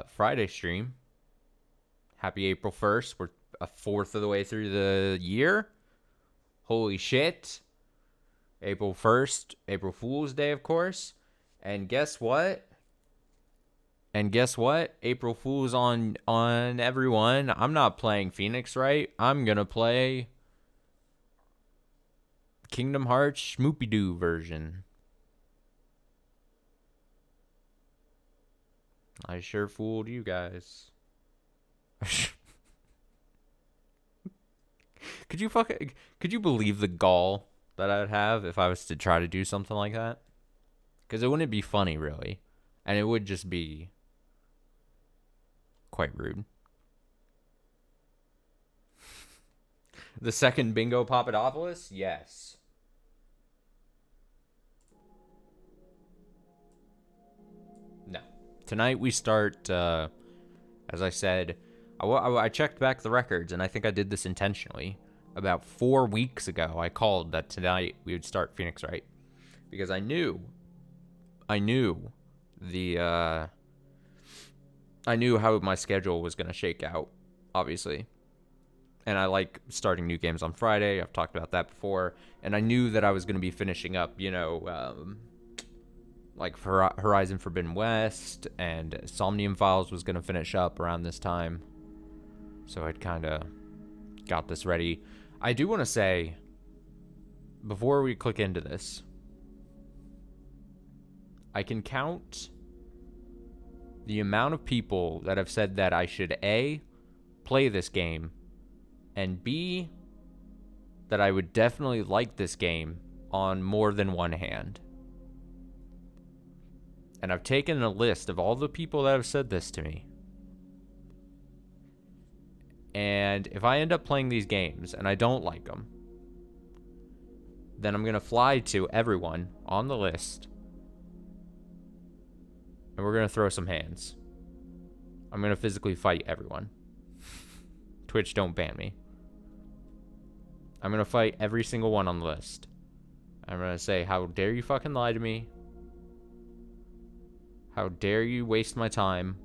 Friday stream. Happy April 1st. We're a fourth of the way through the year. Holy shit. April 1st, April Fool's Day, of course. And guess what? April Fool's on everyone. I'm not playing Phoenix Wright. I'm going to play Kingdom Hearts Schmoopy-Doo version. I sure fooled you guys. Could you believe the gall that I would have if I was to try to do something like that? Because it wouldn't be funny, really. And it would just be quite rude. The second Bingo Papadopoulos? Yes. No. Tonight we start, as I said, I checked back the records, and I think I did this intentionally. About 4 weeks ago, I called that tonight we would start Phoenix Wright. Because I knew how my schedule was going to shake out, obviously. And I like starting new games on Friday. I've talked about that before. And I knew that I was going to be finishing up, like Horizon Forbidden West, and Somnium Files was going to finish up around this time. So I'd kind of got this ready. I do want to say, before we click into this, I can count the amount of people that have said that I should A, play this game, and B, that I would definitely like this game on more than one hand. And I've taken a list of all the people that have said this to me. And if I end up playing these games and I don't like them, then I'm going to fly to everyone on the list. And we're going to throw some hands. I'm going to physically fight everyone. Twitch, don't ban me. I'm going to fight every single one on the list. I'm going to say, how dare you fucking lie to me? How dare you waste my time?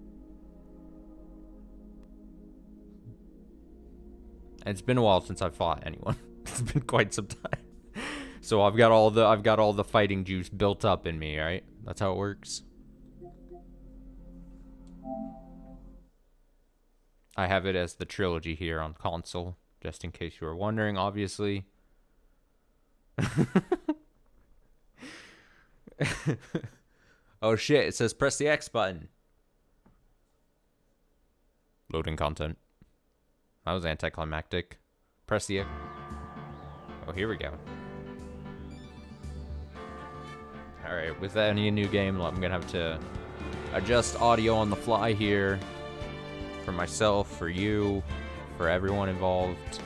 And it's been a while since I've fought anyone. It's been quite some time. So I've got all the fighting juice built up in me, right? That's how it works. I have it as the trilogy here on console, just in case you were wondering, obviously. Oh shit, it says press the X button. Loading content. That was anticlimactic. Press the X. Oh, here we go. Alright, with any new game, I'm gonna have to adjust audio on the fly here. For myself, for you, for everyone involved.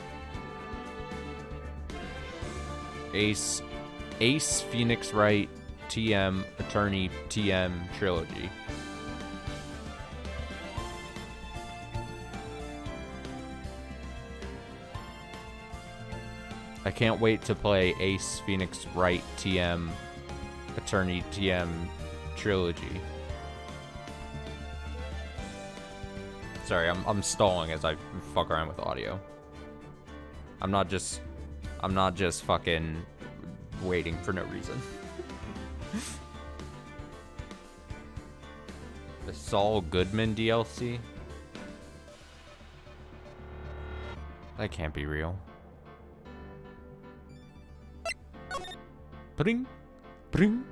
Ace Phoenix Wright TM Attorney TM Trilogy. I can't wait to play Ace Phoenix Wright TM Attorney TM Trilogy. Sorry, I'm stalling as I fuck around with audio. I'm not just fucking waiting for no reason. The Saul Goodman DLC? That can't be real. Bring, bring,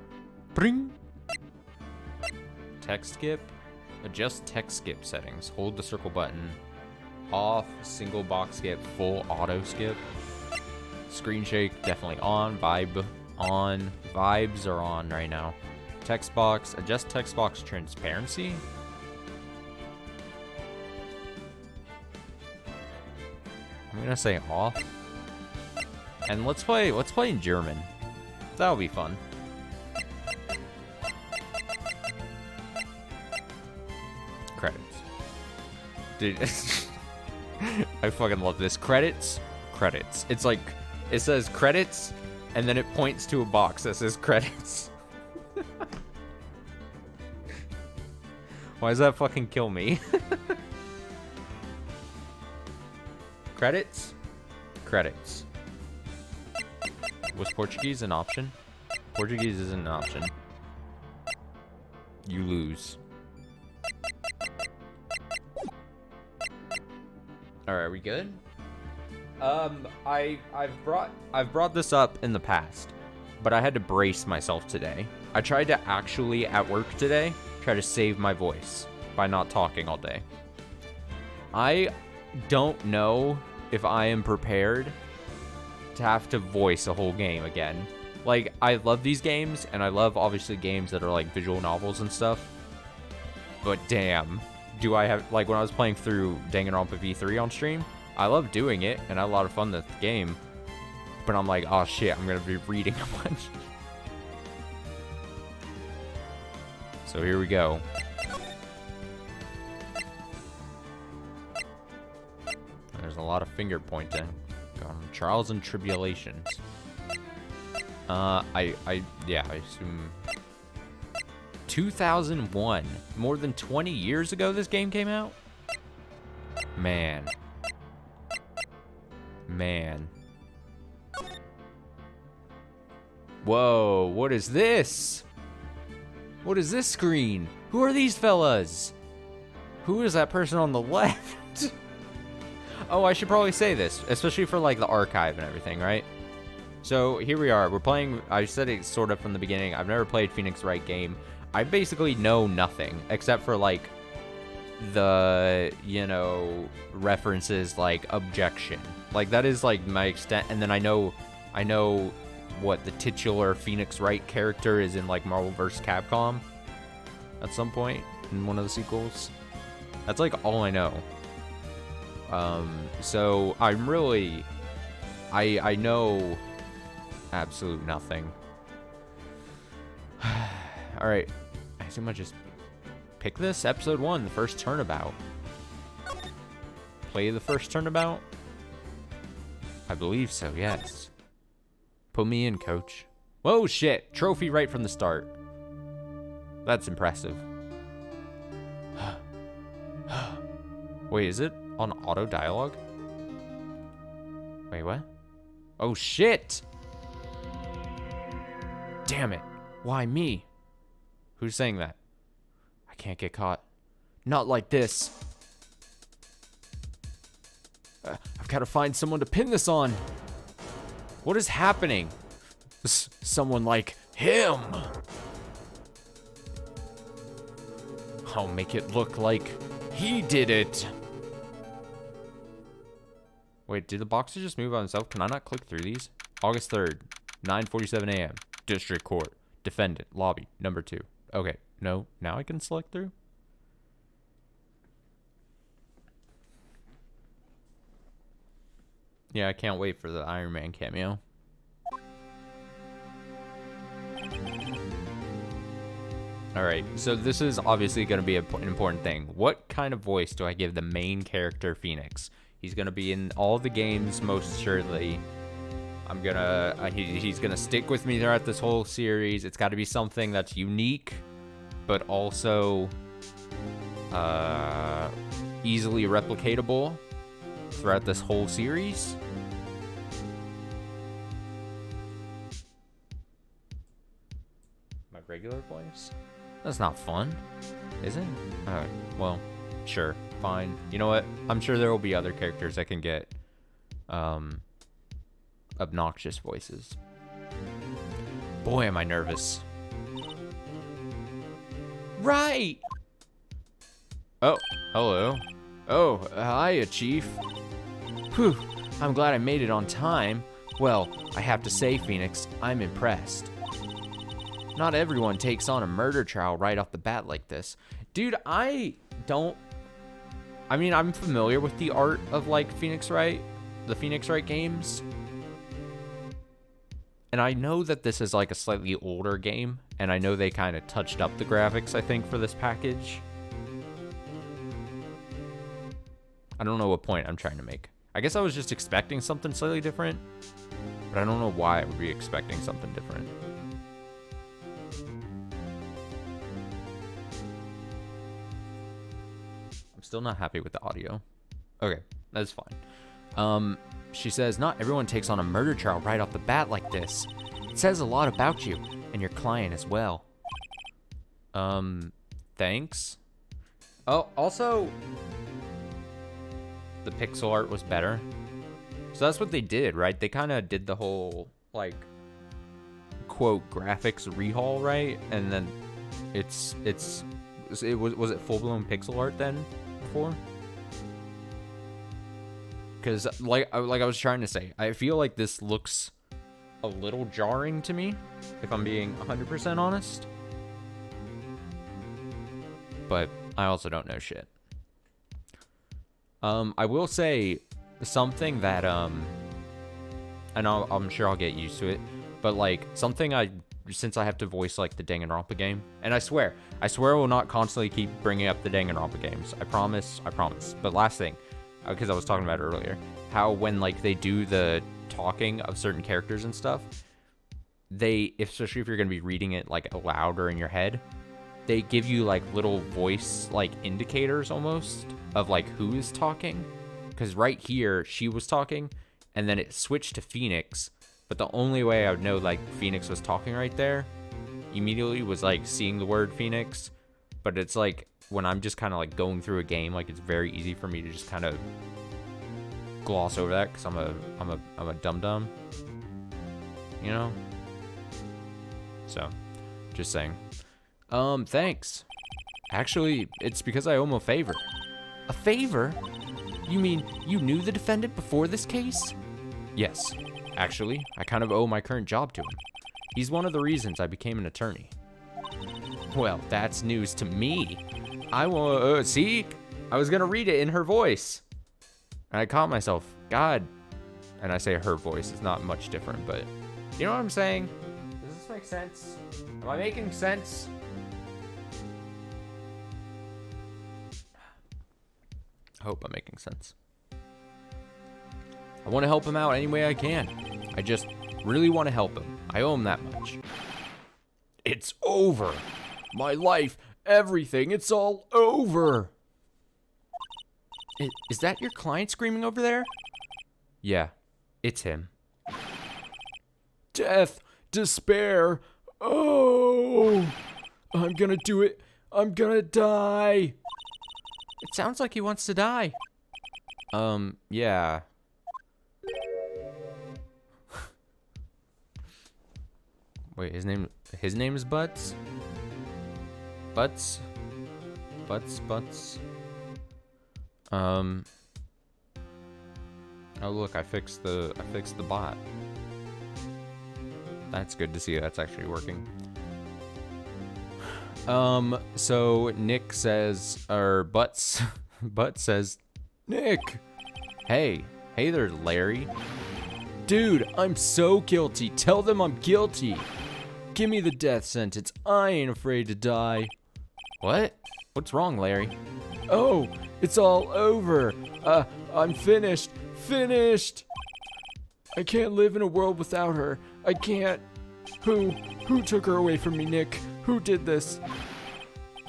bring. Text skip? Adjust text skip settings. Hold the circle button. Off, single box skip, full auto skip. Screen shake, definitely on. Vibe, on. Vibes are on right now. Text box, adjust text box transparency. I'm gonna say off. And let's play in German. That'll be fun. Credits. Dude, I fucking love this. Credits. It's like, it says credits, and then it points to a box that says credits. Why does that fucking kill me? Credits? Credits. Was Portuguese an option? Portuguese isn't an option. You lose. Alright, are we good? I've brought this up in the past, but I had to brace myself today. I tried to actually, at work today, try to save my voice by not talking all day. I don't know if I am prepared to have to voice a whole game again. Like, I love these games, and I love, obviously, games that are, like, visual novels and stuff. But damn, do I have, like, when I was playing through Danganronpa V3 on stream, I love doing it, and I had a lot of fun with the game. But I'm like, oh shit, I'm gonna be reading a bunch. So here we go. There's a lot of finger pointing. Trials and tribulations. I assume 2001. More than 20 years ago this game came out? Man. Whoa, what is this? What is this screen? Who are these fellas? Who is that person on the left? Oh, I should probably say this, especially for like the archive and everything, right? So here we are. We're playing, I said it sort of from the beginning. I've never played Phoenix Wright game. I basically know nothing except for like the, you know, references like objection. Like that is like my extent. And then I know what the titular Phoenix Wright character is in like Marvel vs. Capcom at some point in one of the sequels. That's like all I know. So I'm really, I know absolute nothing. All right, I assume I just pick this episode 1, the first Turnabout. Play the first Turnabout? I believe so, yes. Put me in, coach. Whoa, shit, trophy right from the start. That's impressive. Wait, is it on auto dialogue? Wait, what? Oh, shit! Damn it. Why me? Who's saying that? I can't get caught. Not like this. I've got to find someone to pin this on. What is happening? Someone like him. I'll make it look like he did it. Wait, did the boxer just move on himself? Can I not click through these? August 3rd, 9:47 a.m. District Court. Defendant. Lobby. Number 2. Okay. No. Now I can select through? Yeah, I can't wait for the Iron Man cameo. Alright, so this is obviously going to be an important thing. What kind of voice do I give the main character, Phoenix? He's going to be in all the games, most assuredly. I'm going to... he's going to stick with me throughout this whole series. It's got to be something that's unique, but also easily replicatable throughout this whole series. My regular voice? That's not fun, is it? Alright, well, sure, fine. You know what? I'm sure there will be other characters that can get obnoxious voices. Boy, am I nervous. Right! Oh, hello. Oh, hiya, Chief. Whew, I'm glad I made it on time. Well, I have to say, Phoenix, I'm impressed. Not everyone takes on a murder trial right off the bat like this. Dude, I'm familiar with the art of, like, Phoenix Wright, the Phoenix Wright games. And I know that this is, like, a slightly older game, and I know they kind of touched up the graphics, I think, for this package. I don't know what point I'm trying to make. I guess I was just expecting something slightly different, but I don't know why I would be expecting something different. still not happy with the audio. Okay, that's fine. She says, not everyone takes on a murder trial right off the bat like this. It says a lot about you, and your client as well. Thanks. Oh, also, the pixel art was better. So that's what they did, right? They kind of did the whole, like, quote, graphics rehaul, right? And then was it full-blown pixel art then before? Because, like I was trying to say, I feel like this looks a little jarring to me, if I'm being 100% honest. But I also don't know shit. I will say something that, and I'm sure I'll get used to it, but, like, something since I have to voice, like, the Danganronpa game, and I swear I will not constantly keep bringing up the Danganronpa games. I promise. But last thing, because I was talking about it earlier, how when, like, they do the talking of certain characters and stuff, especially if you're going to be reading it, like, aloud or in your head, they give you, like, little voice, like, indicators almost of, like, who is talking. Because right here, she was talking, and then it switched to Phoenix. But the only way I would know, like, Phoenix was talking right there immediately was, like, seeing the word Phoenix. But it's, like, when I'm just kind of, like, going through a game, like, it's very easy for me to just kind of gloss over that because I'm a dum-dum. You know? So, just saying. Thanks. Actually, it's because I owe him a favor. A favor? You mean you knew the defendant before this case? Yes. Actually, I kind of owe my current job to him. He's one of the reasons I became an attorney. Well, that's news to me. I will, see? I was gonna read it in her voice. And I caught myself. God. And I say her voice. It's not much different, but... You know what I'm saying? Does this make sense? Am I making sense? I hope I'm making sense. I want to help him out any way I can. I just really want to help him. I owe him that much. It's over. My life, everything, it's all over. Is that your client screaming over there? Yeah, it's him. Death, despair. Oh, I'm gonna do it. I'm gonna die. It sounds like he wants to die. Yeah. Wait, his name is Butts? Butts? Oh look, I fixed the bot. That's good to see that's actually working. So Nick says, or Butts says, Nick! Hey there, Larry. Dude, I'm so guilty. Tell them I'm guilty. Give me the death sentence. I ain't afraid to die. What? What's wrong, Larry? Oh, it's all over. I'm finished. Finished. I can't live in a world without her. I can't. Who took her away from me, Nick? Who did this?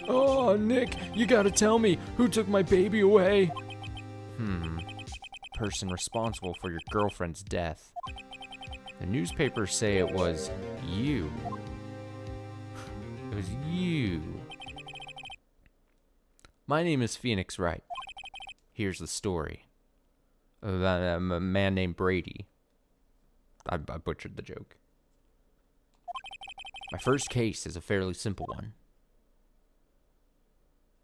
Oh, Nick, you gotta tell me. Who took my baby away? Person responsible for your girlfriend's death. The newspapers say it was you. It was you. My name is Phoenix Wright. Here's the story. A man named Brady. I butchered the joke. My first case is a fairly simple one.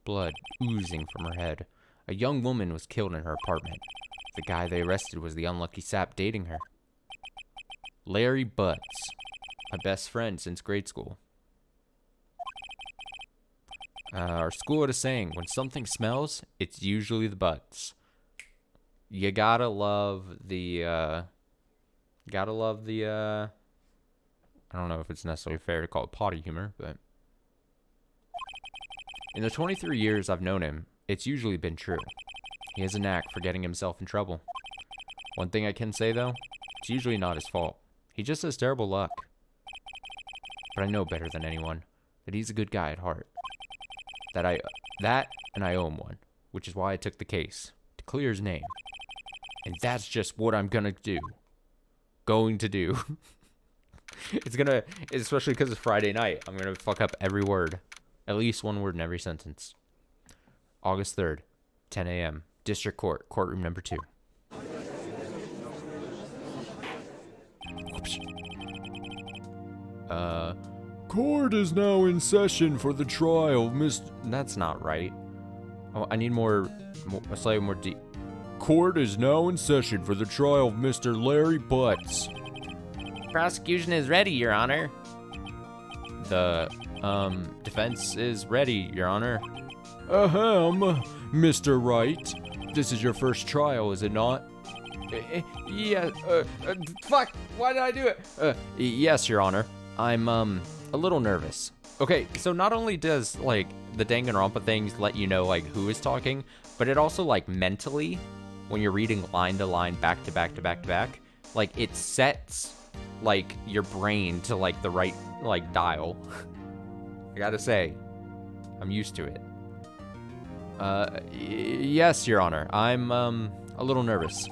Blood oozing from her head. A young woman was killed in her apartment. The guy they arrested was the unlucky sap dating her. Larry Butts. My best friend since grade school. Our school had a saying, when something smells, it's usually the butts. You gotta love the, I don't know if it's necessarily fair to call it potty humor, but... In the 23 years I've known him, it's usually been true. He has a knack for getting himself in trouble. One thing I can say, though, it's usually not his fault. He just has terrible luck. But I know better than anyone that he's a good guy at heart. And I owe him one. which is why I took the case, to clear his name. And that's just what I'm gonna do. Going to do. Especially because it's Friday night, I'm gonna fuck up every word. At least one word in every sentence. August 3rd, 10 a.m. District Court, courtroom number 2. Court is now in session for the trial of Mr. That's not right. Oh, I need slightly more deep. Court is now in session for the trial of Mr. Larry Butts. Prosecution is ready, Your Honor. The, defense is ready, Your Honor. Ahem, Mr. Wright. This is your first trial, is it not? Yeah, fuck, why did I do it? Yes, Your Honor. I'm, a little nervous. Okay, so not only does, like, the Danganronpa things let you know, like, who is talking, but it also, like, mentally, when you're reading line to line, back to back to back to back, like, it sets, like, your brain to, like, the right, like, dial. I gotta say, I'm used to it. Yes, Your Honor. I'm, a little nervous.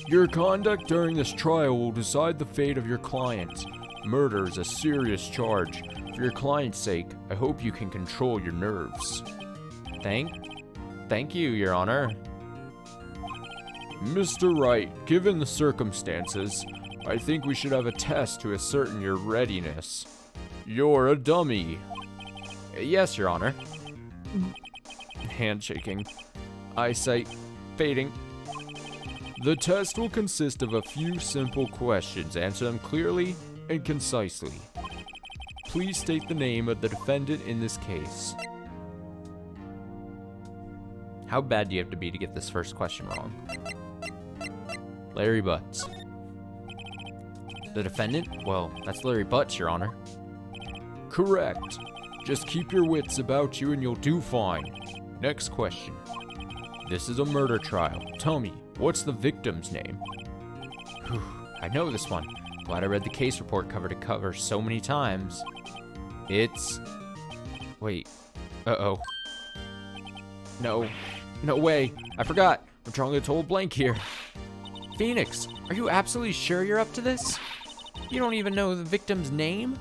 Your conduct during this trial will decide the fate of your client. Murder is a serious charge. For your client's sake, I hope you can control your nerves. Thank you, Your Honor. Mr. Wright, given the circumstances, I think we should have a test to ascertain your readiness. You're a dummy. Yes, Your Honor. Handshaking. Eyesight fading. The test will consist of a few simple questions. Answer them clearly and concisely. Please state the name of the defendant in this case. How bad do you have to be to get this first question wrong? Larry Butts. The defendant? Well, that's Larry Butts, Your Honor. Correct. Just keep your wits about you and you'll do fine. Next question. This is a murder trial. Tell me, what's the victim's name? Whew, I know this one. Glad I read the case report cover to cover so many times. It's... Wait. Uh-oh. No way. I forgot. I'm drawing a total blank here. Phoenix, are you absolutely sure you're up to this? You don't even know the victim's name?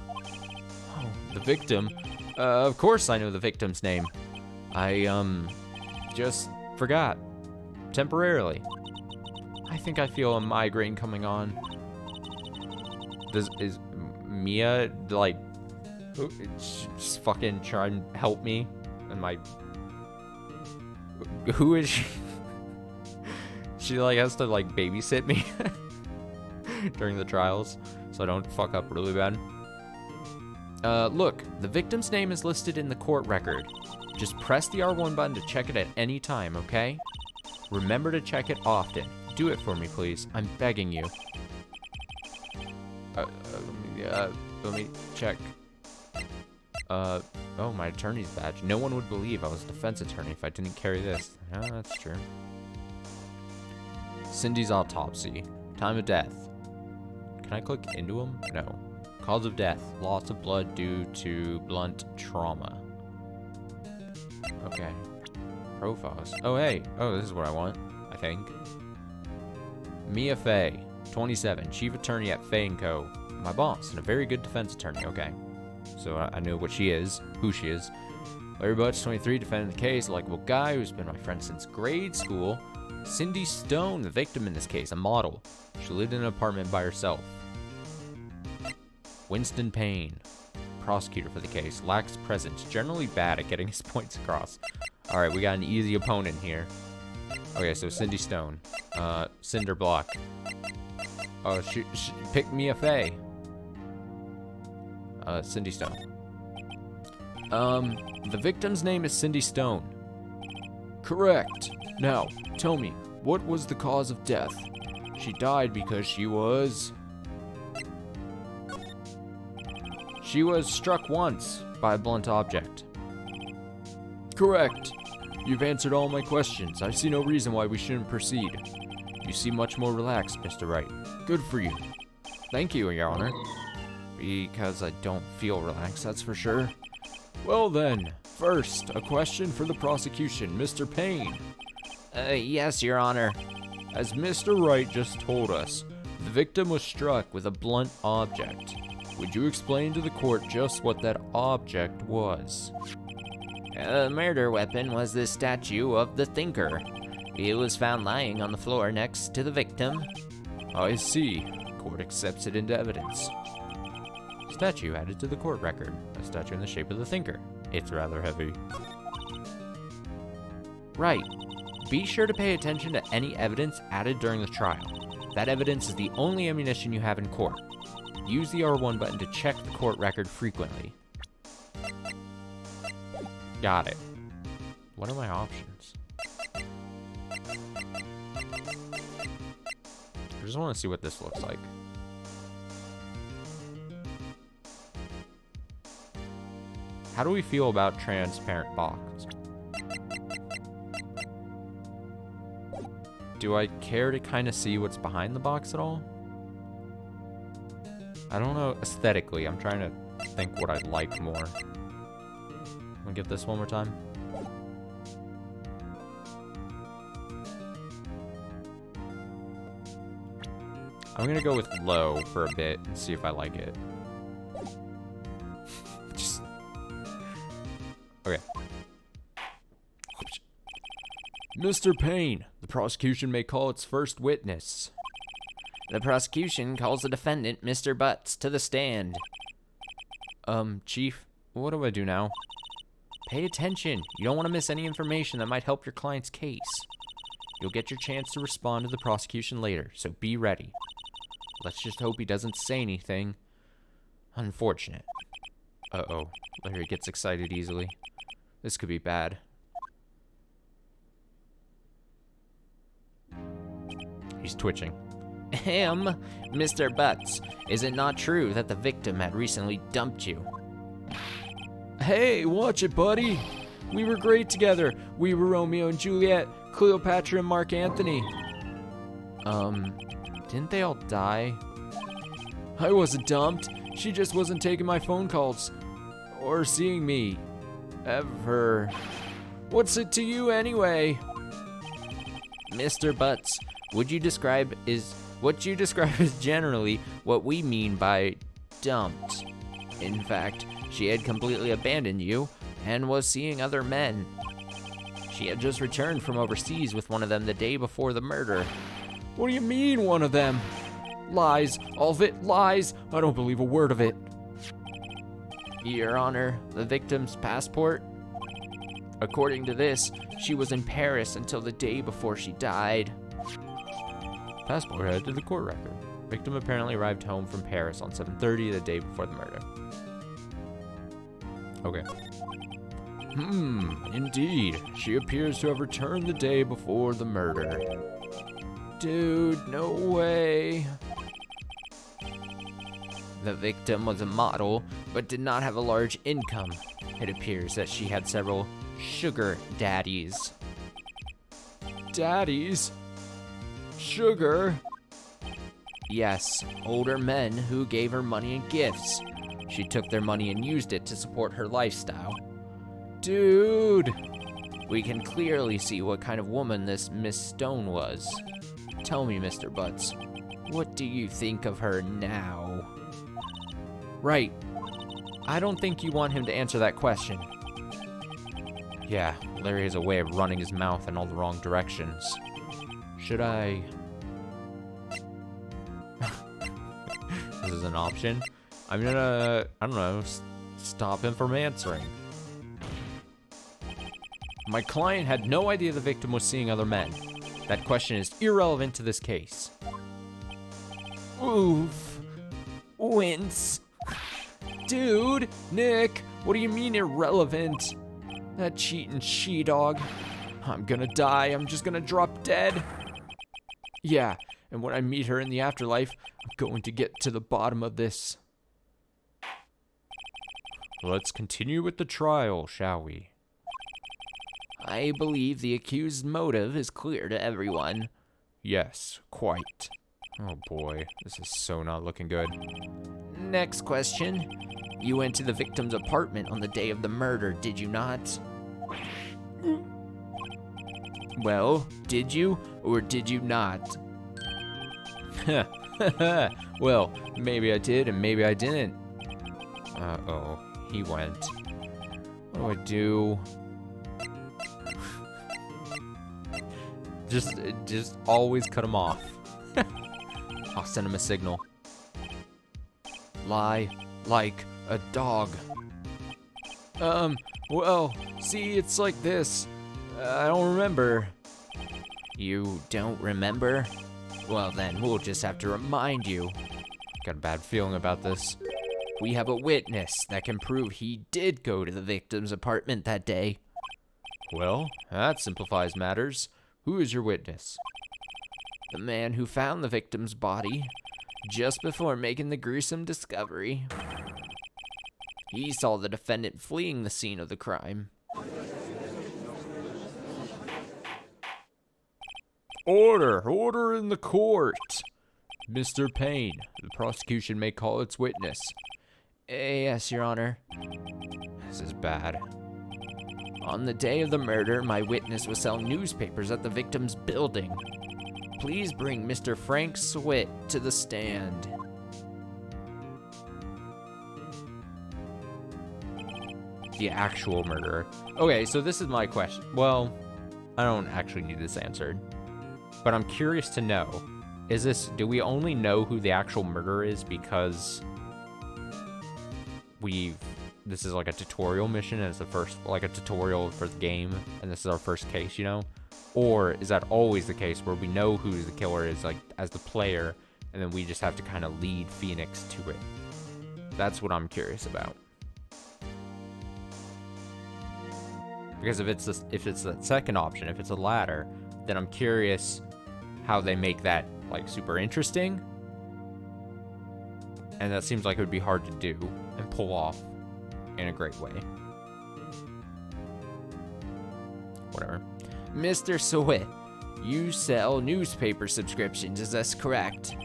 Oh, the victim? Of course I know the victim's name. I, just forgot. Temporarily. I think I feel a migraine coming on. Is Mia, like, just fucking try and help me? Who is she? She, like, has to, like, babysit me during the trials, so I don't fuck up really bad. Look, the victim's name is listed in the court record. Just press the R1 button to check it at any time, okay? Remember to check it often. Do it for me, please. I'm begging you. Let me check. Oh, my attorney's badge. No one would believe I was a defense attorney if I didn't carry this. Yeah, that's true. Cindy's autopsy. Time of death. Can I click into him? No. Cause of death. Loss of blood due to blunt trauma. Okay. Profiles. Oh, hey. Oh, this is what I want, I think. Mia Fey, 27, chief attorney at Fey & Co. My boss, and a very good defense attorney. Okay. So I know what she is, who she is. Larry Butts, 23, defending the case. A likable guy who's been my friend since grade school. Cindy Stone, the victim in this case, a model. She lived in an apartment by herself. Winston Payne, prosecutor for the case, lacks presence, generally bad at getting his points across. Alright, we got an easy opponent here. Okay, so Cindy Stone. Cinder Block. Oh, she picked Mia Fey. Cindy Stone. The victim's name is Cindy Stone. Correct. Now, tell me, what was the cause of death? She died because she was struck once by a blunt object. Correct. You've answered all my questions. I see no reason why we shouldn't proceed. You seem much more relaxed, Mr. Wright. Good for you. Thank you, Your Honor. Because I don't feel relaxed, that's for sure. Well then, first, a question for the prosecution. Mr. Payne, Yes, Your Honor. As Mr. Wright just told us, the victim was struck with a blunt object. Would you explain to the court just what that object was? The murder weapon was the statue of the Thinker. It was found lying on the floor next to the victim. I see. Court accepts it into evidence. Statue added to the court record. A statue in the shape of the Thinker. It's rather heavy. Right. Be sure to pay attention to any evidence added during the trial. That evidence is the only ammunition you have in court. Use the R1 button to check the court record frequently. Got it. What are my options? I just want to see what this looks like. How do we feel about transparent boxes? Do I care to kind of see what's behind the box at all? I don't know aesthetically. I'm trying to think what I'd like more. Let me get this one more time. I'm gonna go with low for a bit and see if I like it. Just okay. Mr. Payne, the prosecution may call its first witness. The prosecution calls the defendant, Mr. Butts, to the stand. Chief, what do I do now? Pay attention. You don't want to miss any information that might help your client's case. You'll get your chance to respond to the prosecution later, so be ready. Let's just hope he doesn't say anything unfortunate. Uh-oh. Larry gets excited easily. This could be bad. He's twitching. Mr. Butts, is it not true that the victim had recently dumped you? Hey, watch it, buddy. We were great together. We were Romeo and Juliet, Cleopatra and Mark Antony. Didn't they all die? I wasn't dumped. She just wasn't taking my phone calls. Or seeing me. Ever. What's it to you anyway? Mr. Butts, what you describe is generally what we mean by dumped. In fact, she had completely abandoned you and was seeing other men. She had just returned from overseas with one of them the day before the murder. What do you mean, one of them? Lies. All of it lies. I don't believe a word of it. Your Honor, the victim's passport? According to this, she was in Paris until the day before she died. Passport added to the court record. Victim apparently arrived home from Paris on 7:30 the day before the murder. Okay. Indeed. She appears to have returned the day before the murder. Dude, no way. The victim was a model, but did not have a large income. It appears that she had several sugar daddies. Daddies? Sugar? Yes, older men who gave her money and gifts. She took their money and used it to support her lifestyle. Dude! We can clearly see what kind of woman this Miss Stone was. Tell me, Mr. Butts, what do you think of her now? Right. I don't think you want him to answer that question. Yeah, Larry has a way of running his mouth in all the wrong directions. Should I... This is an option. I'm gonna, I don't know, stop him from answering. My client had no idea the victim was seeing other men. That question is irrelevant to this case. Oof. Wince. Dude, Nick, what do you mean irrelevant? That cheating she-dog. I'm gonna die, I'm just gonna drop dead. Yeah, and when I meet her in the afterlife, I'm going to get to the bottom of this. Let's continue with the trial, shall we? I believe the accused's motive is clear to everyone. Yes, quite. Oh boy, this is so not looking good. Next question. You went to the victim's apartment on the day of the murder, did you not? Well, Did you, or did you not? Well, maybe I did and maybe I didn't. Uh-oh, he went. What do I do? Just always cut him off. I'll send him a signal. Lie like a dog. Well, see, it's like this. I don't remember. You don't remember? Well then, we'll just have to remind you. Got a bad feeling about this. We have a witness that can prove he did go to the victim's apartment that day. Well, that simplifies matters. Who is your witness? The man who found the victim's body just before making the gruesome discovery. He saw the defendant fleeing the scene of the crime. Order in the court. Mr. Payne, the prosecution may call its witness. Yes, Your Honor. This is bad. On the day of the murder, my witness was selling newspapers at the victim's building. Please bring Mr. Frank Switt to the stand. The actual murderer. Okay, so this is my question. Well, I don't actually need this answered, but I'm curious to know, do we only know who the actual murderer is because this is like a tutorial mission and it's the first, like a tutorial for the game, and this is our first case, you know? Or is that always the case where we know who the killer is, like, as the player, and then we just have to kind of lead Phoenix to it? That's what I'm curious about. Because if it's the second option, if it's a ladder, then I'm curious how they make that, like, super interesting. And that seems like it would be hard to do and pull off in a great way. Whatever. Mr. Switt, you sell newspaper subscriptions, is this correct?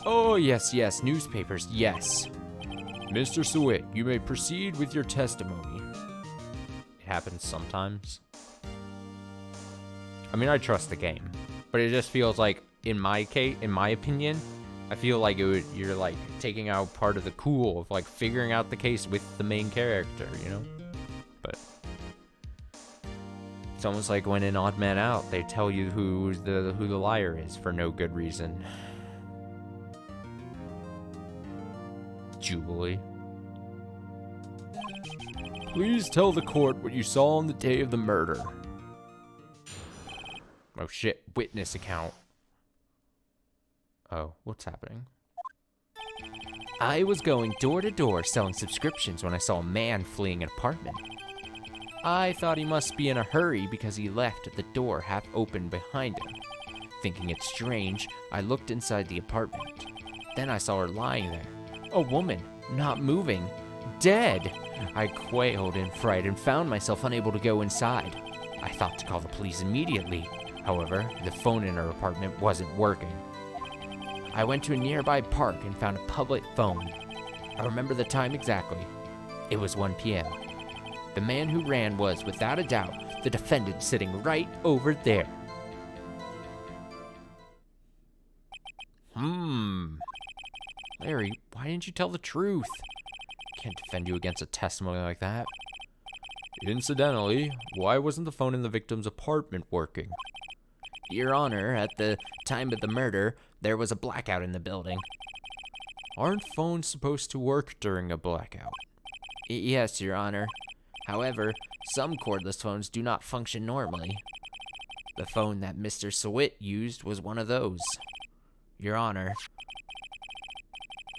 Oh, yes, newspapers, yes. Mr. Switt, you may proceed with your testimony. It happens sometimes. I mean, I trust the game, but it just feels like, in my opinion, I feel like you're like taking out part of the cool of like figuring out the case with the main character, you know? But it's almost like when in Odd Man Out, they tell you who the liar is for no good reason. Jubilee. Please tell the court what you saw on the day of the murder. Oh shit, witness account. Oh, what's happening? I was going door to door selling subscriptions when I saw a man fleeing an apartment. I thought he must be in a hurry because he left the door half open behind him. Thinking it strange, I looked inside the apartment. Then I saw her lying there. A woman, not moving, dead. I quailed in fright and found myself unable to go inside. I thought to call the police immediately. However, the phone in her apartment wasn't working. I went to a nearby park and found a public phone. I remember the time exactly. It was 1 p.m. The man who ran was, without a doubt, the defendant sitting right over there. Larry, why didn't you tell the truth? I can't defend you against a testimony like that. Incidentally, why wasn't the phone in the victim's apartment working? Your Honor, at the time of the murder, there was a blackout in the building. Aren't phones supposed to work during a blackout? Yes, Your Honor. However, some cordless phones do not function normally. The phone that Mr. Switt used was one of those. Your Honor,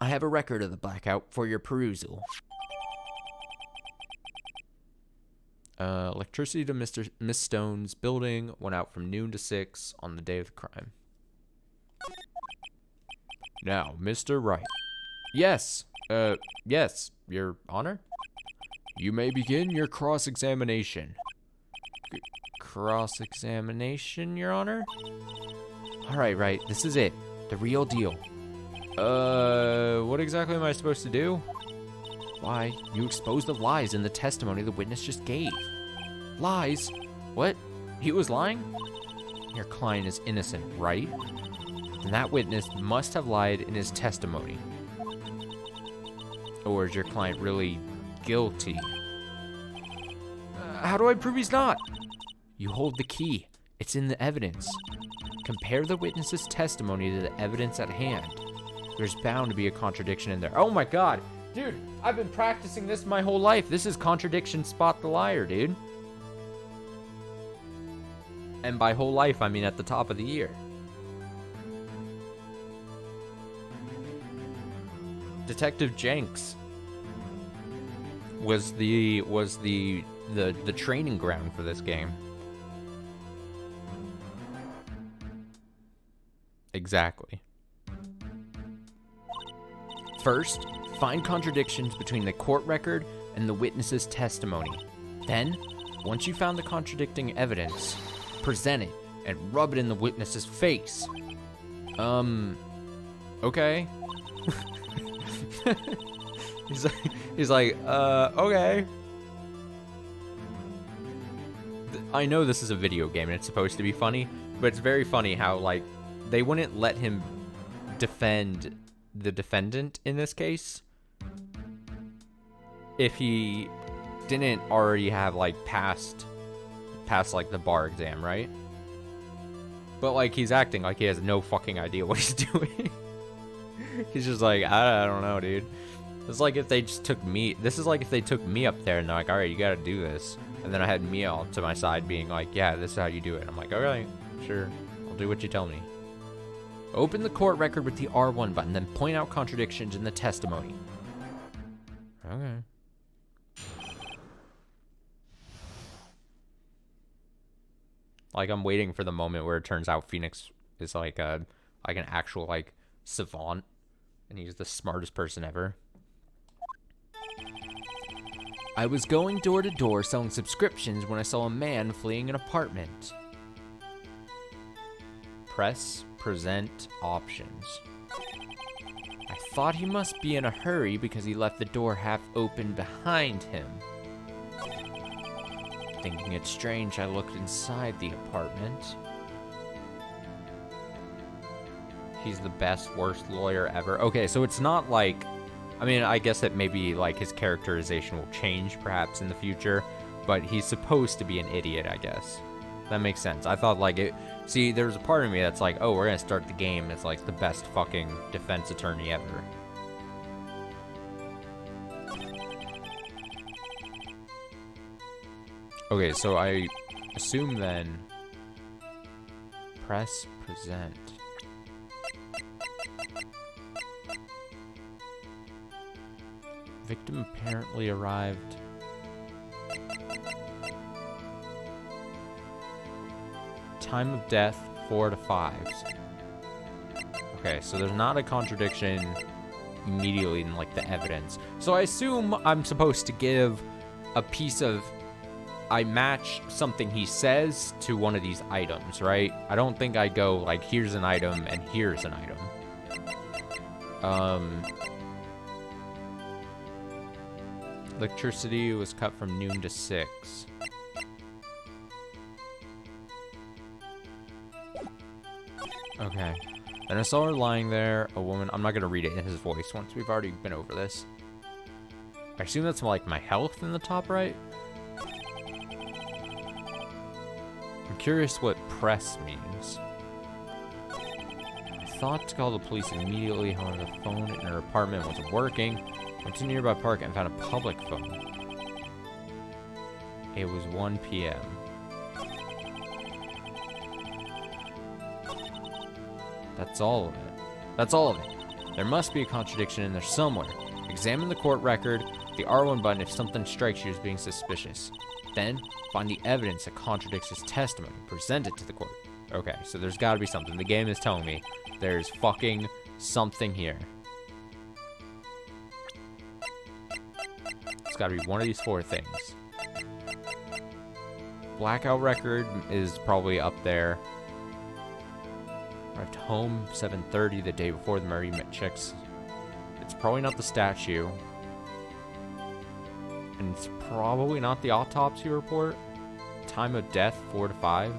I have a record of the blackout for your perusal. Electricity to Miss Stone's building went out from noon to 6 on the day of the crime. Now, Mr. Wright. Yes, Your Honor? You may begin your cross-examination. Cross-examination, Your Honor? Alright, Wright, this is it. The real deal. What exactly am I supposed to do? Why, you exposed the lies in the testimony the witness just gave. Lies? What? He was lying? your client is innocent, right? Then that witness must have lied in his testimony. Or is your client really guilty? How do I prove he's not? You hold the key. It's in the evidence. Compare the witness's testimony to the evidence at hand. There's bound to be a contradiction in there. Oh my god. Dude, I've been practicing this my whole life. This is contradiction spot the liar, dude. And by whole life, I mean at the top of the year. Detective Jenks was the training ground for this game. Exactly. First, find contradictions between the court record and the witness's testimony. Then, once you found the contradicting evidence, present it and rub it in the witness's face. Okay. he's like, okay. I know this is a video game and it's supposed to be funny, but it's very funny how, like, they wouldn't let him defend the defendant in this case if he didn't already have, like, passed like the bar exam, right? But, like, he's acting like he has no fucking idea what he's doing. He's just like, I don't know, dude. It's like if they just took me. This is like if they took me up there and they're like, all right, you gotta do this. And then I had Mia all to my side being like, yeah, this is how you do it. I'm like, all right, sure. I'll do what you tell me. Open the court record with the R1 button, then point out contradictions in the testimony. Okay. Like, I'm waiting for the moment where it turns out Phoenix is like an actual, like, savant, and he's the smartest person ever. I was going door to door selling subscriptions when I saw a man fleeing an apartment. Press present options. I thought he must be in a hurry because he left the door half open behind him. Thinking it strange, I looked inside the apartment. He's the best, worst lawyer ever. Okay, so it's not like... I mean, I guess that maybe, like, his characterization will change, perhaps, in the future. But he's supposed to be an idiot, I guess. That makes sense. I thought, like, it... See, there's a part of me that's like, oh, we're gonna start the game as, like, the best fucking defense attorney ever. Okay, so I assume then... Press present. Victim apparently arrived. Time of death, 4 to 5. Okay, so there's not a contradiction immediately in, like, the evidence. So I assume I'm supposed to give a piece of... I match something he says to one of these items, right? I don't think I go, like, here's an item and here's an item. Electricity was cut from noon to 6. Okay. Then I saw her lying there, a woman. I'm not going to read it in his voice once we've already been over this. I assume that's, like, my health in the top right. I'm curious what press means. I thought to call the police immediately, however the phone in her apartment wasn't working. Went to a nearby park and found a public phone. It was 1 p.m. That's all of it. That's all of it. There must be a contradiction in there somewhere. Examine the court record, the R1 button if something strikes you as being suspicious. Then, find the evidence that contradicts his testimony. Present it to the court. Okay, so there's gotta be something. The game is telling me there's fucking something here. It's gotta be one of these 4 things. Blackout record is probably up there. Arrived home 7:30 the day before the murder. Met checks. It's probably not the statue. And it's probably not the autopsy report. Time of death 4 to 5.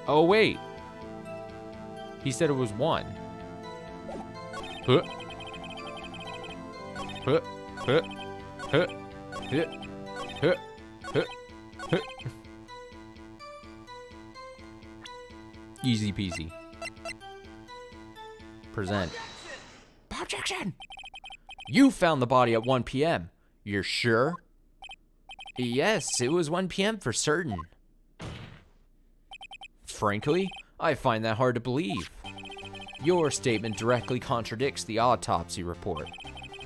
Oh, wait. He said it was 1. Huh. Huh. Huh. Huh. Huh. Huh. Huh. Huh. Easy peasy. Present. Objection! You found the body at 1 p.m. You're sure? Yes, it was 1 p.m. for certain. Frankly, I find that hard to believe. Your statement directly contradicts the autopsy report.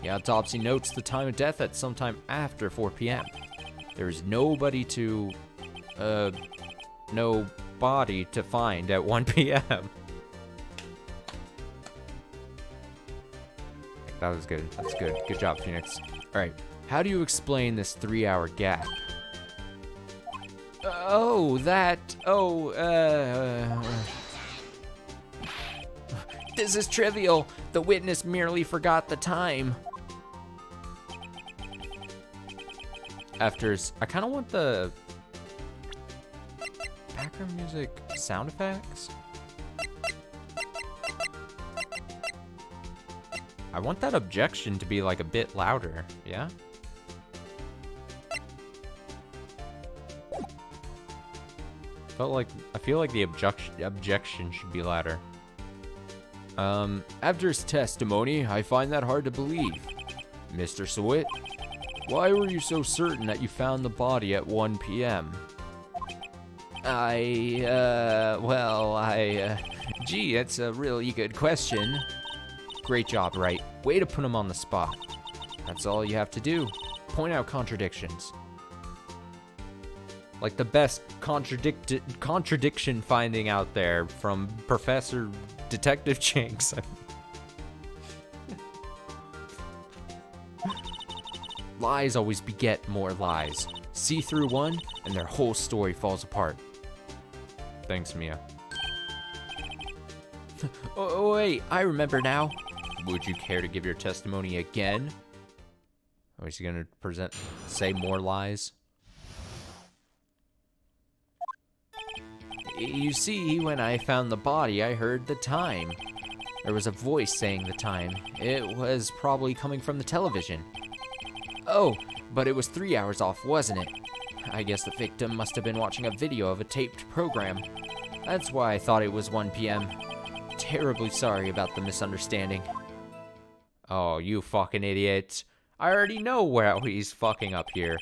The autopsy notes the time of death at sometime after 4 p.m. There is no body to find at 1 p.m. That was good. That's good. Good job, Phoenix. All right. How do you explain this 3-hour gap? This is trivial. The witness merely forgot the time. I kind of want the background music sound effects. I want that objection to be like a bit louder, yeah? I feel like the objection should be louder. After his testimony, I find that hard to believe. Mr. Swift, why were you so certain that you found the body at 1 p.m.? Gee, that's a really good question. Great job, Wright. Way to put him on the spot. That's all you have to do. Point out contradictions. Like the best contradiction finding out there from Professor Detective Jinx. Lies always beget more lies. See through one, and their whole story falls apart. Thanks, Mia. Oh, wait, I remember now. Would you care to give your testimony again? Or is he gonna say more lies? You see, when I found the body, I heard the time. There was a voice saying the time. It was probably coming from the television. Oh, but it was 3 hours off, wasn't it? I guess the victim must have been watching a video of a taped program. That's why I thought it was 1 p.m. Terribly sorry about the misunderstanding. Oh, you fucking idiot. I already know where he's fucking up here.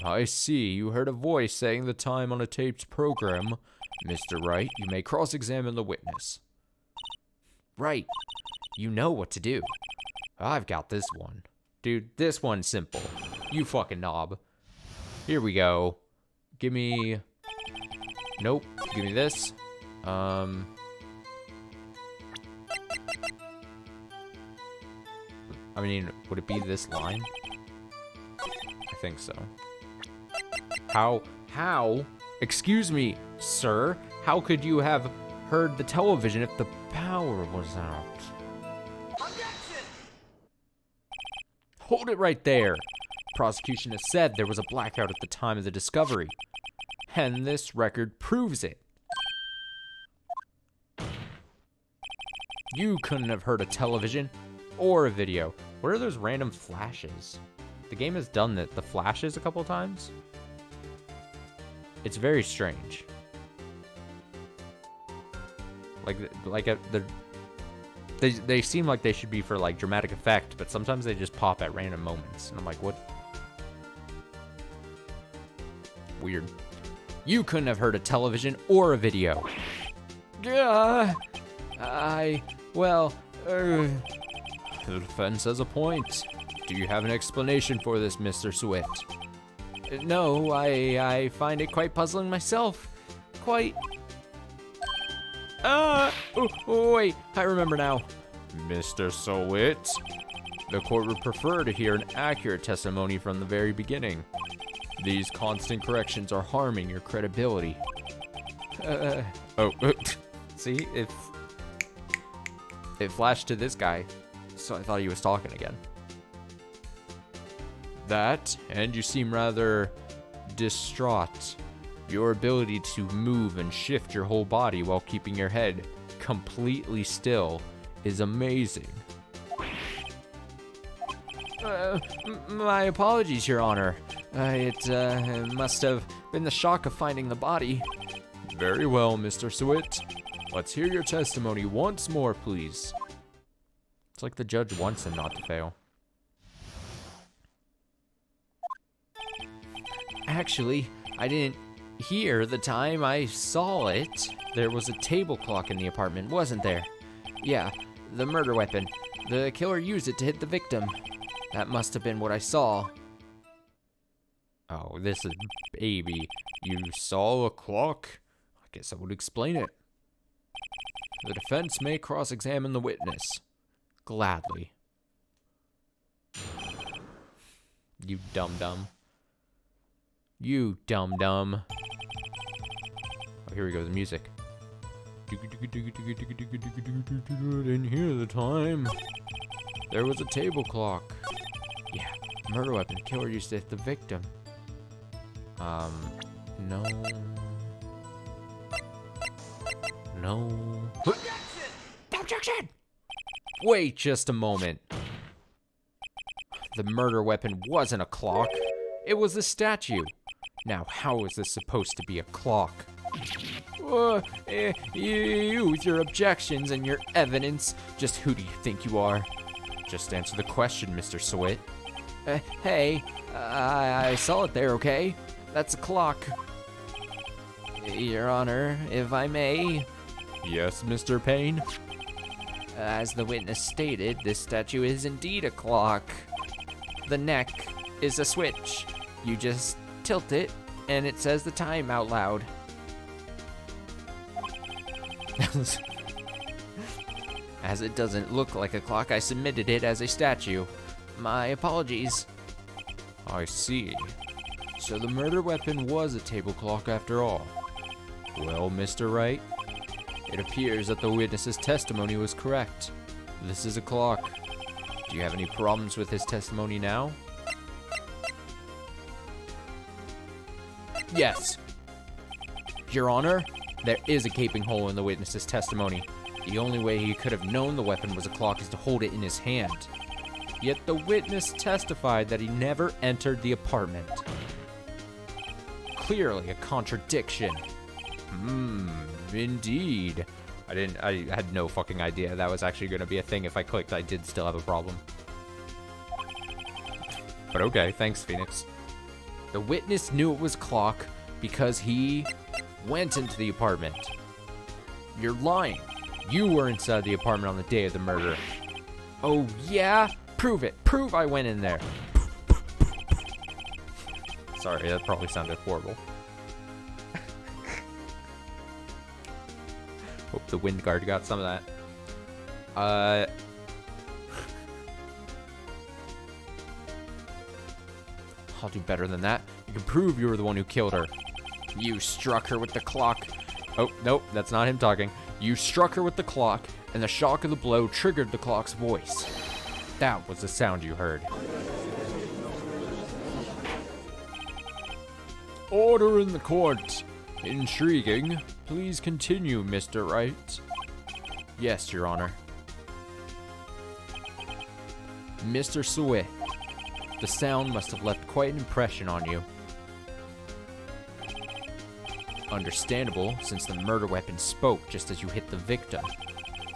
I see. You heard a voice saying the time on a taped program. Mr. Wright, you may cross-examine the witness. Right. You know what to do. I've got this one. Dude, this one's simple. You fucking knob. Here we go. Give me... Nope. Give me this. I mean, would it be this line? I think so. How? Excuse me, sir. How could you have heard the television if the power was out? Objection! Hold it right there. Prosecution has said there was a blackout at the time of the discovery. And this record proves it. You couldn't have heard a television or a video. What are those random flashes? The game has done the flashes a couple times. It's very strange. They seem like they should be for like dramatic effect, but sometimes they just pop at random moments, and I'm like, what? Weird. You couldn't have heard a television or a video. The defense has a point. Do you have an explanation for this, Mr. Swift? No, I find it quite puzzling myself. Wait, I remember now. Mr. Swift, the court would prefer to hear an accurate testimony from the very beginning. These constant corrections are harming your credibility. See, it flashed to this guy, so I thought he was talking again. That, and you seem rather distraught. Your ability to move and shift your whole body while keeping your head completely still is amazing. My apologies, Your Honor. It must have been the shock of finding the body. Very well, Mr. Swift. Let's hear your testimony once more, please. It's like the judge wants him not to fail. Actually, I didn't hear the time I saw it. There was a table clock in the apartment, wasn't there? Yeah, the murder weapon. The killer used it to hit the victim. That must have been what I saw. Oh, this is baby. You saw a clock? I guess that would explain it. The defense may cross-examine the witness. Gladly. You dum-dum. You dum-dum. Oh, here we go, the music. Didn't hear the time. There was a table clock. Yeah, murder weapon. Killer used to hit the victim. No. No. Objection! Wait just a moment. The murder weapon wasn't a clock. It was a statue. Now, how is this supposed to be a clock? You with your objections and your evidence. Just who do you think you are? Just answer the question, Mr. Swift. Hey, I saw it there, okay? That's a clock. Your Honor, if I may. Yes, Mr. Payne? As the witness stated, this statue is indeed a clock. The neck is a switch. You just tilt it, and it says the time out loud. As it doesn't look like a clock, I submitted it as a statue. My apologies. I see. So the murder weapon was a table clock after all. Well, Mr. Wright, it appears that the witness's testimony was correct. This is a clock. Do you have any problems with his testimony now? Yes. Your Honor, there is a gaping hole in the witness's testimony. The only way he could have known the weapon was a clock is to hold it in his hand. Yet the witness testified that he never entered the apartment. Clearly a contradiction. Indeed. I had no fucking idea that was actually going to be a thing. If I clicked, I did still have a problem. But okay, thanks, Phoenix. The witness knew it was a clock because he went into the apartment. You're lying. You were inside the apartment on the day of the murder. Oh, yeah? Prove it. Prove I went in there. Sorry, that probably sounded horrible. Hope the wind guard got some of that. I'll do better than that. You can prove you were the one who killed her. You struck her with the clock. Oh, nope, that's not him talking. You struck her with the clock, and the shock of the blow triggered the clock's voice. That was the sound you heard. Order in the court. Intriguing. Please continue, Mr. Wright. Yes, Your Honor. Mr. Swift, the sound must have left quite an impression on you. Understandable, since the murder weapon spoke just as you hit the victim.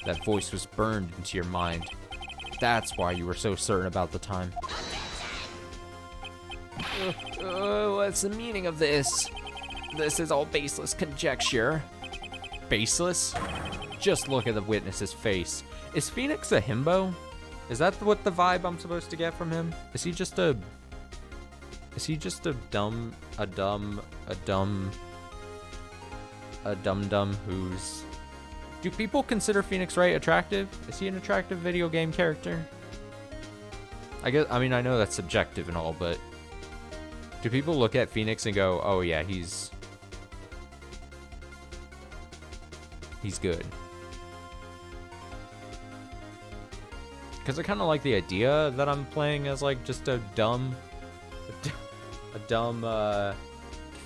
That voice was burned into your mind. That's why you were so certain about the time. What's the meaning of this? This is all baseless conjecture. Baseless? Just look at the witness's face. Is Phoenix a himbo? Is that what the vibe I'm supposed to get from him? Is he just a dum who's... Do people consider Phoenix Wright attractive? Is he an attractive video game character? I know that's subjective and all, but do people look at Phoenix and go, oh yeah, he's good? Because I kind of like the idea that I'm playing as like just a dumb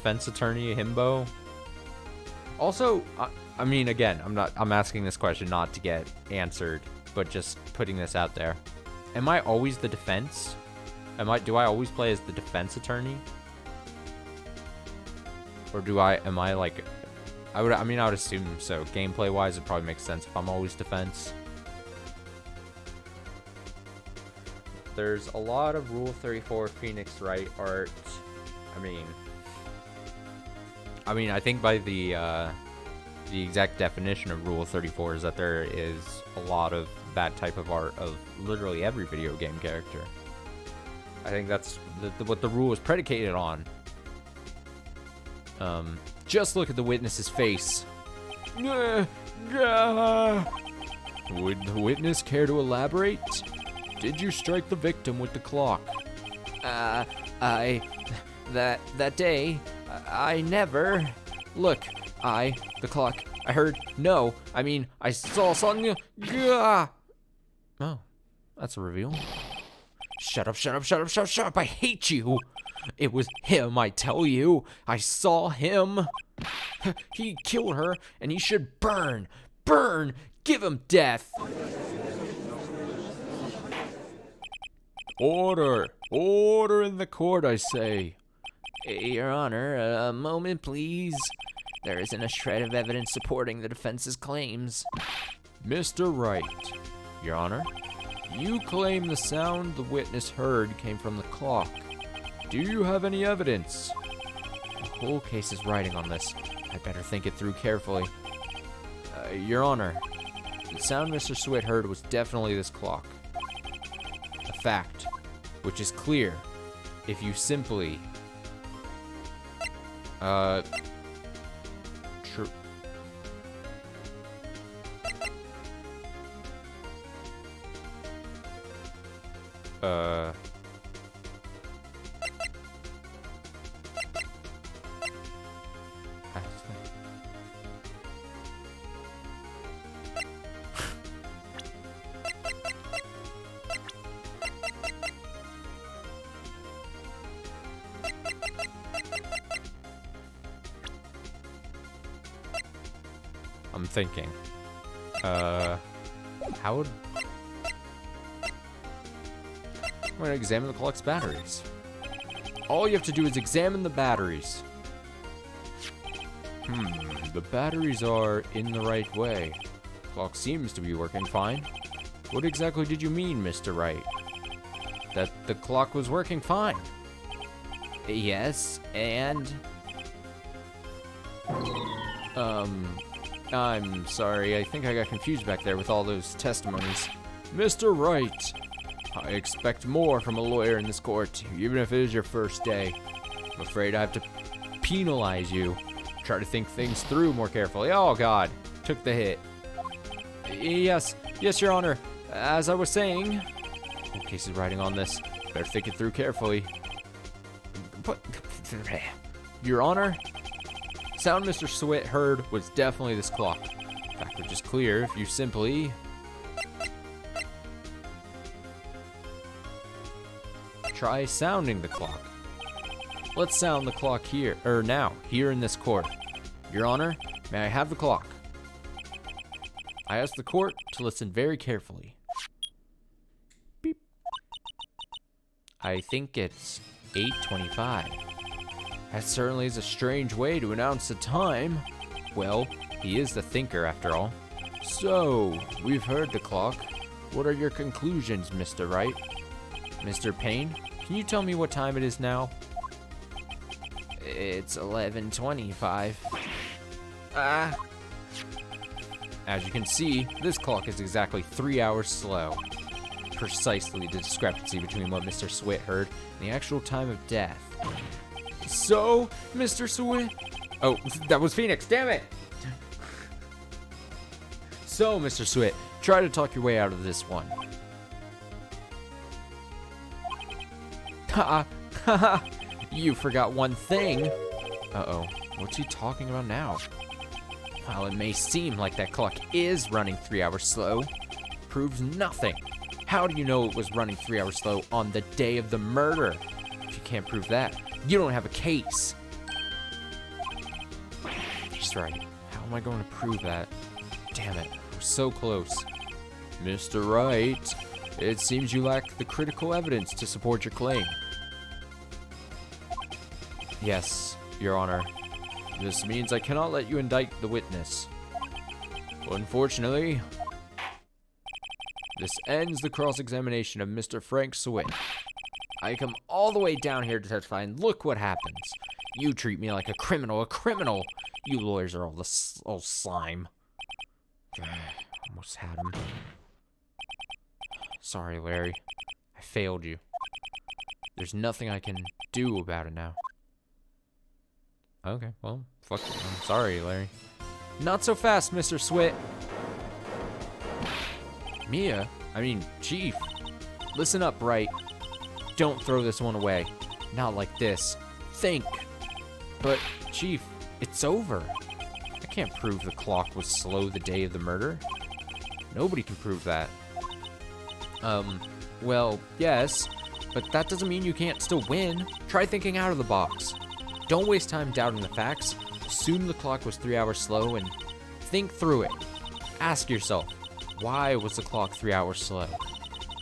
defense attorney himbo. Also, I mean, again, I'm asking this question not to get answered, but just putting this out there. Am I always the defense? Do I always play as the defense attorney? Or am I like, I would assume so. Gameplay wise, it probably makes sense if I'm always defense. There's a lot of Rule 34 Phoenix Wright art. I think by the exact definition of Rule 34 is that there is a lot of that type of art of literally every video game character. I think that's what the rule is predicated on. Just look at the witness's face. Would the witness care to elaborate? Did you strike the victim with the clock? That day, I never. Look, the clock. I heard, no, I saw something. Gah! Oh, that's a reveal. Shut up, I hate you. It was him, I tell you. I saw him. He killed her, and he should burn. Give him death. Order in the court, I say. Your Honor, a moment, please. There isn't a shred of evidence supporting the defense's claims. Mr. Wright, Your Honor, you claim the sound the witness heard came from the clock. Do you have any evidence? The whole case is riding on this. I better think it through carefully. Your Honor, the sound Mr. Swit heard was definitely this clock. A fact, which is clear if you simply... I'm thinking. How would... I'm going to examine the clock's batteries. All you have to do is examine the batteries. The batteries are in the right way. Clock seems to be working fine. What exactly did you mean, Mr. Wright? That the clock was working fine. Yes, and... I'm sorry, I think I got confused back there with all those testimonies. Mr. Wright, I expect more from a lawyer in this court, even if it is your first day. I'm afraid I have to penalize you. Try to think things through more carefully. Oh, God. Took the hit. Yes, Your Honor. As I was saying... The case is riding on this. Better think it through carefully. But... Your Honor... Sound Mr. Swit heard was definitely this clock. Fact which is clear if you simply... try sounding the clock. Let's sound the clock here, here in this court. Your Honor, may I have the clock? I ask the court to listen very carefully. Beep. I think it's 8:25. That certainly is a strange way to announce the time. Well, he is the thinker after all. So, we've heard the clock. What are your conclusions, Mr. Wright? Mr. Payne, can you tell me what time it is now? It's 11:25. As you can see, this clock is exactly 3 hours slow. Precisely the discrepancy between what Mr. Swit heard and the actual time of death. So, Mr. Swit... Oh, that was Phoenix, damn it! So, Mr. Swit, try to talk your way out of this one. You forgot one thing. Uh-oh, what's he talking about now? While it may seem like that clock is running 3 hours slow, proves nothing. How do you know it was running 3 hours slow on the day of the murder? If you can't prove that, you don't have a case. That's right. How am I going to prove that? Damn it. We're so close. Mr. Wright, it seems you lack the critical evidence to support your claim. Yes, Your Honor. This means I cannot let you indict the witness. Unfortunately, this ends the cross-examination of Mr. Frank Swift. I come all the way down here to testify, and look what happens. You treat me like a criminal, You lawyers are all slime. Almost had him. Sorry, Larry. I failed you. There's nothing I can do about it now. Okay, well, fuck you. I'm sorry, Larry. Not so fast, Mr. Swit. Chief. Listen up, Wright. Don't throw this one away. Not like this. Think. But, Chief, it's over. I can't prove the clock was slow the day of the murder. Nobody can prove that. Well, yes, but that doesn't mean you can't still win. Try thinking out of the box. Don't waste time doubting the facts. Assume the clock was 3 hours slow and think through it. Ask yourself, why was the clock 3 hours slow?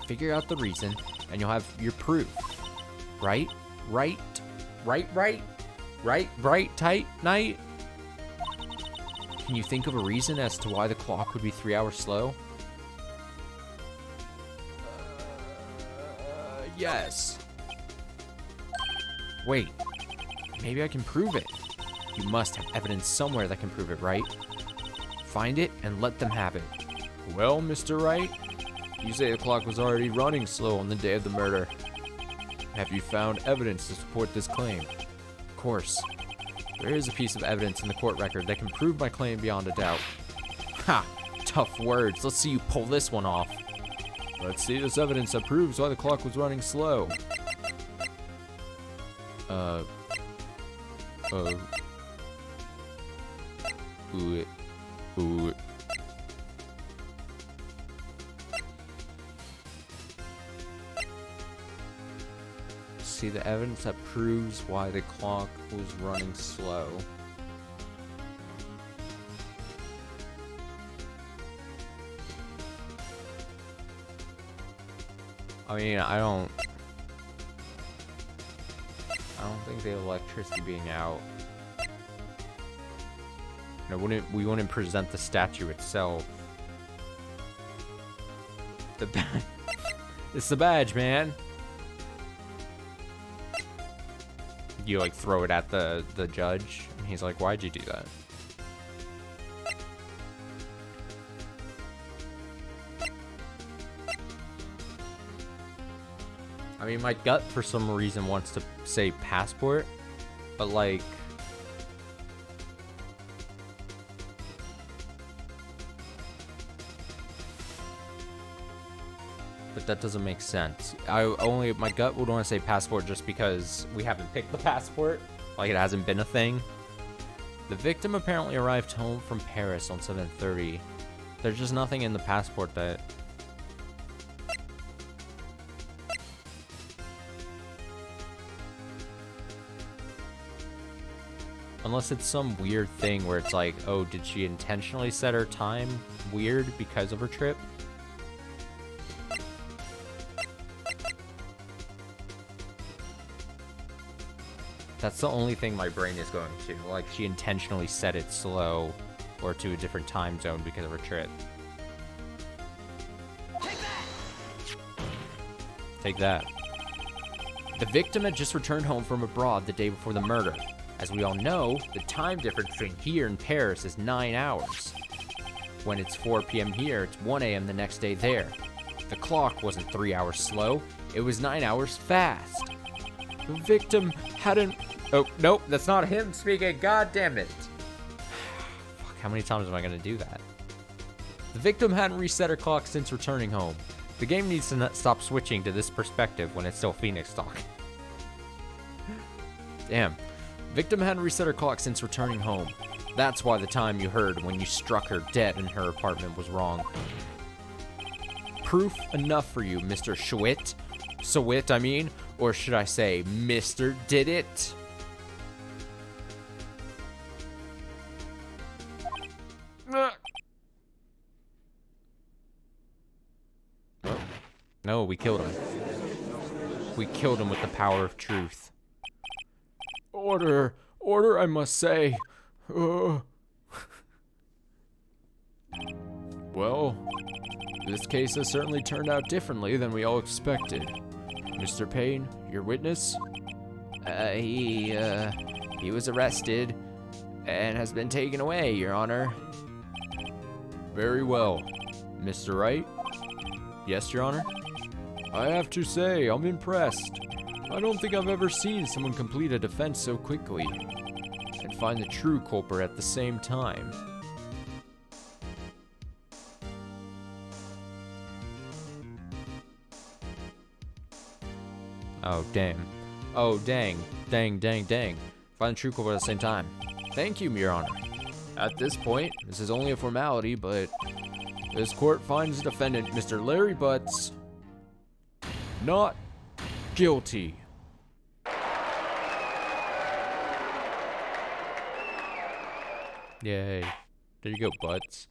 Figure out the reason, and you'll have your proof. Right, tight, night? Can you think of a reason as to why the clock would be 3 hours slow? Yes. Wait, maybe I can prove it. You must have evidence somewhere that can prove it, right? Find it and let them have it. Well, Mr. Wright, you say the clock was already running slow on the day of the murder. Have you found evidence to support this claim? Of course. There is a piece of evidence in the court record that can prove my claim beyond a doubt. Ha! Tough words. Let's see you pull this one off. Let's see this evidence that proves why the clock was running slow. See the evidence that proves why the clock was running slow. I don't think the electricity being out. We wouldn't present the statue itself. It's the badge, man. You like throw it at the judge, and he's like, "Why'd you do that?" My gut for some reason wants to say passport, but like, that doesn't make sense. My gut would want to say passport just because we haven't picked the passport, like it hasn't been a thing. The victim apparently arrived home from Paris on 7:30. There's just nothing in the passport that. Unless it's some weird thing where it's like, oh, did she intentionally set her time weird because of her trip? That's the only thing my brain is going to. Like, she intentionally set it slow or to a different time zone because of her trip. Take that. The victim had just returned home from abroad the day before the murder. As we all know, the time difference between here and Paris is 9 hours. When it's 4 p.m. here, it's 1 a.m. the next day there. The clock wasn't 3 hours slow, it was 9 hours fast. The victim hadn't... Oh, nope, that's not him speaking, god damn it. Fuck, how many times am I gonna do that? The victim hadn't reset her clock since returning home. The game needs to stop switching to this perspective when it's still Phoenix talk. Damn. Victim hadn't reset her clock since returning home. That's why the time you heard when you struck her dead in her apartment was wrong. Proof enough for you, Mr. Schwitt. Swit, I mean. Or should I say, Mr. Did It? No, we killed him. We killed him with the power of truth. Order, I must say. Well, this case has certainly turned out differently than we all expected. Mr. Payne, your witness? He was arrested and has been taken away, Your Honor. Very well. Mr. Wright? Yes, Your Honor? I have to say, I'm impressed. I don't think I've ever seen someone complete a defense so quickly and find the true culprit at the same time. Oh, damn. Oh, dang. Dang. Find the true culprit at the same time. Thank you, Your Honor. At this point, this is only a formality, but this court finds the defendant, Mr. Larry Butts, not guilty. Yay. There you go, Butts.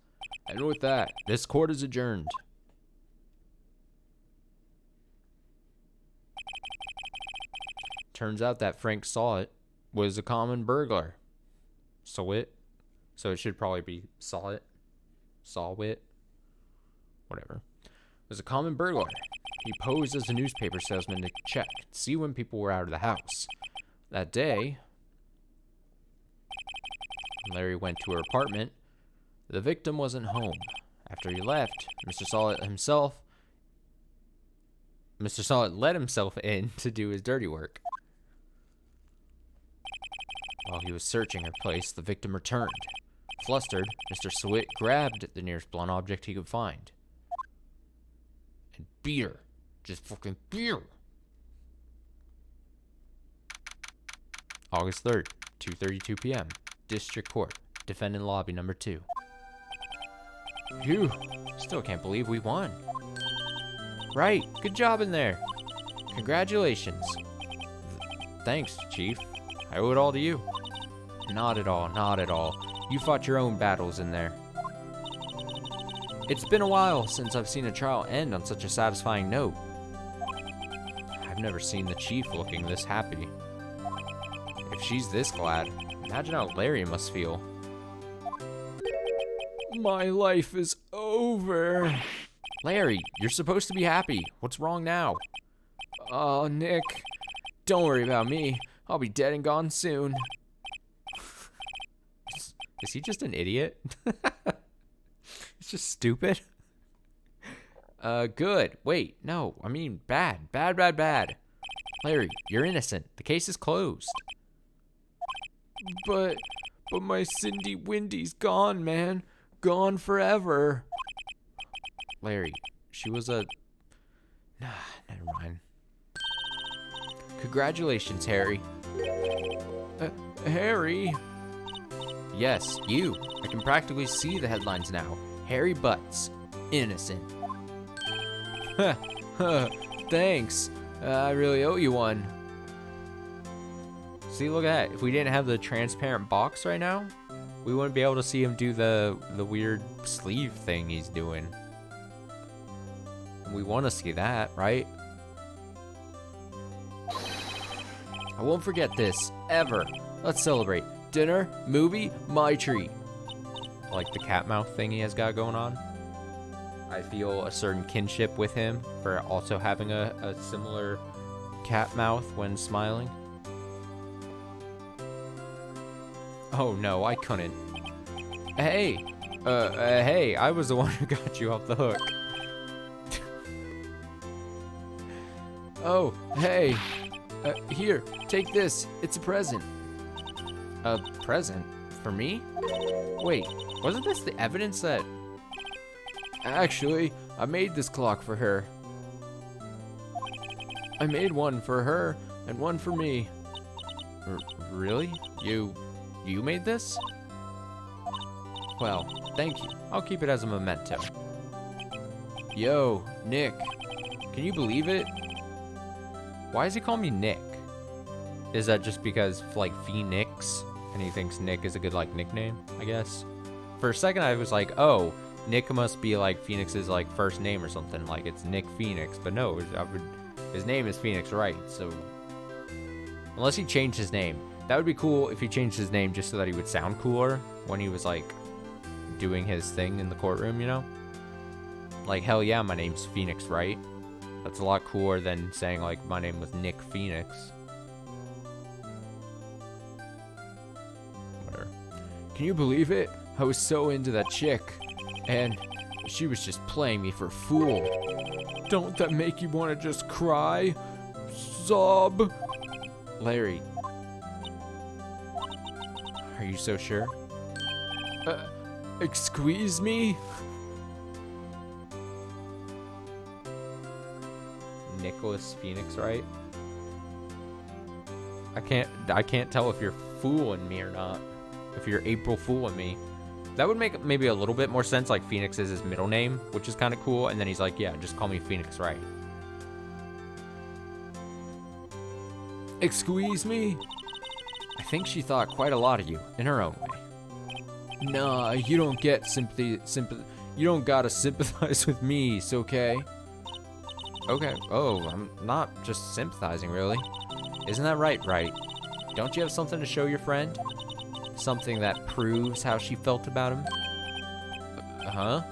And with that, this court is adjourned. Turns out that Frank Sawit was a common burglar. Sawit. So it should probably be Sawit. Sawit. Whatever. Was a common burglar. He posed as a newspaper salesman to check, see when people were out of the house. That day, Larry went to her apartment. The victim wasn't home. After he left, Mr. Sawit let himself in to do his dirty work. While he was searching her place, the victim returned. Flustered, Mr. Sawit grabbed the nearest blunt object he could find and beat her. Just fucking beat her. August 3rd, 2:32 p.m. District Court, Defendant Lobby number 2. Phew, still can't believe we won. Right, good job in there. Congratulations. Thanks, Chief. I owe it all to you. Not at all. You fought your own battles in there. It's been a while since I've seen a trial end on such a satisfying note. I've never seen the Chief looking this happy. If she's this glad, imagine how Larry must feel. My life is over. Larry, you're supposed to be happy. What's wrong now? Oh, Nick, don't worry about me. I'll be dead and gone soon. Is he just an idiot? It's just stupid. Good. Wait, no, I mean bad. Larry, you're innocent. The case is closed. But my Cindy Windy's gone, man. Gone forever. Larry, she was a... Nah, never mind. Congratulations, Harry. Harry? Yes, you. I can practically see the headlines now. Harry Butts, innocent. Thanks. I really owe you one. See, look at that. If we didn't have the transparent box right now, we wouldn't be able to see him do the weird sleeve thing he's doing. And we want to see that, right? I won't forget this, ever. Let's celebrate. Dinner, movie, my treat. Like the cat mouth thing he has got going on. I feel a certain kinship with him for also having a similar cat mouth when smiling. Oh no, I couldn't. Hey, I was the one who got you off the hook. Oh, hey. Here, take this. It's a present. A present? For me? Wait, wasn't this the evidence that... Actually, I made this clock for her. I made one for her and one for me. Really? You made this? Well, thank you. I'll keep it as a memento. Yo, Nick. Can you believe it? Why does he call me Nick? Is that just because, like, Phoenix? And he thinks Nick is a good, like, nickname, I guess? For a second, I was like, oh, Nick must be like Phoenix's like first name or something. Like it's Nick Phoenix, but no, his name is Phoenix Wright. So unless he changed his name, that would be cool if he changed his name just so that he would sound cooler when he was like doing his thing in the courtroom, you know? Like, hell yeah, my name's Phoenix Wright. That's a lot cooler than saying like my name was Nick Phoenix. Whatever. Can you believe it? I was so into that chick, and she was just playing me for a fool. Don't that make you want to just cry? Sob? Larry, are you so sure? Excuse me? Nicholas Phoenix Wright. I can't tell if you're fooling me or not. If you're April fooling me. That would make maybe a little bit more sense, like Phoenix is his middle name, which is kind of cool, and then he's like, yeah, just call me Phoenix Wright. Excuse me? I think she thought quite a lot of you in her own way. Nah, you don't get sympathy. You don't gotta sympathize with me, it's okay? Okay. Oh, I'm not just sympathizing, really. Isn't that right, Right? Don't you have something to show your friend? Something that proves how she felt about him? Huh?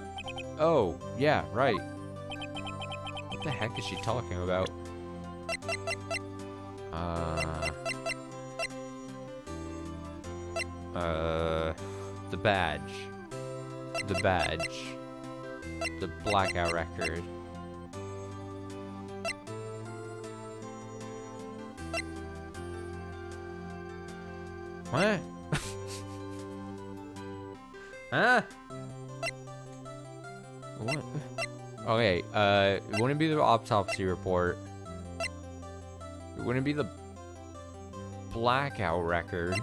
Oh, yeah, right. What the heck is she talking about? The badge. The badge. The blackout record. What? Huh? What? Okay, it wouldn't be the autopsy report. It wouldn't be the blackout record.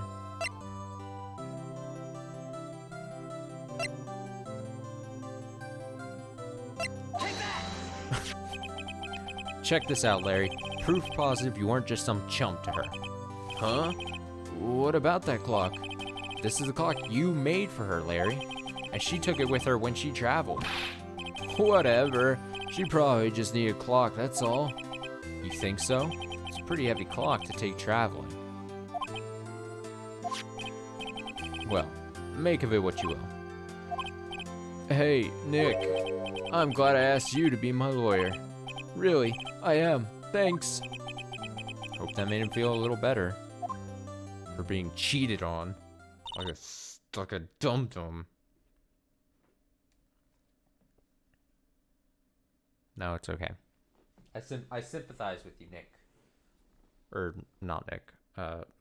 Check this out, Larry. Proof positive you weren't just some chump to her. Huh? What about that clock? This is the clock you made for her, Larry. And she took it with her when she traveled. Whatever. She probably just needed a clock, that's all. You think so? It's a pretty heavy clock to take traveling. Well, make of it what you will. Hey, Nick. I'm glad I asked you to be my lawyer. Really, I am. Thanks. Hope that made him feel a little better. For being cheated on. Like a dum-dum. No, it's okay. I sympathize with you, Nick. Or not Nick.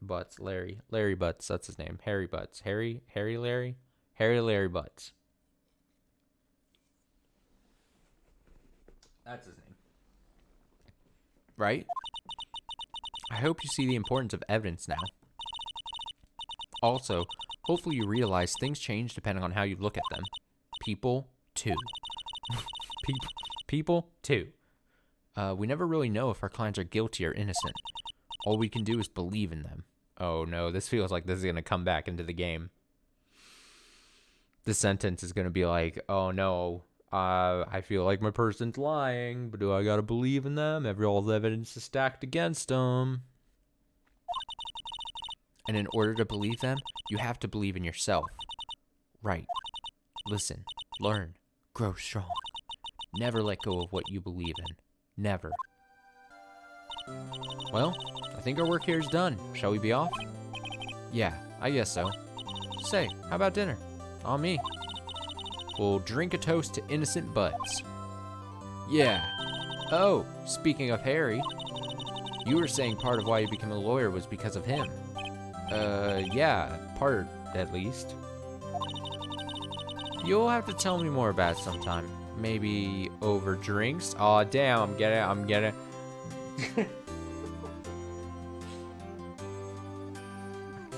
Butts, Larry. Larry Butts, that's his name. Harry Butts. Harry Larry? Harry Larry Butts. That's his name. Right? I hope you see the importance of evidence now. Also, hopefully you realize things change depending on how you look at them. People, too. People, too. We never really know if our clients are guilty or innocent. All we can do is believe in them. Oh no, this feels like this is going to come back into the game. This sentence is going to be like, oh no, I feel like my person's lying, but do I got to believe in them? All the evidence is stacked against them. And in order to believe them, you have to believe in yourself. Right. Listen, learn, grow strong. Never let go of what you believe in. Never. Well, I think our work here is done. Shall we be off? Yeah, I guess so. Say, how about dinner? On me. We'll drink a toast to innocent Butts. Yeah. Oh, speaking of Harry, you were saying part of why you became a lawyer was because of him. Yeah, part at least. You'll have to tell me more about it sometime. Maybe over drinks? Aw, damn, I'm getting.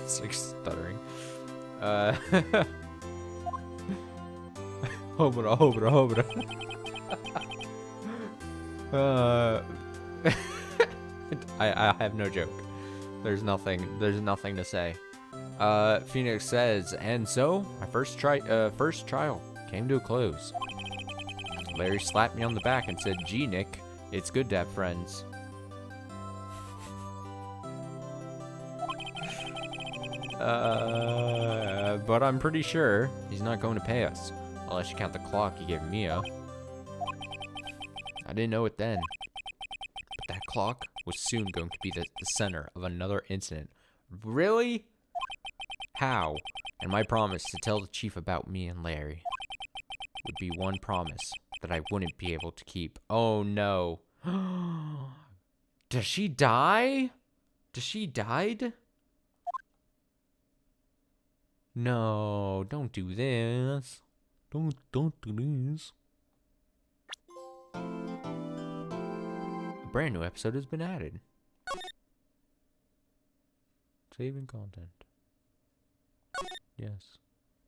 It's like stuttering. Hobra. I have no joke. There's nothing to say. Phoenix says, and so my first trial came to a close. Larry slapped me on the back and said, "Gee, Nick, it's good to have friends." But I'm pretty sure he's not going to pay us, unless you count the clock he gave Mia. I didn't know it then, but that clock was soon going to be the center of another incident. Really? How? And my promise to tell the chief about me and Larry would be one promise that I wouldn't be able to keep. Oh no. Does she die? Does she died? No, don't do this. Don't do this. A brand new episode has been added. Saving content. Yes.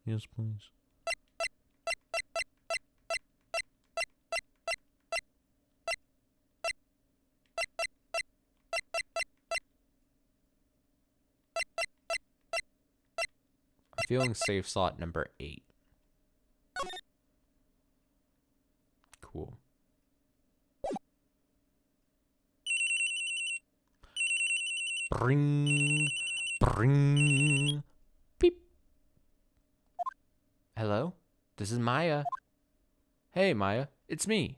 Yes, please. I'm feeling safe slot number 8. Cool. Bring, bring, beep. Hello? This is Maya. Hey, Maya. It's me.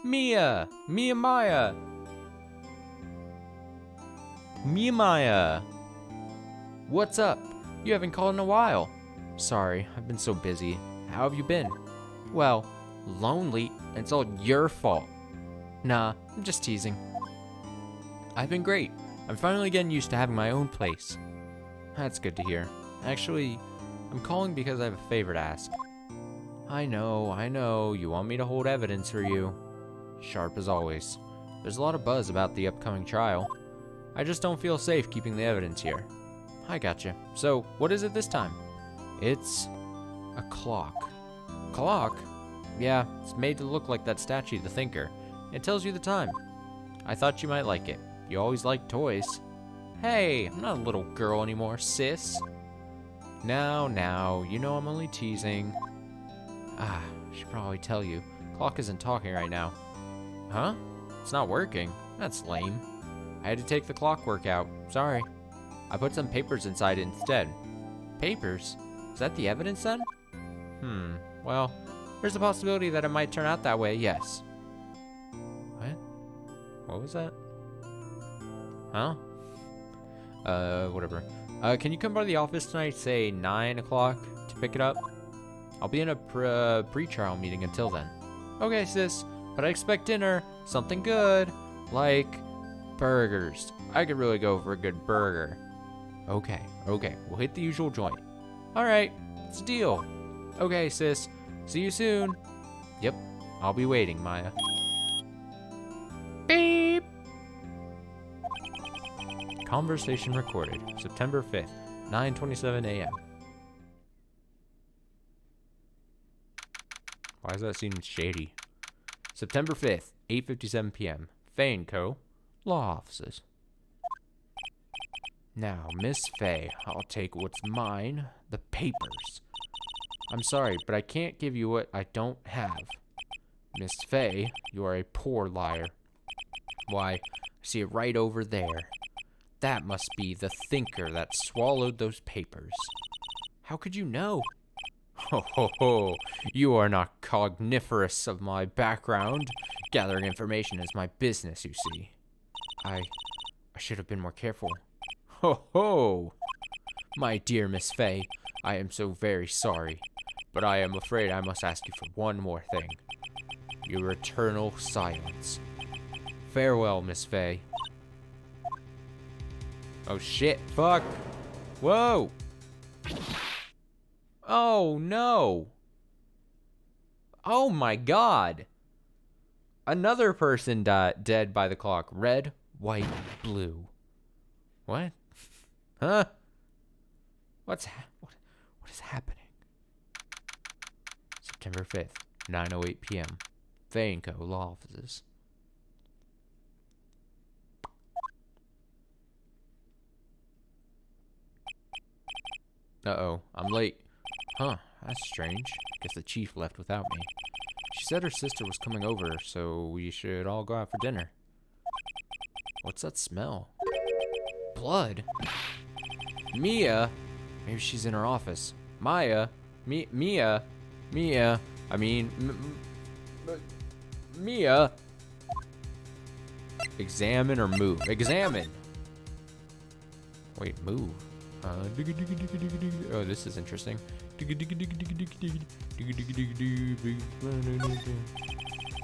Mia. Mia Maya. Mia Maya. What's up? You haven't called in a while. Sorry, I've been so busy. How have you been? Well, lonely. It's all your fault. Nah, I'm just teasing. I've been great. I'm finally getting used to having my own place. That's good to hear. Actually, I'm calling because I have a favor to ask. I know. You want me to hold evidence for you. Sharp as always. There's a lot of buzz about the upcoming trial. I just don't feel safe keeping the evidence here. I gotcha. So, what is it this time? It's a clock. Clock? Yeah, it's made to look like that statue, the Thinker. It tells you the time. I thought you might like it. You always liked toys. Hey, I'm not a little girl anymore, sis. Now, you know I'm only teasing. I should probably tell you. Clock isn't talking right now. Huh? It's not working. That's lame. I had to take the clockwork out. Sorry. I put some papers inside it instead. Papers? Is that the evidence then? Well, there's a possibility that it might turn out that way, yes. What? What was that? Huh? Whatever. Can you come by the office tonight, say 9 o'clock, to pick it up? I'll be in a pre-trial meeting until then. Okay, sis, but I expect dinner. Something good. Like burgers. I could really go for a good burger. Okay. We'll hit the usual joint. Alright, it's a deal. Okay, sis. See you soon. Yep, I'll be waiting, Maya. Beep! Conversation recorded, September 5th, 9:27 a.m. Why does that seem shady? September 5th, 8:57 p.m. Faye & Co. Law offices. Now, Miss Faye, I'll take what's mine, the papers. I'm sorry, but I can't give you what I don't have. Miss Faye, you are a poor liar. Why, I see it right over there. That must be the Thinker that swallowed those papers. How could you know? Ho, you are not cogniferous of my background. Gathering information is my business, you see. I should have been more careful. Ho, my dear Miss Faye, I am so very sorry, but I am afraid I must ask you for one more thing. Your eternal silence. Farewell, Miss Faye. Oh shit, fuck. Whoa. Oh no. Oh my god. Another person dead by the clock. Red, white, blue. What? Huh? What is happening? September 5th, 9:08 p.m. Faye & Co. Law offices. Uh-oh, I'm late. Huh, that's strange. Guess the chief left without me. She said her sister was coming over, so we should all go out for dinner. What's that smell? Blood? Mia? Maybe she's in her office. Maya? Mia? I mean, Mia? Examine or move? Examine! Wait, move. Oh, this is interesting.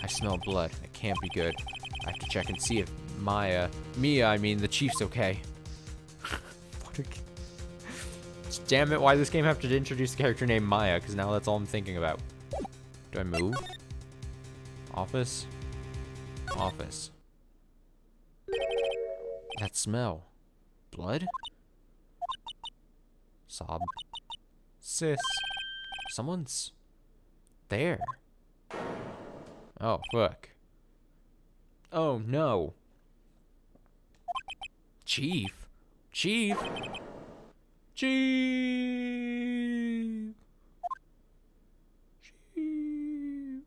I smell blood. It can't be good. I have to check and see if Mia, I mean, the chief's okay. What a... Damn it, why does this game have to introduce a character named Maya? Because now that's all I'm thinking about. Do I move? Office? Office. That smell. Blood? Sob. Sis. Someone's there. Oh, fuck. Oh, no. Chief? Chief? Chief? Chief?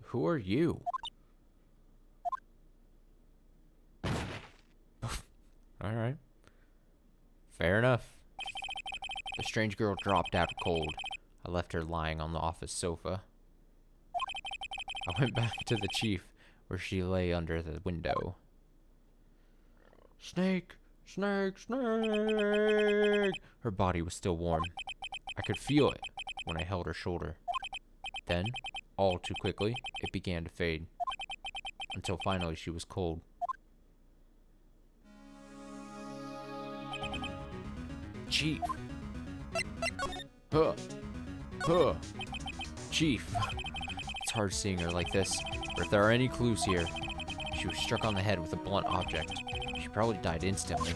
Who are you? Alright. Fair enough. The strange girl dropped out cold. I left her lying on the office sofa. I went back to the chief, where she lay under the window. Snake! Snake! Snake! Her body was still warm. I could feel it when I held her shoulder. Then, all too quickly, it began to fade. Until finally she was cold. Chief. Huh. Huh. Chief. It's hard seeing her like this, but if there are any clues here, she was struck on the head with a blunt object. She probably died instantly.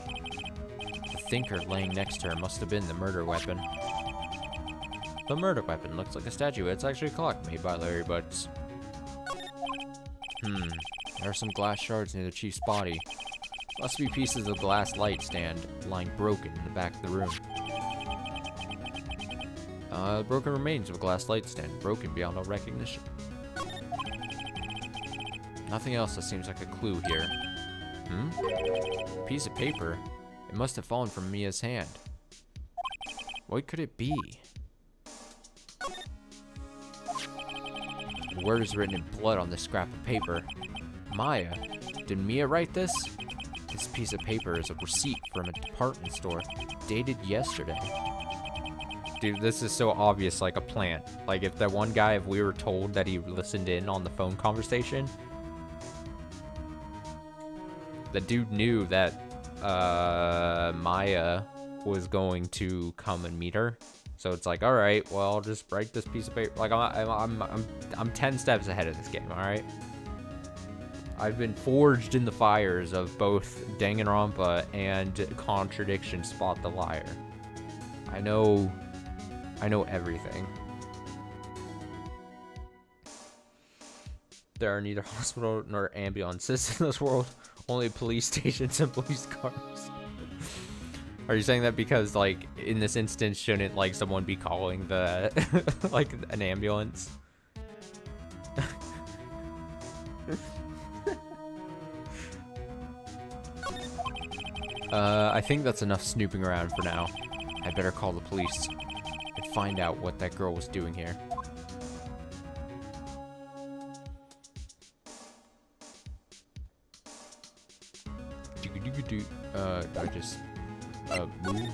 The thinker laying next to her must have been the murder weapon. The murder weapon looks like a statue. It's actually a clock made by Larry Butts. There are some glass shards near the chief's body. Must be pieces of glass light stand lying broken in the back of the room. Broken remains of a glass light stand, broken beyond all recognition. Nothing else that seems like a clue here. Piece of paper. It must have fallen from Mia's hand. What could it be? A word is written in blood on this scrap of paper. Maya. Did Mia write this? This piece of paper is a receipt from a department store, dated yesterday. Dude, this is so obvious, like a plant. Like, if that one guy, if we were told that he listened in on the phone conversation, the dude knew that Maya was going to come and meet her. So it's like, all right, well, I'll just write this piece of paper. Like, I'm 10 steps ahead of this game. All right. I've been forged in the fires of both Danganronpa and Contradiction Spot the Liar. I know everything. There are neither hospital nor ambulances in this world, only police stations and police cars. Are you saying that because, like, in this instance, shouldn't, like, someone be calling the, like, an ambulance? I think that's enough snooping around for now. I better call the police and find out what that girl was doing here. Do I just move?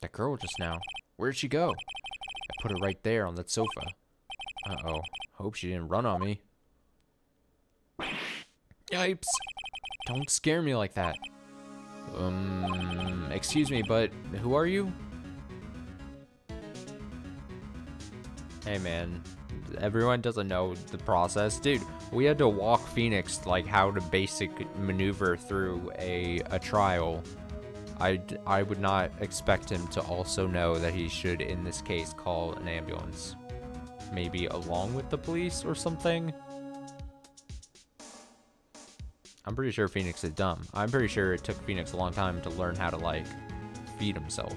That girl just now. Where'd she go? I put her right there on that sofa. Uh-oh. Hope she didn't run on me. Yipes! Don't scare me like that. Excuse me, but who are you? Hey, man. Everyone doesn't know the process. Dude, we had to walk Phoenix, like, how to basic maneuver through a trial. I would not expect him to also know that he should, in this case, call an ambulance. Maybe along with the police or something? I'm pretty sure Phoenix is dumb. I'm pretty sure it took Phoenix a long time to learn how to, like, feed himself.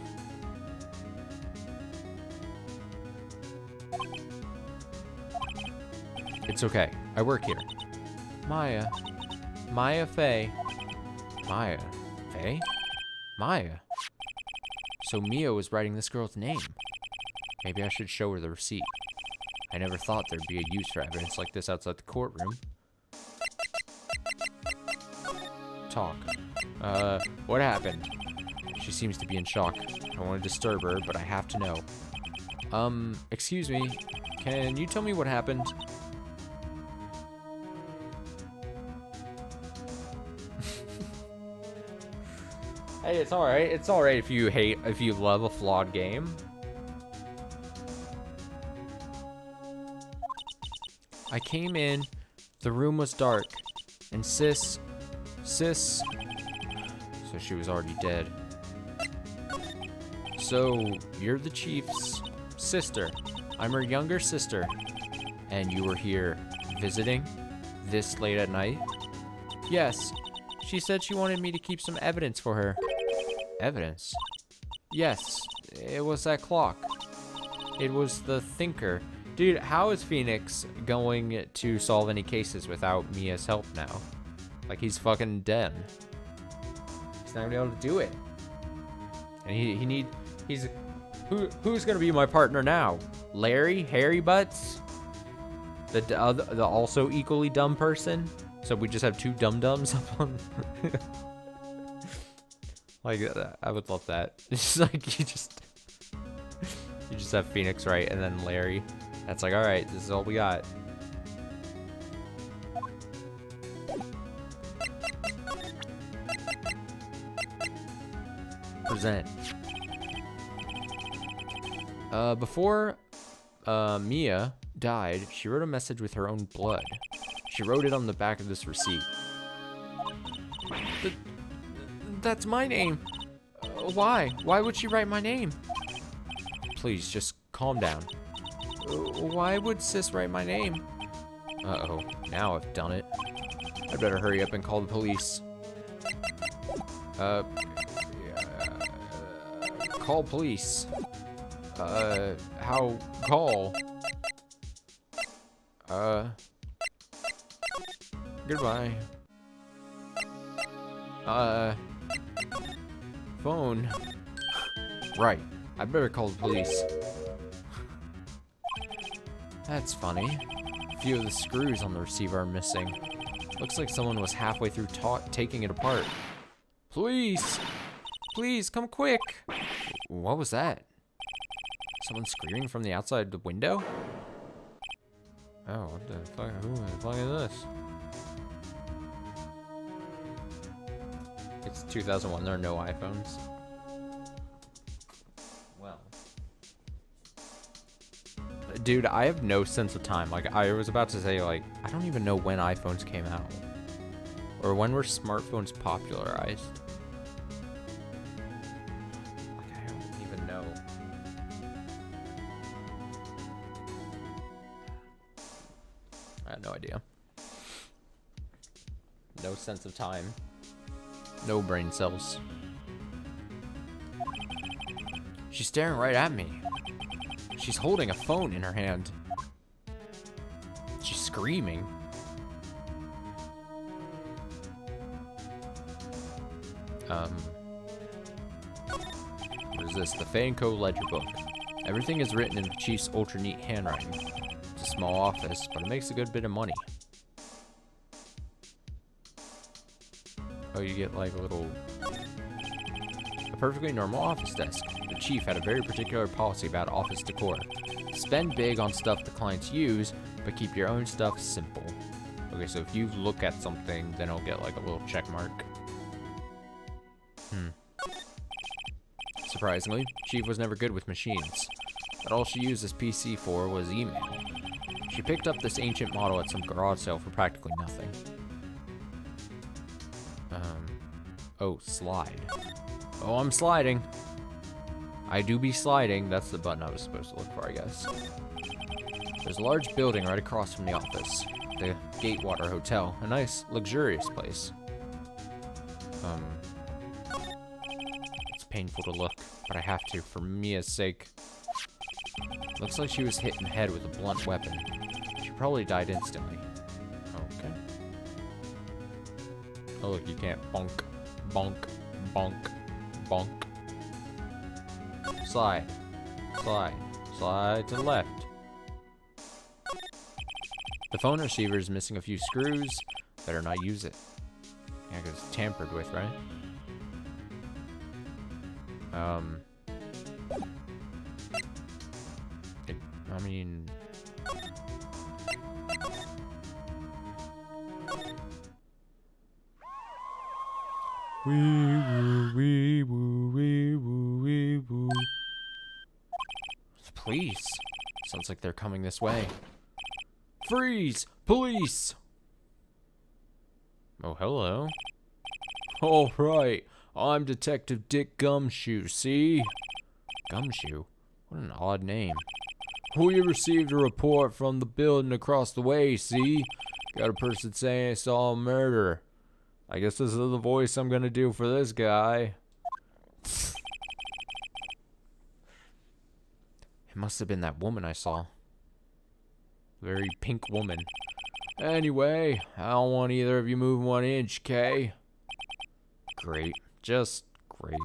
It's okay. I work here. Maya. Maya Faye. Maya. Faye? Maya. So Mia was writing this girl's name. Maybe I should show her the receipt. I never thought there'd be a use for evidence like this outside the courtroom. Talk. What happened? She seems to be in shock. I don't want to disturb her, but I have to know. Excuse me. Can you tell me what happened? Hey, it's alright. It's alright if you love a flawed game. I came in, the room was dark, and sis, so she was already dead. So, you're the chief's sister. I'm her younger sister. And you were here visiting this late at night? Yes. She said she wanted me to keep some evidence for her. Evidence? Yes, it was that clock. It was the thinker. Dude, how is Phoenix going to solve any cases without Mia's help now? Like, he's fucking dead. He's not gonna be able to do it. And who's gonna be my partner now? Larry? Harry Butts? The also equally dumb person? So we just have two dum-dums up on... Like, I would love that. It's like, you just have Phoenix Wright and then Larry. That's like, alright, this is all we got. Present. Before Mia died, she wrote a message with her own blood. She wrote it on the back of this receipt. That's my name. Why? Why would she write my name? Please, just calm down. Why would sis write my name? Uh-oh, now I've done it. I better hurry up and call the police. Call police. How call? Goodbye. Phone. Right. I better call the police. That's funny. A few of the screws on the receiver are missing. Looks like someone was halfway through taking it apart. Police! Please, come quick! What was that? Someone screaming from the outside the window? Oh, what the fuck? Who the fuck is this? It's 2001, there are no iPhones. Well. Dude, I have no sense of time. Like, I was about to say, like, I don't even know when iPhones came out. Or when were smartphones popularized. Like, I don't even know. I have no idea. No sense of time. No brain cells. She's staring right at me. She's holding a phone in her hand. She's screaming. What is this? The Faye & Co. ledger book. Everything is written in the chief's ultra neat handwriting. It's a small office, but it makes a good bit of money. Oh, you get like a perfectly normal office desk. The chief had a very particular policy about office decor. Spend big on stuff the clients use, but keep your own stuff simple. Okay, so if you look at something, then it'll get like a little check mark. Surprisingly, Chief was never good with machines, but all she used this PC for was email. She picked up this ancient model at some garage sale for practically nothing. Oh, slide. Oh, I'm sliding. I do be sliding. That's the button I was supposed to look for, I guess. There's a large building right across from the office. The Gatewater Hotel. A nice, luxurious place. It's painful to look, but I have to, for Mia's sake. Looks like she was hit in the head with a blunt weapon. She probably died instantly. Okay. Oh, look, you can't bonk, bonk, bonk, bonk. Slide, slide, slide to the left. The phone receiver is missing a few screws. Better not use it. Yeah, because it's tampered with, right? I mean... Wee woo, wee woo, wee woo, wee woo. Police. Sounds like they're coming this way. Freeze! Police! Oh, hello. All right, I'm Detective Dick Gumshoe, see? Gumshoe? What an odd name. We received a report from the building across the way, see? Got a person saying they saw a murder. I guess this is the voice I'm gonna do for this guy. It must have been that woman I saw. Very pink woman. Anyway, I don't want either of you moving 1 inch, Kay? Great. Just great.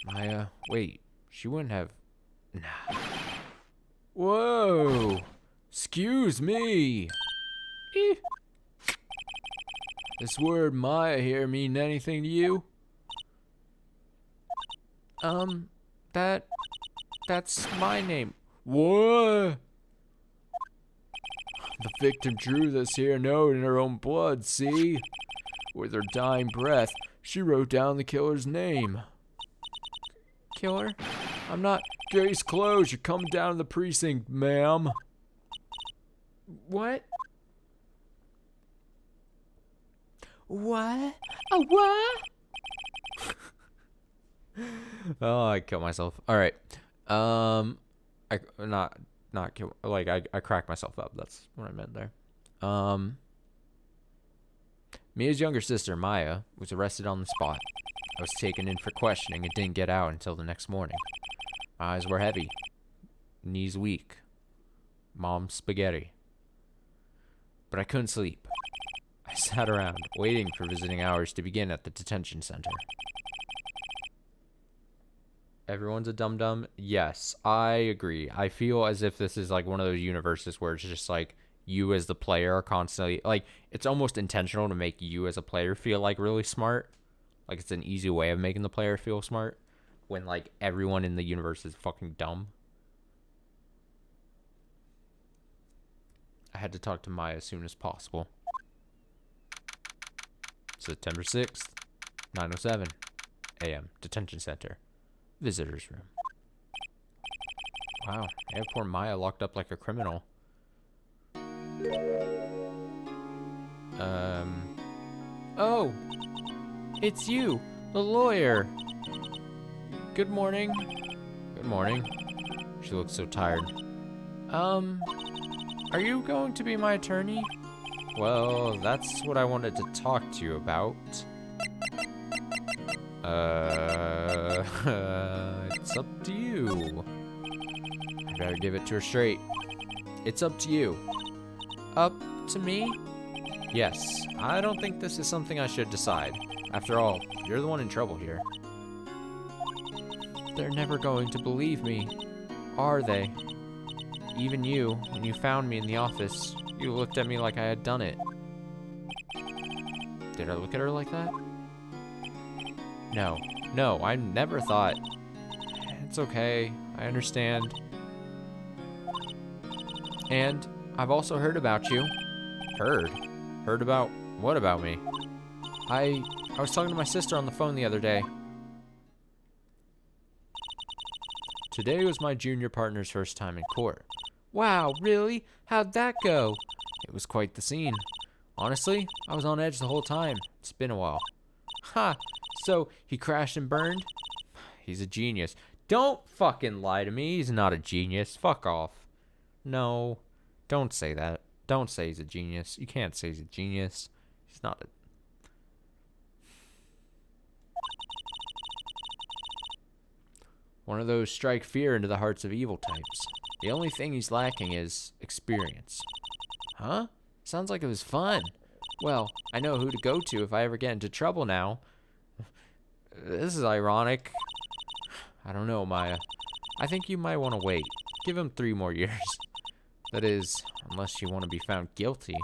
Maya, wait. She wouldn't have... Nah. Whoa! Excuse me! Eh. This word Maya here mean anything to you? That's my name. What? The victim drew this here note in her own blood, see? With her dying breath, she wrote down the killer's name. Killer? I'm not... Case closed. You're coming down to the precinct, ma'am. What? What? A what? Oh, I killed myself. All right. I not kill. Like I cracked myself up. That's what I meant there. Mia's younger sister, Maya, was arrested on the spot. I was taken in for questioning and didn't get out until the next morning. My eyes were heavy, knees weak, mom's spaghetti. But I couldn't sleep. I sat around, waiting for visiting hours to begin at the detention center. Everyone's a dum-dum? Yes, I agree. I feel as if this is like one of those universes where it's just like you as the player are constantly like it's almost intentional to make you as a player feel like really smart. Like it's an easy way of making the player feel smart when like everyone in the universe is fucking dumb. I had to talk to Maya as soon as possible. September 6th, 9:07 a.m. Detention Center. Visitor's room. Wow, they have poor Maya locked up like a criminal. Oh, it's you, the lawyer. Good morning. Good morning. She looks so tired. Are you going to be my attorney? Well, that's what I wanted to talk to you about. It's up to you. I better give it to her straight. It's up to you. Up to me? Yes, I don't think this is something I should decide. After all, you're the one in trouble here. They're never going to believe me, are they? Even you, when you found me in the office, you looked at me like I had done it. Did I look at her like that? No, I never thought. It's okay, I understand. And I've also heard about you. Heard? Heard about what about me? I was talking to my sister on the phone the other day. Today was my junior partner's first time in court. Wow, really? How'd that go? It was quite the scene. Honestly, I was on edge the whole time. It's been a while. Ha! So he crashed and burned? He's a genius. Don't fucking lie to me. He's not a genius. Fuck off. No, don't say that. Don't say he's a genius. You can't say he's a genius. He's not a... One of those strike fear into the hearts of evil types. The only thing he's lacking is experience. Huh? Sounds like it was fun. Well, I know who to go to if I ever get into trouble now. This is ironic. I don't know, Maya. I think you might want to wait. Give him 3 more years. That is, unless you want to be found guilty.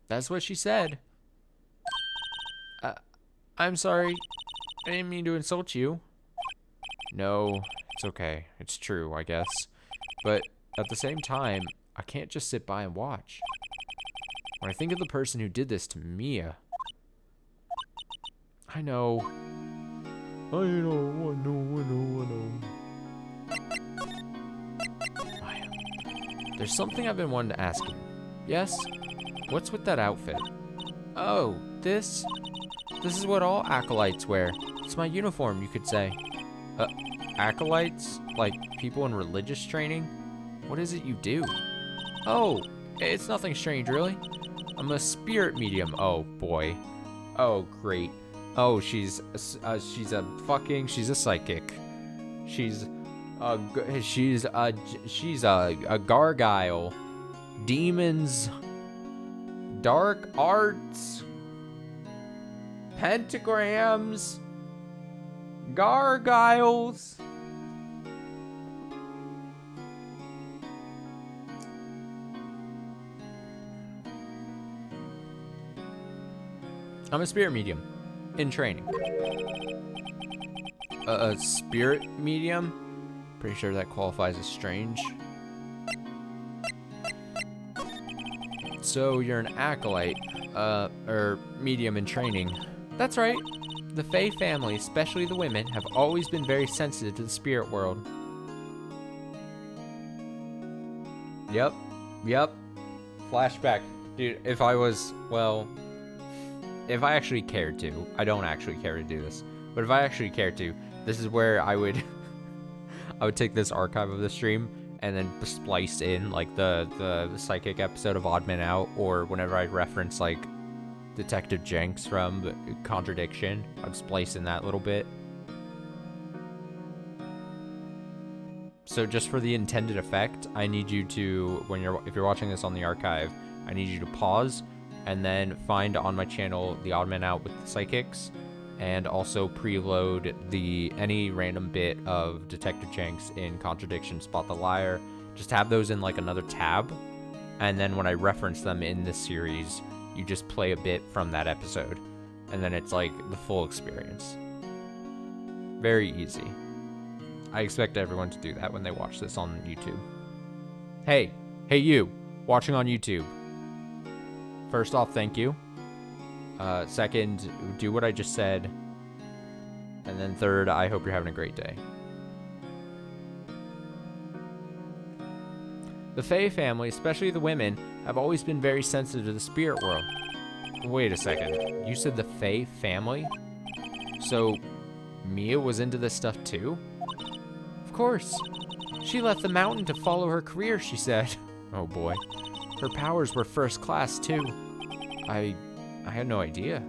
That's what she said. I'm sorry. I didn't mean to insult you. No, it's okay. It's true, I guess. But at the same time, I can't just sit by and watch. When I think of the person who did this to Mia... I know. I know. Maya, there's something I've been wanting to ask you. Yes? What's with that outfit? Oh, this is what all acolytes wear. It's my uniform, you could say. Acolytes? Like people in religious training? What is it you do? Oh, it's nothing strange, really. I'm a spirit medium. Oh, boy. Oh, great. Oh, she's a psychic. She's a gargoyle. Demons. Dark arts. Pentagrams. Gargoyles. I'm a spirit medium in training. A spirit medium? Pretty sure that qualifies as strange. So you're an acolyte, or medium in training. That's right. The Fae family, especially the women, have always been very sensitive to the spirit world. Yep. Flashback. Dude, if I actually cared to, I don't actually care to do this, but if I actually cared to, this is where I would take this archive of the stream and then splice in like the psychic episode of Odd Man Out, or whenever I reference like Detective Jenks from Contradiction, I'd splice in that little bit. So just for the intended effect, I need you to, if you're watching this on the archive, I need you to pause and then find on my channel the Odd Man Out with the psychics, and also preload any random bit of Detective Jenks in Contradiction, Spot the Liar. Just have those in like another tab, and then when I reference them in this series, you just play a bit from that episode, and then it's like the full experience. Very easy. I expect everyone to do that when they watch this on YouTube. Hey you, watching on YouTube. First off, thank you. Second, do what I just said. And then third, I hope you're having a great day. The Fae family, especially the women, have always been very sensitive to the spirit world. Wait a second. You said the Fae family? So, Mia was into this stuff too? Of course. She left the mountain to follow her career, she said. Oh boy. Her powers were first class too. I had no idea.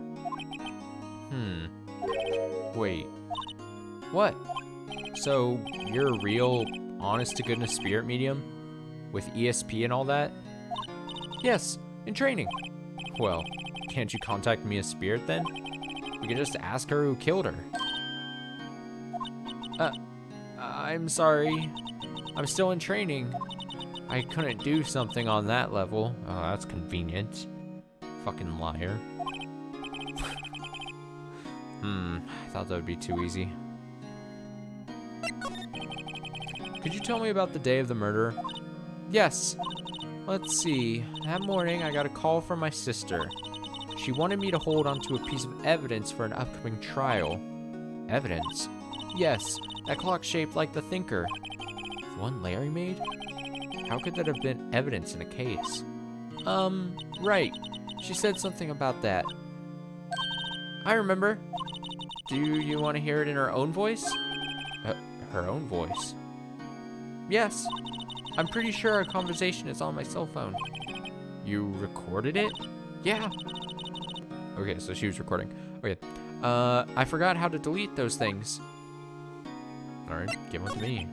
Wait. What? So, you're a real, honest-to-goodness spirit medium? With ESP and all that? Yes, in training. Well, can't you contact Mia's spirit then? We can just ask her who killed her. I'm sorry. I'm still in training. I couldn't do something on that level. Oh, that's convenient. Fucking liar. I thought that would be too easy. Could you tell me about the day of the murder? Yes. Let's see. That morning, I got a call from my sister. She wanted me to hold onto a piece of evidence for an upcoming trial. Evidence? Yes, that clock shaped like the Thinker. The one Larry made? How could that have been evidence in a case? Right. She said something about that. I remember. Do you want to hear it in her own voice? Her own voice? Yes. I'm pretty sure our conversation is on my cell phone. You recorded it? Yeah. Okay, so she was recording. Okay. I forgot how to delete those things. Alright, give one to me.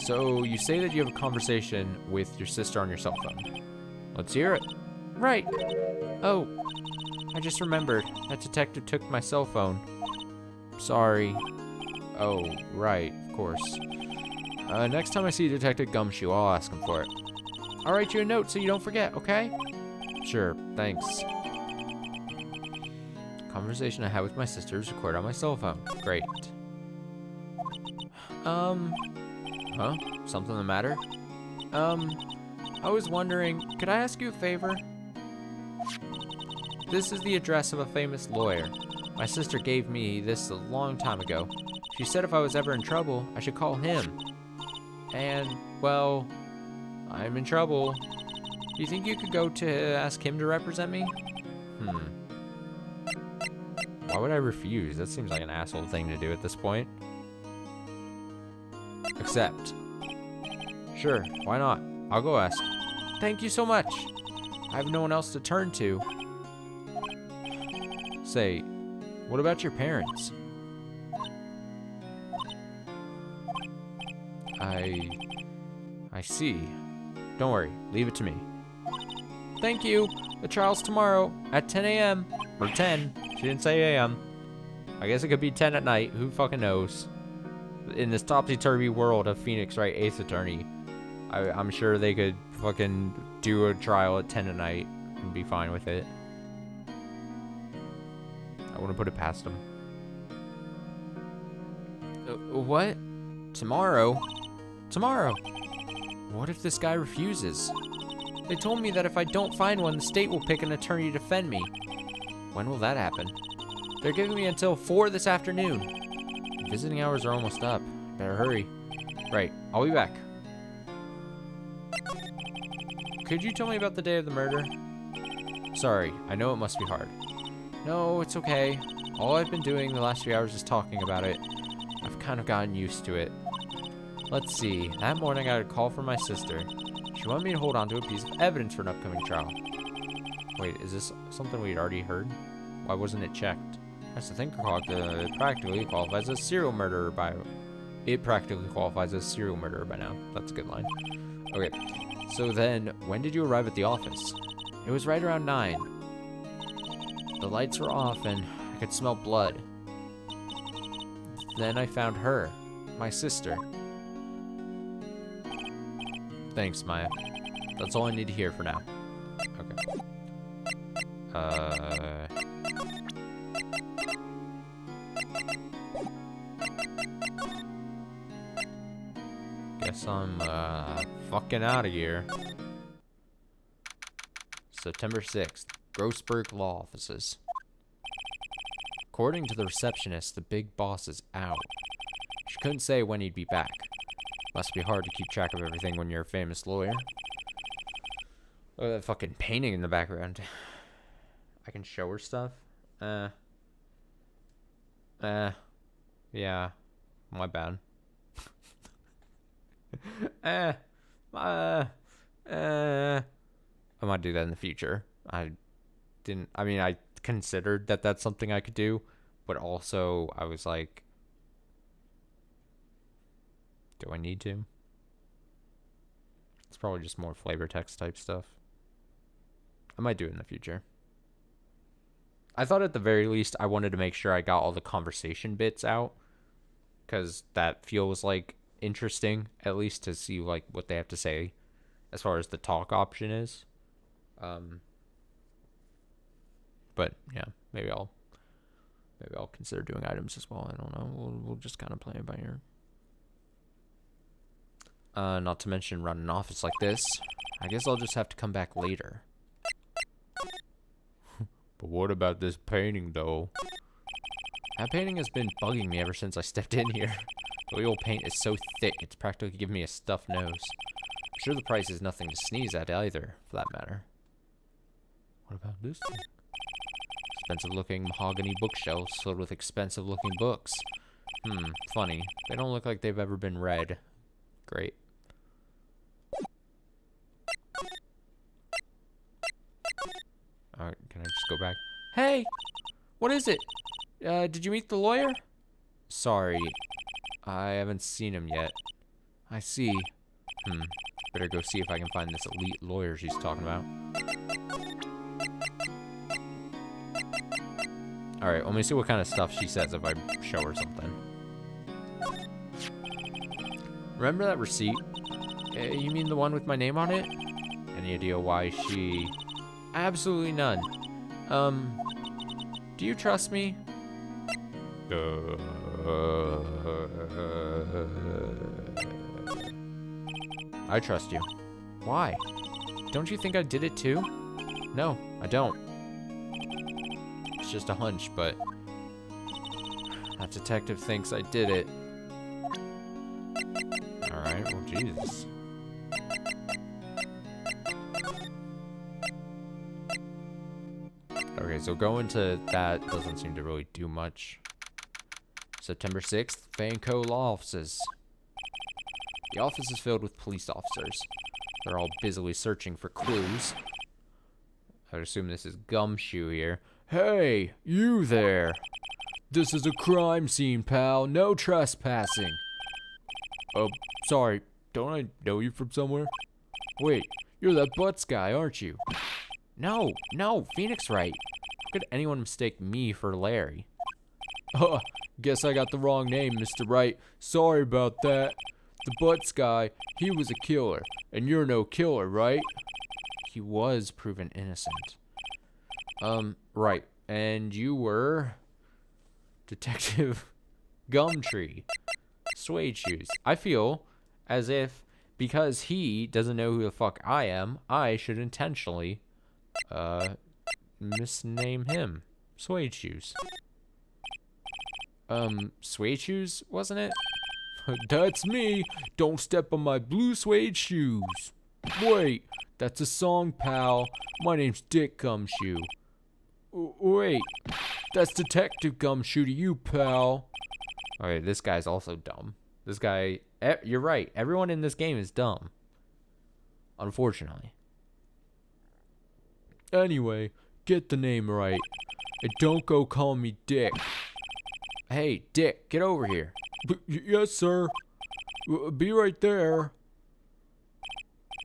So, you say that you have a conversation with your sister on your cell phone. Let's hear it. Right. Oh, I just remembered. That detective took my cell phone. Sorry. Oh, right, of course. Next time I see Detective Gumshoe, I'll ask him for it. I'll write you a note so you don't forget, okay? Sure, thanks. Conversation I had with my sister is recorded on my cell phone. Great. Huh? Something the matter? I was wondering, could I ask you a favor? This is the address of a famous lawyer. My sister gave me this a long time ago. She said if I was ever in trouble, I should call him. And, well, I'm in trouble. Do you think you could go to ask him to represent me? Why would I refuse? That seems like an asshole thing to do at this point. Accept. Sure, why not? I'll go ask. Thank you so much. I have no one else to turn to. Say, what about your parents? I see. Don't worry, leave it to me. Thank you. The trial's tomorrow at 10 a.m. Or 10. She didn't say a.m. I guess it could be 10 at night. Who fucking knows? In this topsy-turvy world of Phoenix Wright, Ace Attorney, I'm sure they could fucking do a trial at 10 at night and be fine with it. I wouldn't put it past them. What? Tomorrow? Tomorrow? What if this guy refuses? They told me that if I don't find one, the state will pick an attorney to defend me. When will that happen? They're giving me until 4 this afternoon. Visiting hours are almost up. Better hurry. Right, I'll be back. Could you tell me about the day of the murder? Sorry, I know it must be hard. No, it's okay. All I've been doing the last few hours is talking about it. I've kind of gotten used to it. Let's see. That morning I got a call from my sister. She wanted me to hold on to a piece of evidence for an upcoming trial. Wait, is this something we'd already heard? Why wasn't it checked? That's the thing, it practically qualifies as serial murderer by... It practically qualifies as serial murderer by now. That's a good line. Okay, so then, when did you arrive at the office? It was right around 9. The lights were off and I could smell blood. Then I found her, my sister. Thanks, Maya. That's all I need to hear for now. Okay. Guess I'm, fucking out of here. September 6th, Grossberg Law Offices. According to the receptionist, the big boss is out. She couldn't say when he'd be back. Must be hard to keep track of everything when you're a famous lawyer. Look at that fucking painting in the background. I can show her stuff? Yeah. My bad. I might do that in the future. I considered that that's something I could do, but also I was like, do I need to? It's probably just more flavor text type stuff. I might do it in the future. I thought at the very least I wanted to make sure I got all the conversation bits out, because that feels like interesting, at least to see like what they have to say as far as the talk option is. But yeah, maybe I'll consider doing items as well. I don't know. We'll just kind of play it by ear. Not to mention run an office like this. I guess I'll just have to come back later. But what about this painting, though? That painting has been bugging me ever since I stepped in here. The oil paint is so thick, it's practically giving me a stuffed nose. I'm sure the price is nothing to sneeze at either, for that matter. What about this thing? Expensive-looking mahogany bookshelves filled with expensive-looking books. Funny. They don't look like they've ever been read. Great. Alright, can I just go back? Hey! What is it? Did you meet the lawyer? Sorry, I haven't seen him yet. I see. Better go see if I can find this elite lawyer she's talking about. Alright, let me see what kind of stuff she says if I show her something. Remember that receipt? You mean the one with my name on it? Any idea why she... Absolutely none. Do you trust me? I trust you. Why? Don't you think I did it too? No, I don't. It's just a hunch, but that detective thinks I did it. Alright, well, Jesus. Okay, so going to that doesn't seem to really do much. September 6th, Vanco Law Offices. The office is filled with police officers. They're all busily searching for clues. I would assume this is Gumshoe here. Hey, you there. This is a crime scene, pal. No trespassing. Sorry. Don't I know you from somewhere? Wait, you're that Butts guy, aren't you? No, Phoenix Wright. How could anyone mistake me for Larry? Guess I got the wrong name, Mr. Wright. Sorry about that. The Butts guy, he was a killer. And you're no killer, right? He was proven innocent. Right. And you were... Detective Gumtree. Suede Shoes. I feel as if, because he doesn't know who the fuck I am, I should intentionally, misname him. Suede Shoes. Suede Shoes, wasn't it? That's me. Don't step on my blue suede shoes. Wait, that's a song, pal. My name's Dick Gumshoe. Wait, that's Detective Gumshoe to you, pal. Okay, this guy's also dumb. This guy, you're right. Everyone in this game is dumb. Unfortunately. Anyway, get the name right. And don't go call me Dick. Hey, Dick, get over here. Yes, sir. Be right there.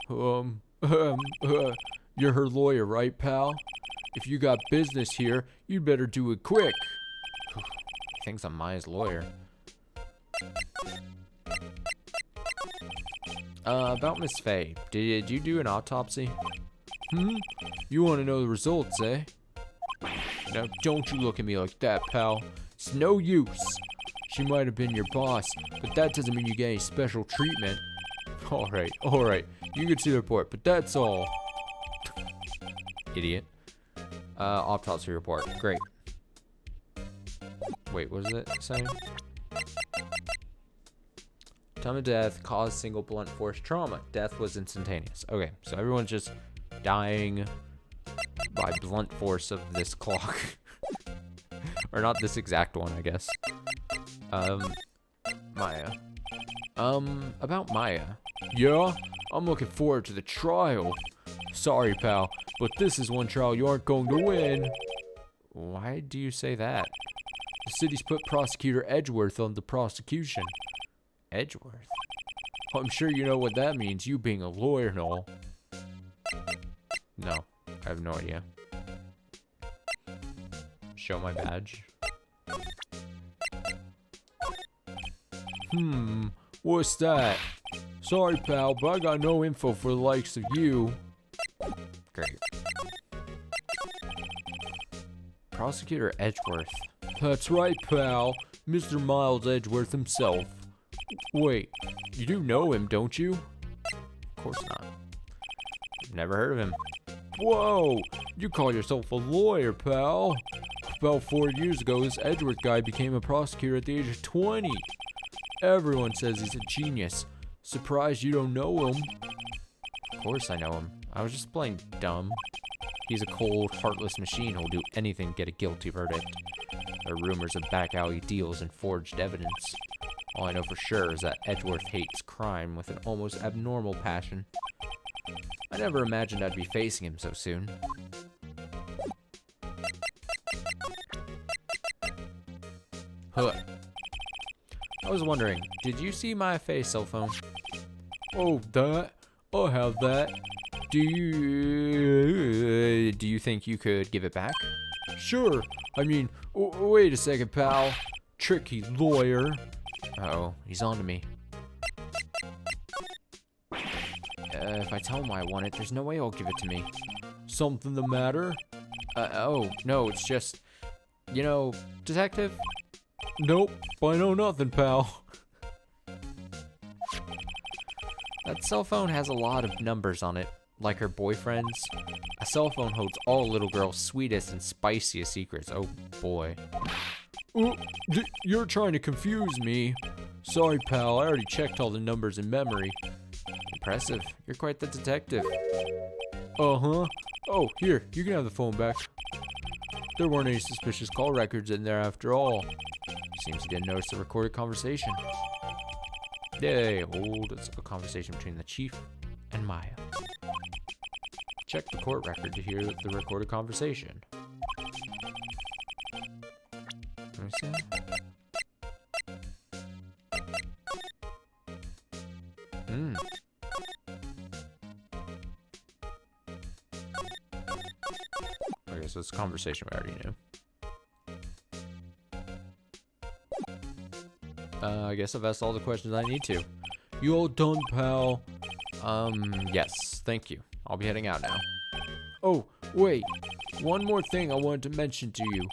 You're her lawyer, right, pal? If you got business here, you'd better do it quick. Thinks I'm Maya's lawyer. About Miss Faye. Did you do an autopsy? You want to know the results, eh? Now, don't you look at me like that, pal. It's no use. She might have been your boss, but that doesn't mean you get any special treatment. Alright. You can see the report, but that's all. Idiot. Autopsy report. Great. Wait, what is it saying? Time of death caused single blunt force trauma. Death was instantaneous. Okay, so everyone's just dying by blunt force of this clock. Or not this exact one, I guess. Maya. About Maya. Yeah? I'm looking forward to the trial. Sorry, pal, but this is one trial you aren't going to win. Why do you say that? The city's put Prosecutor Edgeworth on the prosecution. Edgeworth? I'm sure you know what that means, you being a lawyer and all. No, I have no idea. Show my badge. What's that? Sorry, pal, but I got no info for the likes of you. Great. Prosecutor Edgeworth. That's right, pal. Mr. Miles Edgeworth himself. Wait, you do know him, don't you? Of course not. Never heard of him. Whoa, you call yourself a lawyer, pal. About 4 years ago, this Edgeworth guy became a prosecutor at the age of 20. Everyone says he's a genius. Surprised you don't know him. Of course I know him. I was just playing dumb. He's a cold, heartless machine who'll do anything to get a guilty verdict. There are rumors of back alley deals and forged evidence. All I know for sure is that Edgeworth hates crime with an almost abnormal passion. I never imagined I'd be facing him so soon. Huh. I was wondering, did you see my face cell phone? Oh, that? I'll have that. Do you think you could give it back? Sure. I mean, wait a second, pal. Tricky lawyer. Uh-oh, he's on to me. If I tell him I want it, there's no way he'll give it to me. Something the matter? Oh, no, it's just, detective? Nope. I know nothing, pal. That cell phone has a lot of numbers on it, like her boyfriend's. A cell phone holds all a little girl's sweetest and spiciest secrets. Oh, boy. You're trying to confuse me. Sorry, pal. I already checked all the numbers in memory. Impressive. You're quite the detective. Uh-huh. Oh, here. You can have the phone back. There weren't any suspicious call records in there after all. Seems you didn't notice the recorded conversation. Yay. Hold. It's a conversation between the chief and Maya. Check the court record to hear the recorded conversation. Let me see. Okay, so it's a conversation we already knew. I guess I've asked all the questions I need to. You all done, pal? Yes, thank you. I'll be heading out now. Oh, wait. One more thing I wanted to mention to you.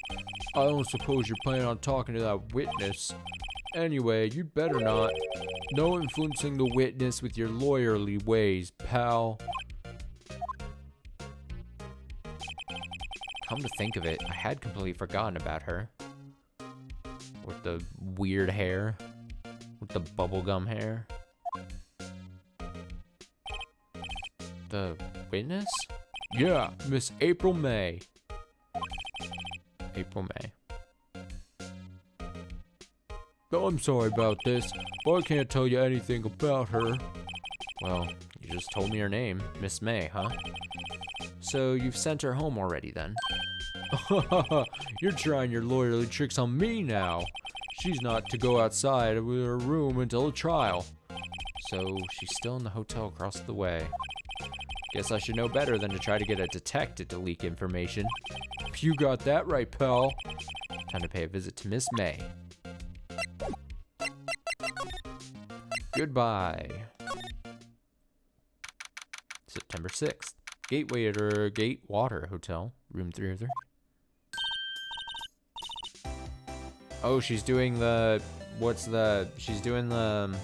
I don't suppose you're planning on talking to that witness. Anyway, you'd better not. No influencing the witness with your lawyerly ways, pal. Come to think of it, I had completely forgotten about her. With the weird hair. With the bubblegum hair. The witness? Yeah, Miss April May. April May. Oh, I'm sorry about this, but I can't tell you anything about her. Well, you just told me her name, Miss May, huh? So you've sent her home already then? You're trying your lawyerly tricks on me now. She's not to go outside of her room until the trial. So she's still in the hotel across the way. Guess I should know better than to try to get a detective to leak information. You got that right, pal. Time to pay a visit to Miss May. Goodbye. September 6th. Gatewater Hotel, room 303. Oh, she's doing the... She's doing the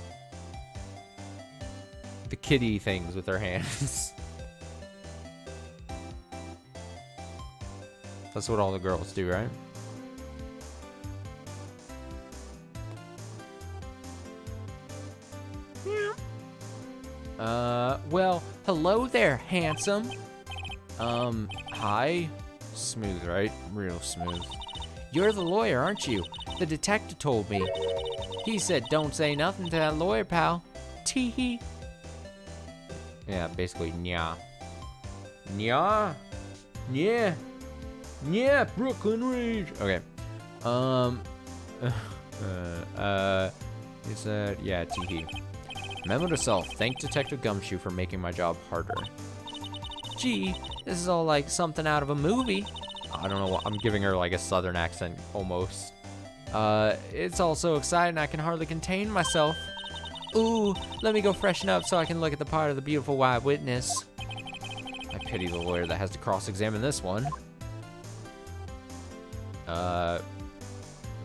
kitty things with her hands. That's what all the girls do, right? Well, hello there, handsome. Hi. Smooth, right? Real smooth. You're the lawyer, aren't you? The detective told me. He said don't say nothing to that lawyer, pal. Tee-hee. Yeah, basically, nya. Nya? Yeah. Yeah, Brooklyn Ridge. Okay. He said, yeah, tee-hee. Memo to self, thank Detective Gumshoe for making my job harder. Gee, this is all like something out of a movie. I don't know what, I'm giving her like a southern accent, almost. It's all so exciting I can hardly contain myself. Ooh, let me go freshen up so I can look at the part of the beautiful white witness. I pity the lawyer that has to cross-examine this one.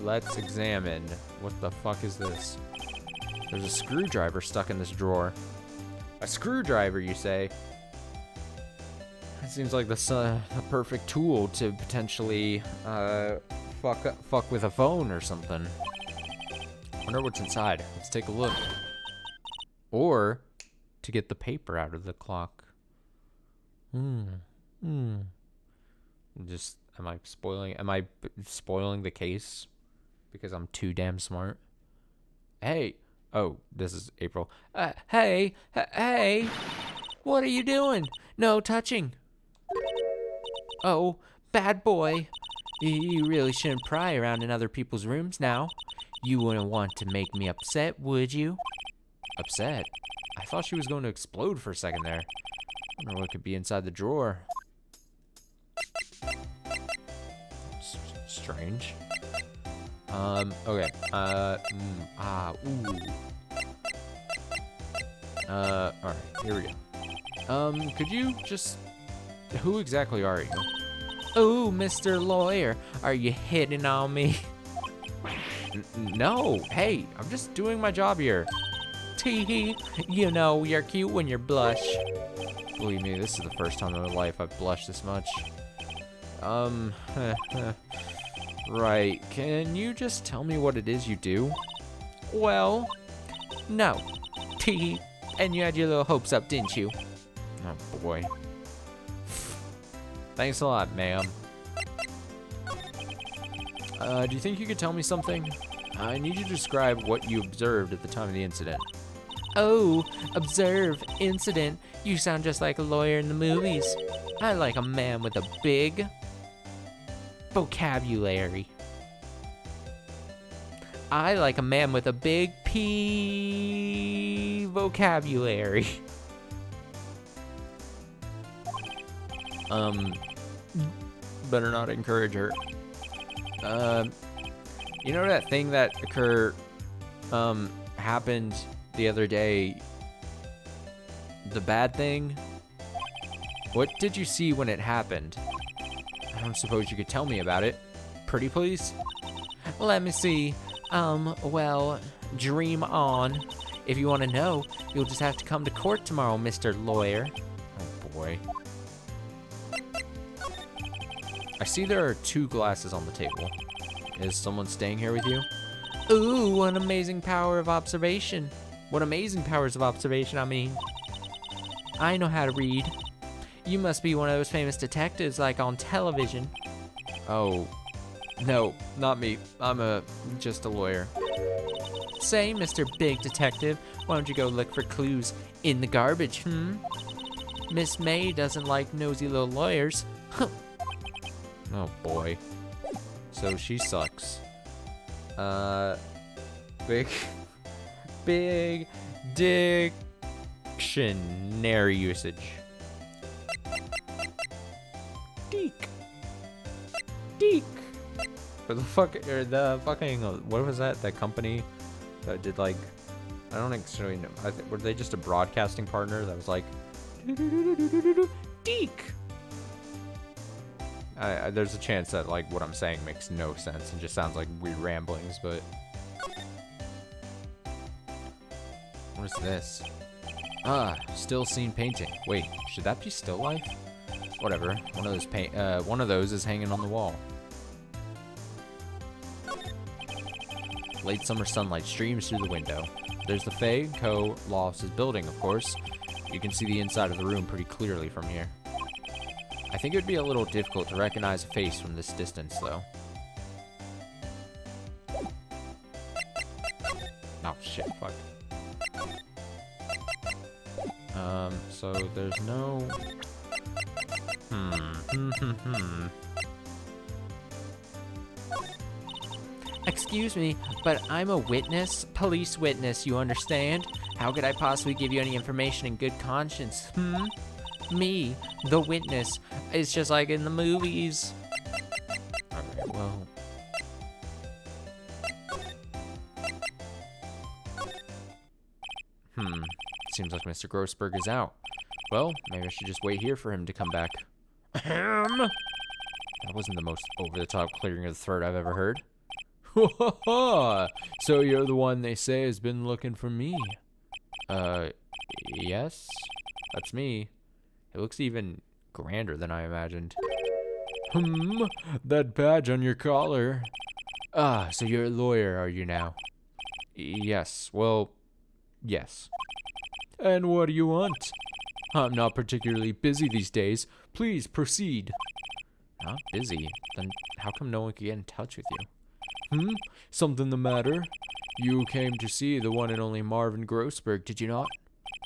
Let's examine. What the fuck is this? There's a screwdriver stuck in this drawer. A screwdriver, you say? It seems like this a perfect tool to potentially fuck with a phone or something. Wonder what's inside. Let's take a look. Or to get the paper out of the clock. Just am I spoiling the case because I'm too damn smart? Hey. Oh, this is April. Hey, what are you doing? No touching. Oh, bad boy. You really shouldn't pry around in other people's rooms now. You wouldn't want to make me upset, would you? Upset? I thought she was going to explode for a second there. I wonder what could be inside the drawer. Strange. Okay. Ooh. Alright, here we go. Could you just... Who exactly are you? Oh, Mr. Lawyer, are you hitting on me? No, hey, I'm just doing my job here. Tee-hee, you know you're cute when you blush. Believe me, this is the first time in my life I've blushed this much. Right, can you just tell me what it is you do? Well, no. Tee-hee, and you had your little hopes up, didn't you? Oh boy. Thanks a lot, ma'am. Do you think you could tell me something? I need you to describe what you observed at the time of the incident. Oh, observe, incident. You sound just like a lawyer in the movies. I like a man with a big vocabulary. I like a man with a big P vocabulary. Better not encourage her. You know that thing that happened the other day? The bad thing? What did you see when it happened? I don't suppose you could tell me about it. Pretty please? Let me see. Well, dream on. If you want to know, you'll just have to come to court tomorrow, Mr. Lawyer. Oh boy. I see there are 2 glasses on the table. Is someone staying here with you? Ooh, what amazing power of observation. What amazing powers of observation, I mean. I know how to read. You must be one of those famous detectives like on television. Oh, no, not me. I'm just a lawyer. Say, Mr. Big Detective, why don't you go look for clues in the garbage, Miss May doesn't like nosy little lawyers. Oh boy. So she sucks. Big dictionary usage. Deek. Or the fucking, what was that? That company that did like, I don't actually know. Were they just a broadcasting partner that was like, Deek? There's a chance that like what I'm saying makes no sense and just sounds like weird ramblings, but what is this? Ah, still scene painting. Wait, should that be still life? Whatever. One of those is hanging on the wall. Late summer sunlight streams through the window. There's the Fay Co. Law Office's building, of course. You can see the inside of the room pretty clearly from here. I think it would be a little difficult to recognize a face from this distance, though. Oh, shit, fuck. So there's no... Excuse me, but I'm a witness, police witness, you understand? How could I possibly give you any information in good conscience, Me, the witness, it's just like in the movies. Alright, well... Seems like Mr. Grossberg is out. Well, maybe I should just wait here for him to come back. That wasn't the most over-the-top clearing of the throat I've ever heard. So you're the one they say has been looking for me? Yes? That's me. It looks even grander than I imagined. That badge on your collar. Ah, so you're a lawyer, are you now? Yes, well, yes. And what do you want? I'm not particularly busy these days. Please proceed. Not busy? Then how come no one could get in touch with you? Something the matter? You came to see the one and only Marvin Grossberg, did you not?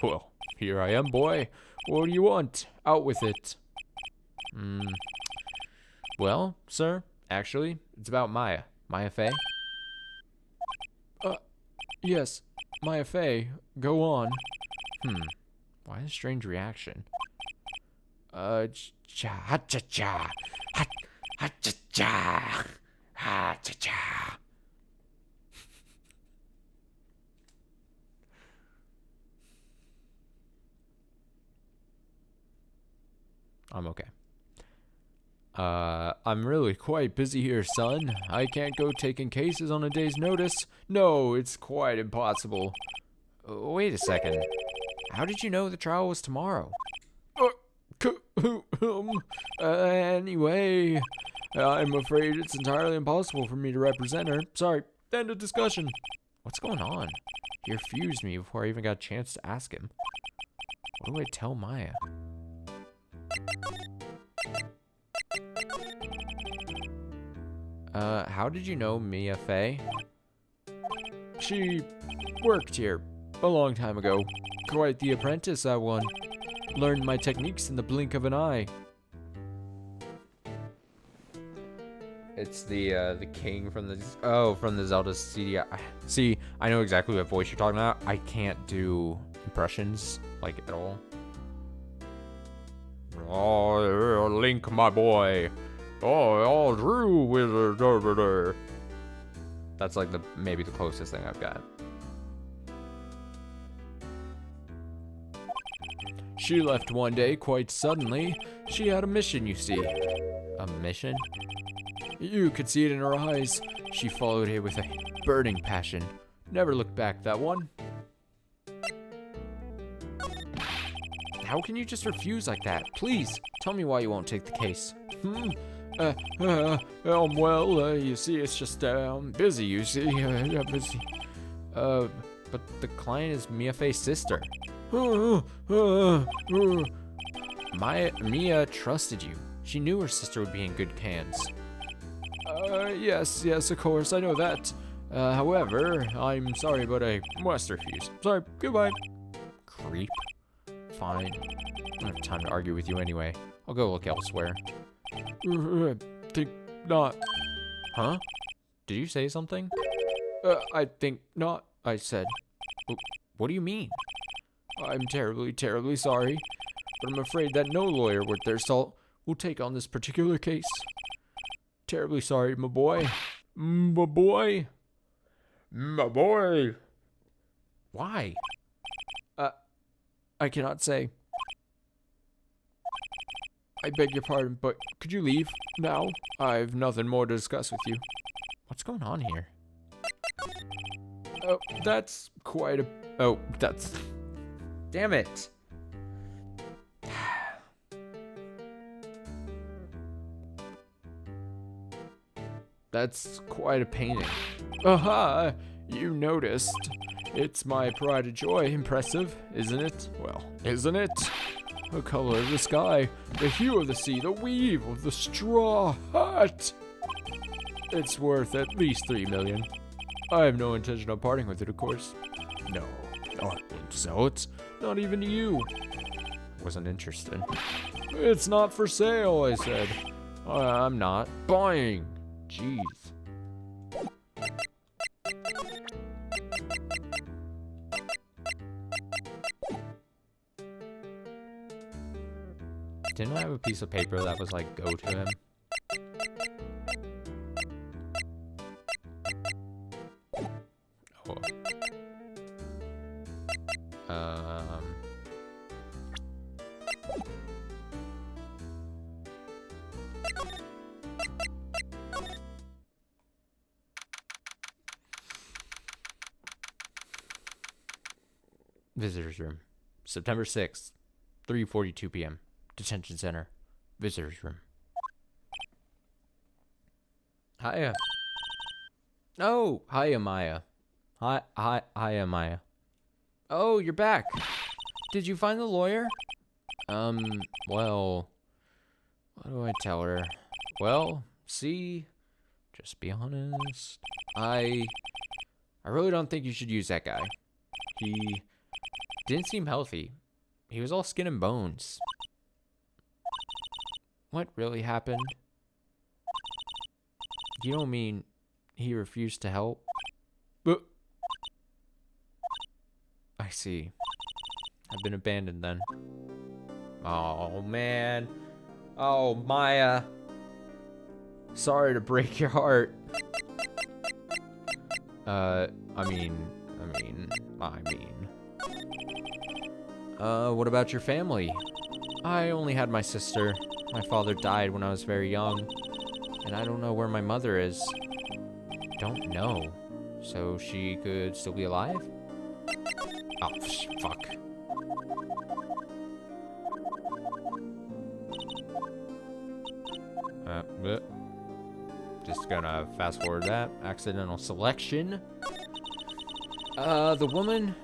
Well, here I am, boy. What do you want? Out with it. Well, sir, Actually, it's about Maya. Maya Fey? Yes, Maya Fey, go on. Why a strange reaction? Cha, ha cha cha, ha cha cha, ha cha cha. I'm okay. I'm really quite busy here, son. I can't go taking cases on a day's notice. No, it's quite impossible. Wait a second. How did you know the trial was tomorrow? Anyway, I'm afraid it's entirely impossible for me to represent her. Sorry, end of discussion. What's going on? He refused me before I even got a chance to ask him. What do I tell Maya? How did you know Mia Fey? She worked here a long time ago. Quite the apprentice, that one. Learned my techniques in the blink of an eye. It's the king from the Zelda CD. See, I know exactly what voice you're talking about. I can't do impressions like at all. Oh, Link, my boy. Oh, Drew wizard. That's like maybe the closest thing I've got. She left one day quite suddenly. She had a mission, you see. A mission? You could see it in her eyes. She followed it with a burning passion. Never looked back, that one. How can you just refuse like that? Please, tell me why you won't take the case. Well, you see, it's just, I'm busy, you see. I'm busy. But the client is Mia Fey's sister. Mia trusted you. She knew her sister would be in good hands. Yes, of course, I know that. However, I'm sorry, but I must refuse. Sorry, goodbye. Creep. Fine. I don't have time to argue with you anyway. I'll go look elsewhere. Think not. Huh? Did you say something? I think not, I said. What do you mean? I'm terribly, terribly sorry, but I'm afraid that no lawyer worth their salt will take on this particular case. Terribly sorry, my boy. My boy. My boy. Why? I cannot say. I beg your pardon, but could you leave now? I've nothing more to discuss with you. What's going on here? Oh, that's quite a... Oh, that's... Damn it. That's quite a painting. Aha! You noticed. It's my pride and joy. Impressive, isn't it? Well, isn't it? The color of the sky, the hue of the sea, the weave of the straw hat. It's worth at least 3 million. I have no intention of parting with it, of course. No, I wouldn't sell it. Not even to you. Wasn't interested. It's not for sale, I said. I'm not buying. Jeez. Didn't I have a piece of paper that was like, go to him? Oh. Visitors room. September 6th, 3:42 p.m. Detention center. Visitors room. Hiya. Oh, hiya, Maya. Hiya, Maya. Oh, you're back. Did you find the lawyer? Well, what do I tell her? Well, see, just be honest. I really don't think you should use that guy. He didn't seem healthy. He was all skin and bones. What really happened? You don't mean he refused to help? I see. I've been abandoned then. Oh, man. Oh, Maya. Sorry to break your heart. I mean. What about your family? I only had my sister. My father died when I was very young. And I don't know where my mother is. Don't know. So she could still be alive? Oh, fuck. Just gonna fast forward that. Accidental selection. The women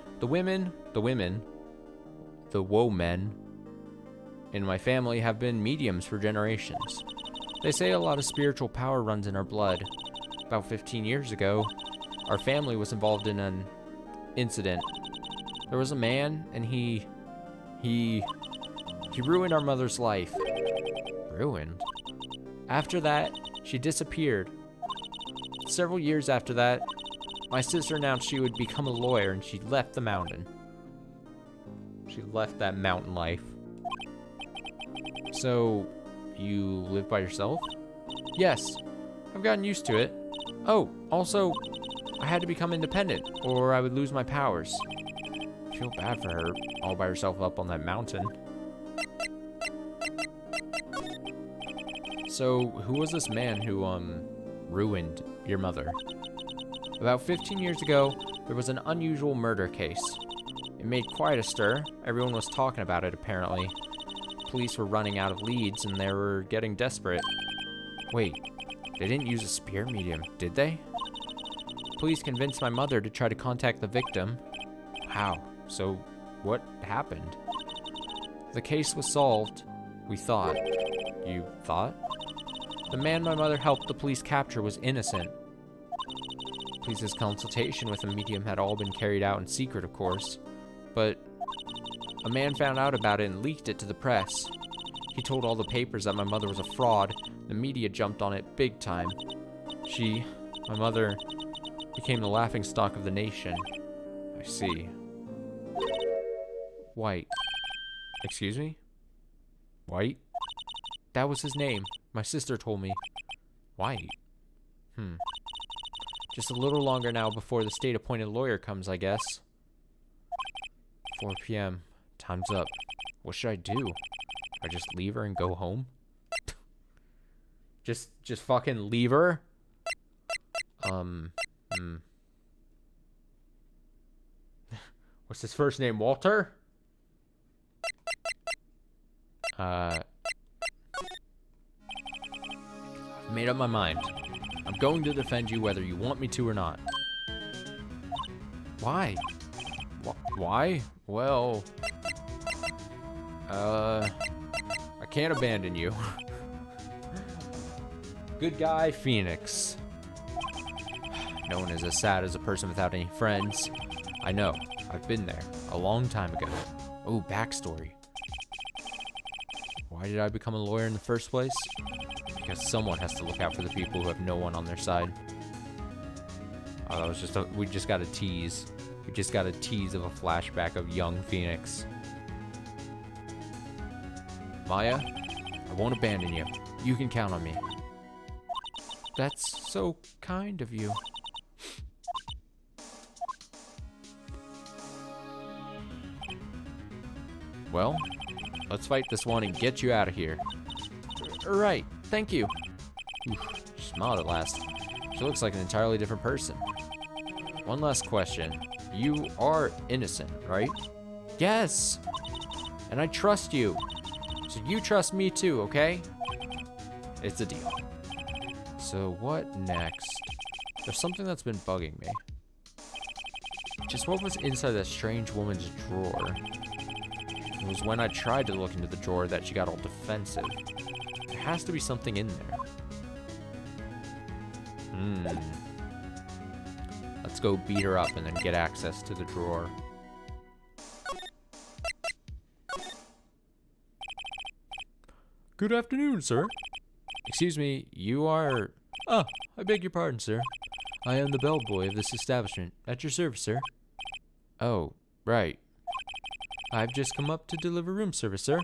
in my family have been mediums for generations. They say a lot of spiritual power runs in our blood. About 15 years ago, our family was involved in an incident. There was a man, and he ruined our mother's life. Ruined? After that, she disappeared. Several years after that, my sister announced she would become a lawyer, and she left the mountain. She left that mountain life. So, you live by yourself? Yes, I've gotten used to it. Oh, also, I had to become independent, or I would lose my powers. I feel bad for her, all by herself up on that mountain. So, who was this man who, ruined your mother? About 15 years ago, there was an unusual murder case. It made quite a stir. Everyone was talking about it, apparently. Police were running out of leads, and they were getting desperate. Wait, they didn't use a spear medium, did they? Police convinced my mother to try to contact the victim. Wow, so what happened? The case was solved, we thought. You thought? The man my mother helped the police capture was innocent. Police's consultation with the medium had all been carried out in secret, of course, but a man found out about it and leaked it to the press. He told all the papers that my mother was a fraud. The media jumped on it big time. My mother, became the laughingstock of the nation. I see. White. Excuse me? White? That was his name. My sister told me. White? Just a little longer now before the state-appointed lawyer comes, I guess. 4 p.m. Time's up. What should I do? I just leave her and go home? Just fucking leave her? What's his first name? Walter? I've made up my mind. I'm going to defend you whether you want me to or not. Why? Why? Well, I can't abandon you. Good guy, Phoenix. No one is as sad as a person without any friends. I know. I've been there a long time ago. Oh, backstory. Why did I become a lawyer in the first place? Because someone has to look out for the people who have no one on their side. Oh, that was just we just got a tease. We just got a tease of a flashback of young Phoenix. Maya, I won't abandon you. You can count on me. That's so kind of you. Well, let's fight this one and get you out of here. Right, thank you. Oof, she smiled at last. She looks like an entirely different person. One last question. You are innocent, right? Yes. And I trust you. So you trust me too, okay? It's a deal. So what next? There's something that's been bugging me. Just what was inside that strange woman's drawer? It was when I tried to look into the drawer that she got all defensive. There has to be something in there. Let's go beat her up and then get access to the drawer. Good afternoon, sir. Excuse me, you are Ah, I beg your pardon, sir. I am the bellboy of this establishment. At your service, sir. Oh, right. I've just come up to deliver room service, sir.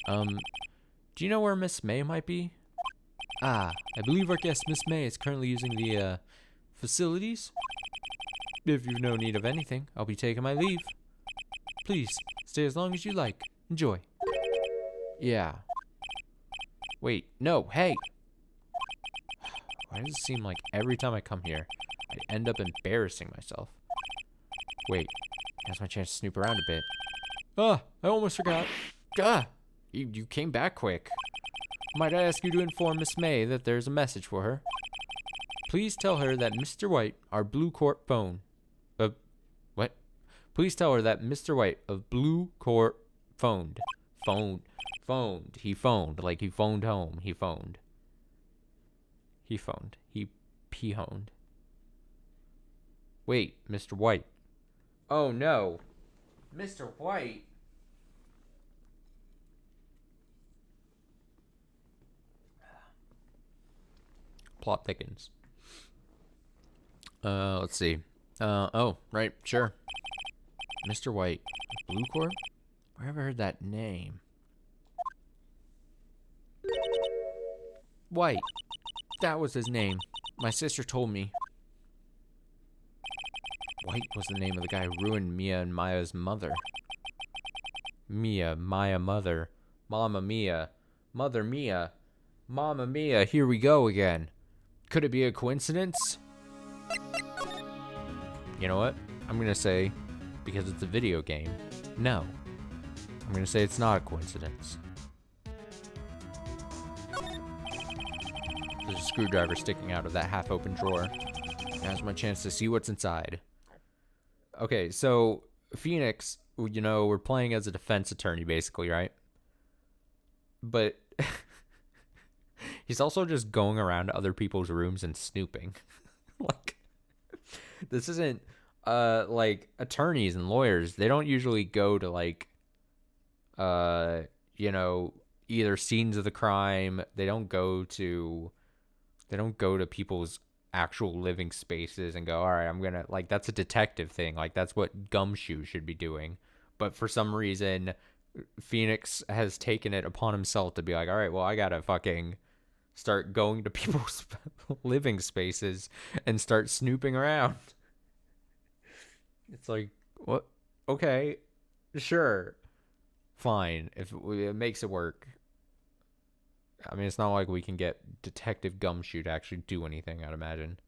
Do you know where Miss May might be? Ah, I believe our guest, Miss May, is currently using the, facilities. If you've no need of anything, I'll be taking my leave. Please, stay as long as you like. Enjoy. Yeah. Wait, no, hey! Why does it seem like every time I come here, I end up embarrassing myself? Wait, now's my chance to snoop around a bit. Ah, I almost forgot. Ah, you came back quick. Might I ask you to inform Miss May that there's a message for her? Please tell her that Mr. White, our Blue Court phone. What? Please tell her that Mr. White of Blue Court phoned. Phoned. He phoned. Like he phoned home. He phoned. He phoned. He honed. Wait, Mr. White. Oh no. Mr. White? Plot thickens. Let's see. Oh, right, sure. Mr. White. Blue Corp? Where have I heard that name? White. That was his name. My sister told me. White was the name of the guy who ruined Mia and Maya's mother. Mia, Maya, mother. Mama Mia. Mother Mia. Mama Mia, here we go again. Could it be a coincidence? You know what? I'm gonna say, because it's a video game, no. I'm gonna say it's not a coincidence. There's a screwdriver sticking out of that half-open drawer. Now's my chance to see what's inside. Okay, so Phoenix, you know, we're playing as a defense attorney, basically, right? But he's also just going around to other people's rooms and snooping. Like, this isn't, like, attorneys and lawyers. They don't usually go to, like, you know, either scenes of the crime. They don't go to people's actual living spaces and go, all right, I'm gonna, like, that's a detective thing. Like, that's what Gumshoe should be doing. But for some reason, Phoenix has taken it upon himself to be like, all right, well, I gotta fucking start going to people's living spaces and start snooping around. It's like, what? Okay, sure, fine, if it makes it work. I mean, it's not like we can get Detective Gumshoe to actually do anything, I'd imagine.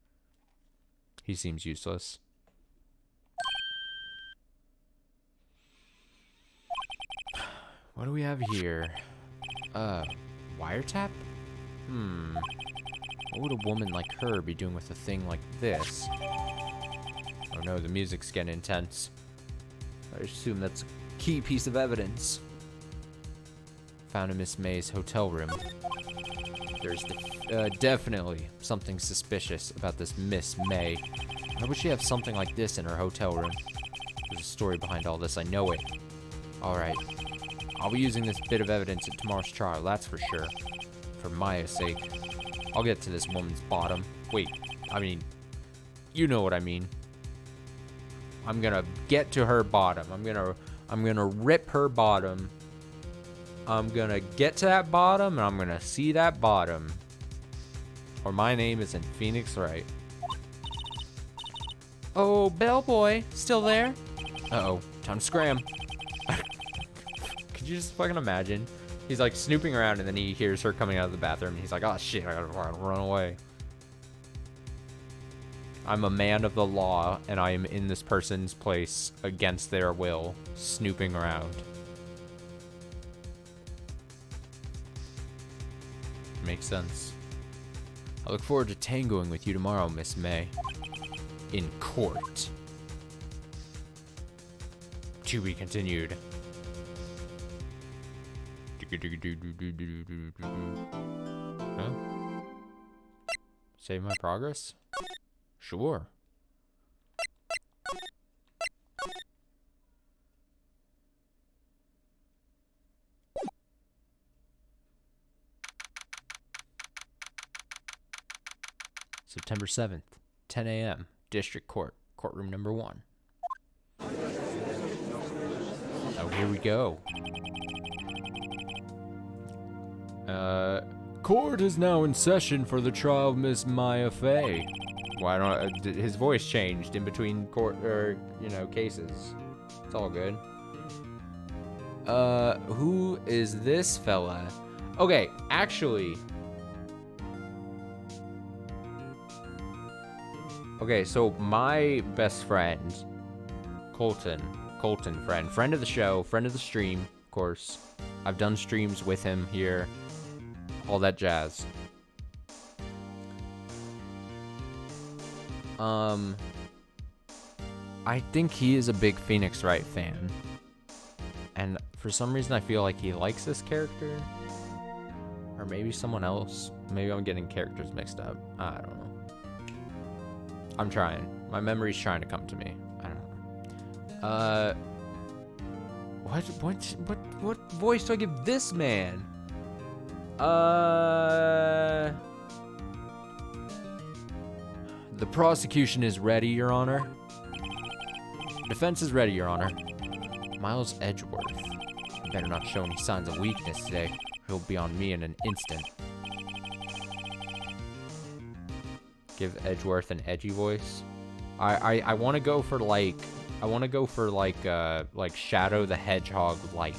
He seems useless. What do we have here? Wiretap? What would a woman like her be doing with a thing like this? Oh no, the music's getting intense. I assume that's a key piece of evidence. Found in Miss May's hotel room. There's definitely something suspicious about this Miss May. Why would she have something like this in her hotel room? There's a story behind all this, I know it. Alright. I'll be using this bit of evidence at tomorrow's trial, that's for sure. For Maya's sake. I'll get to this woman's bottom. Wait, I mean, you know what I mean. I'm gonna get to her bottom. I'm gonna rip her bottom. I'm gonna get to that bottom, and I'm gonna see that bottom. Or my name isn't Phoenix Wright. Oh, bellboy, still there? Uh-oh, time to scram. Could you just fucking imagine? He's like snooping around, and then he hears her coming out of the bathroom, and he's like, oh shit, I gotta run away. I'm a man of the law, and I am in this person's place against their will, snooping around. Makes sense. I look forward to tangoing with you tomorrow, Miss May. In court. To be continued. Huh? Save my progress? Sure. September 7th, 10 a.m., District Court, Courtroom number 1. Oh, here we go. Court is now in session for the trial of Miss Maya Fey. Why don't his voice changed in between court cases? It's all good. Who is this fella? Okay, actually. Okay, so my best friend, Colton friend of the show, friend of the stream, of course. I've done streams with him here, all that jazz. I think he is a big Phoenix Wright fan. And for some reason I feel like he likes this character. Or maybe someone else. Maybe I'm getting characters mixed up. I don't know. I'm trying. My memory's trying to come to me. I don't know. What voice do I give this man? The prosecution is ready, Your Honor. Defense is ready, Your Honor. Miles Edgeworth. You better not show any signs of weakness today, or he'll be on me in an instant. Give Edgeworth an edgy voice. I want to go for like Shadow the Hedgehog light.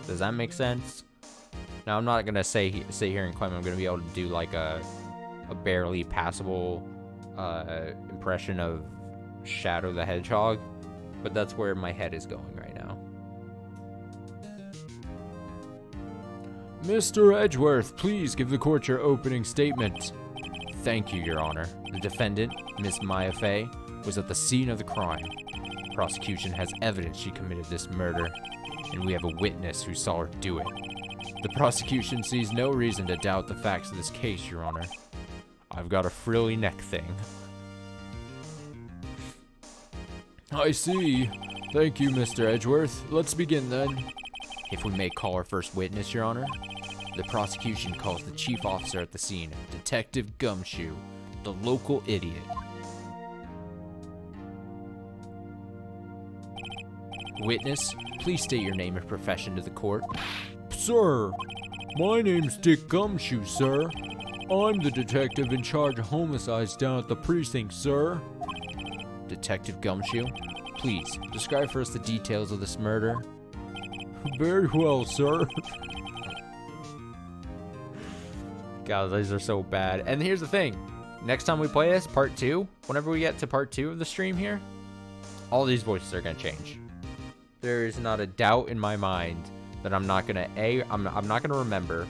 Does that make sense? Now I'm not gonna sit here and claim I'm gonna be able to do like a barely passable impression of Shadow the Hedgehog, but that's where my head is going right now. Mr. Edgeworth, please give the court your opening statement. Thank you, Your Honor. The defendant, Miss Maya Fey, was at the scene of the crime. Prosecution has evidence she committed this murder, and we have a witness who saw her do it. The prosecution sees no reason to doubt the facts of this case, Your Honor. I've got a frilly neck thing. I see. Thank you, Mr. Edgeworth. Let's begin then. If we may call our first witness, Your Honor. The prosecution calls the chief officer at the scene, Detective Gumshoe, the local idiot. Witness, please state your name and profession to the court. Sir, my name's Dick Gumshoe, sir. I'm the detective in charge of homicides down at the precinct, sir. Detective Gumshoe, please describe for us the details of this murder. Very well, sir. God, these are so bad. And here's the thing. Next time we play this, part 2, whenever we get to part 2 of the stream here, all these voices are going to change. There is not a doubt in my mind that I'm not going to, I'm not going to remember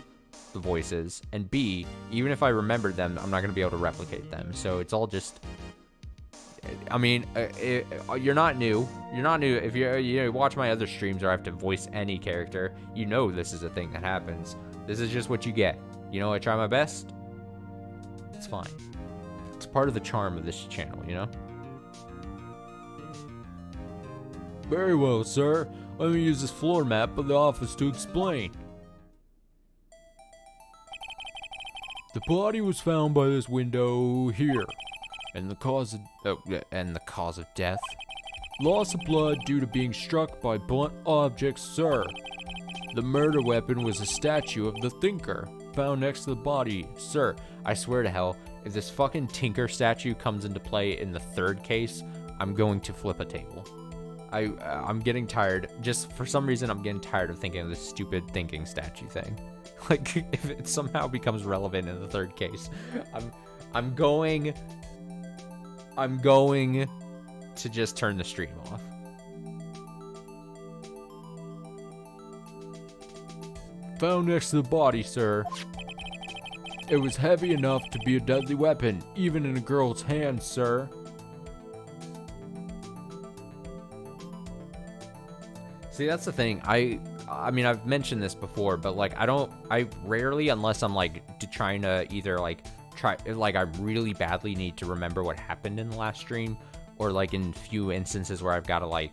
the voices, and B, even if I remembered them, I'm not going to be able to replicate them. So it's all just, I mean, you're not new. You're not new. If you watch my other streams or I have to voice any character, you know this is a thing that happens. This is just what you get. You know, I try my best. It's fine. It's part of the charm of this channel, you know? Very well, sir. Let me use this floor map of the office to explain. The body was found by this window here. And the cause of death? Loss of blood due to being struck by blunt objects, sir. The murder weapon was a statue of the Thinker, found next to the body. Sir, I swear to hell, if this fucking Tinker statue comes into play in the third case, I'm going to flip a table. I'm getting tired. Just for some reason, I'm getting tired of thinking of this stupid thinking statue thing. Like, if it somehow becomes relevant in the third case, I'm going to just turn the stream off. Found next to the body, sir. It was heavy enough to be a deadly weapon, even in a girl's hands, sir. See, that's the thing. I mean, I've mentioned this before, but like, I rarely, unless I'm like trying to either like I really badly need to remember what happened in the last stream, or like in few instances where I've got to like,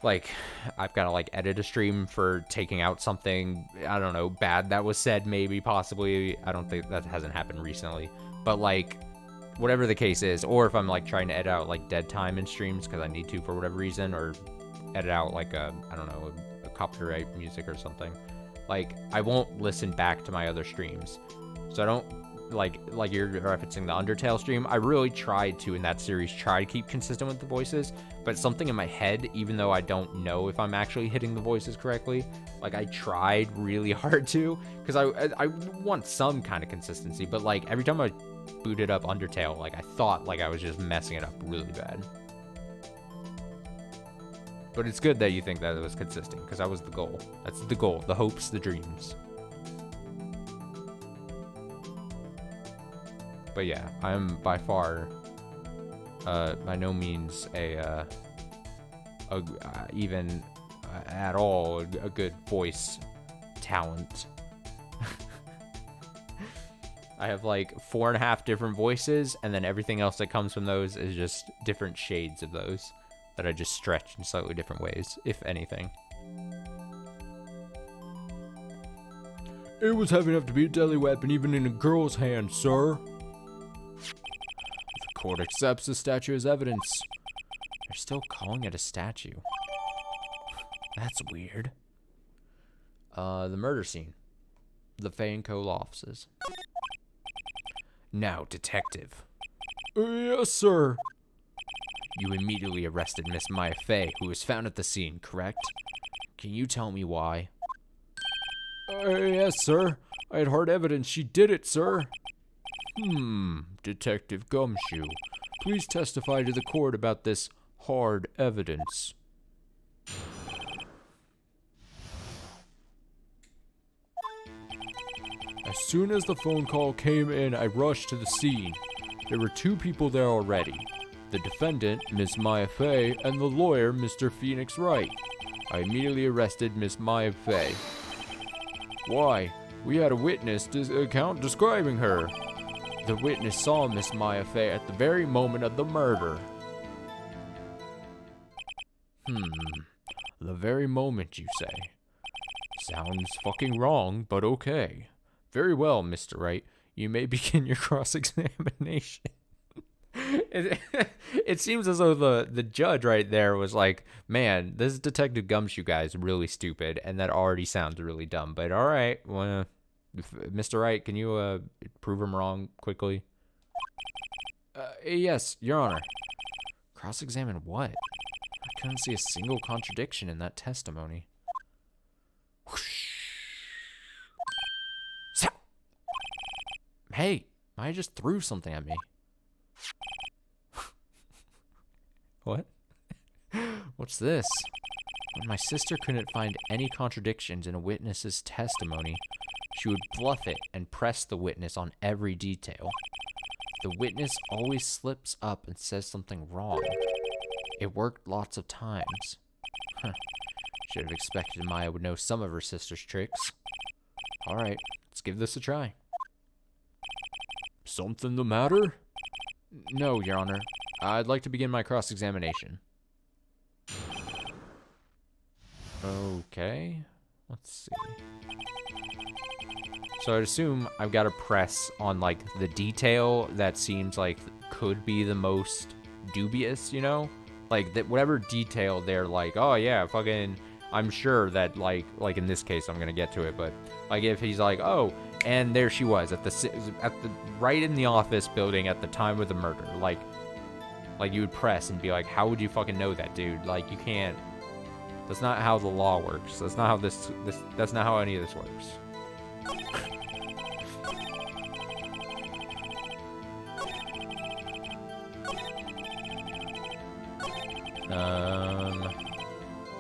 like, I've got to, like, edit a stream for taking out something, I don't know, bad that was said, maybe, possibly. I don't think that hasn't happened recently. But, like, whatever the case is, or if I'm, like, trying to edit out, like, dead time in streams because I need to for whatever reason, or edit out, like, I don't know, a copyright music or something. Like, I won't listen back to my other streams. So I don't, like you're referencing the Undertale stream, I really tried to, in that series, try to keep consistent with the voices, but something in my head, even though I don't know if I'm actually hitting the voices correctly, like, I tried really hard to, because I want some kind of consistency, but, like, every time I booted up Undertale, like, I thought, like, I was just messing it up really bad. But it's good that you think that it was consistent, because that was the goal. That's the goal, the hopes, the dreams. But yeah, I'm by far, by no means even at all a good voice talent. I have like 4.5 different voices, and then everything else that comes from those is just different shades of those that I just stretch in slightly different ways, if anything. It was heavy enough to be a deadly weapon even in a girl's hand, sir. The court accepts the statue as evidence. They're still calling it a statue. That's weird. The murder scene. The Fay & Co. law offices. Now, detective. Yes, sir. You immediately arrested Miss Maya Fey, who was found at the scene, correct? Can you tell me why? Yes, sir. I had hard evidence she did it, sir. Detective Gumshoe, please testify to the court about this hard evidence. As soon as the phone call came in, I rushed to the scene. There were 2 people there already. The defendant, Miss Maya Fey, and the lawyer, Mr. Phoenix Wright. I immediately arrested Miss Maya Fey. Why? We had a witness account describing her. The witness saw Miss Maya Fey at the very moment of the murder. The very moment, you say? Sounds fucking wrong, but okay. Very well, Mr. Wright. You may begin your cross-examination. It seems as though the judge right there was like, man, this Detective Gumshoe guy is really stupid, and that already sounds really dumb. But all right, well, Mr. Wright, can you prove him wrong quickly? Yes, Your Honor. Cross-examine what? I couldn't see a single contradiction in that testimony. Whoosh. Hey, Maya just threw something at me. What? What's this? When my sister couldn't find any contradictions in a witness's testimony, she would bluff it and press the witness on every detail. The witness always slips up and says something wrong. It worked lots of times. Should have expected Maya would know some of her sister's tricks. All right, let's give this a try. Something the matter? No, Your Honor. I'd like to begin my cross-examination. Okay. Let's see. So I'd assume I've got to press on, like, the detail that seems like could be the most dubious, you know? Like, that whatever detail they're like, oh, yeah, fucking, I'm sure that, like in this case, I'm going to get to it, but, like, if he's like, oh, and there she was at the right in the office building at the time of the murder, like you would press and be like, how would you fucking know that, dude? Like, you can't. That's not how the law works. That's not how that's not how any of this works.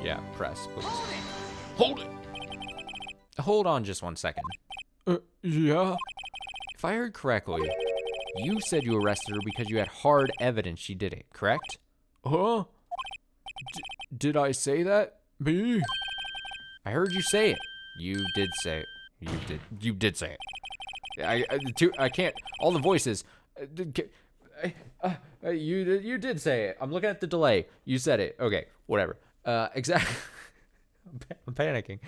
Yeah, press, please. Hold it! Hold on just 1 second. Yeah? If I heard correctly, you said you arrested her because you had hard evidence she did it, correct? Huh? Did I say that? Me? I heard you say it. You did say it. You did say it. I can't. All the voices. You did say it. I'm looking at the delay. You said it. Okay, whatever. Exactly. I'm panicking.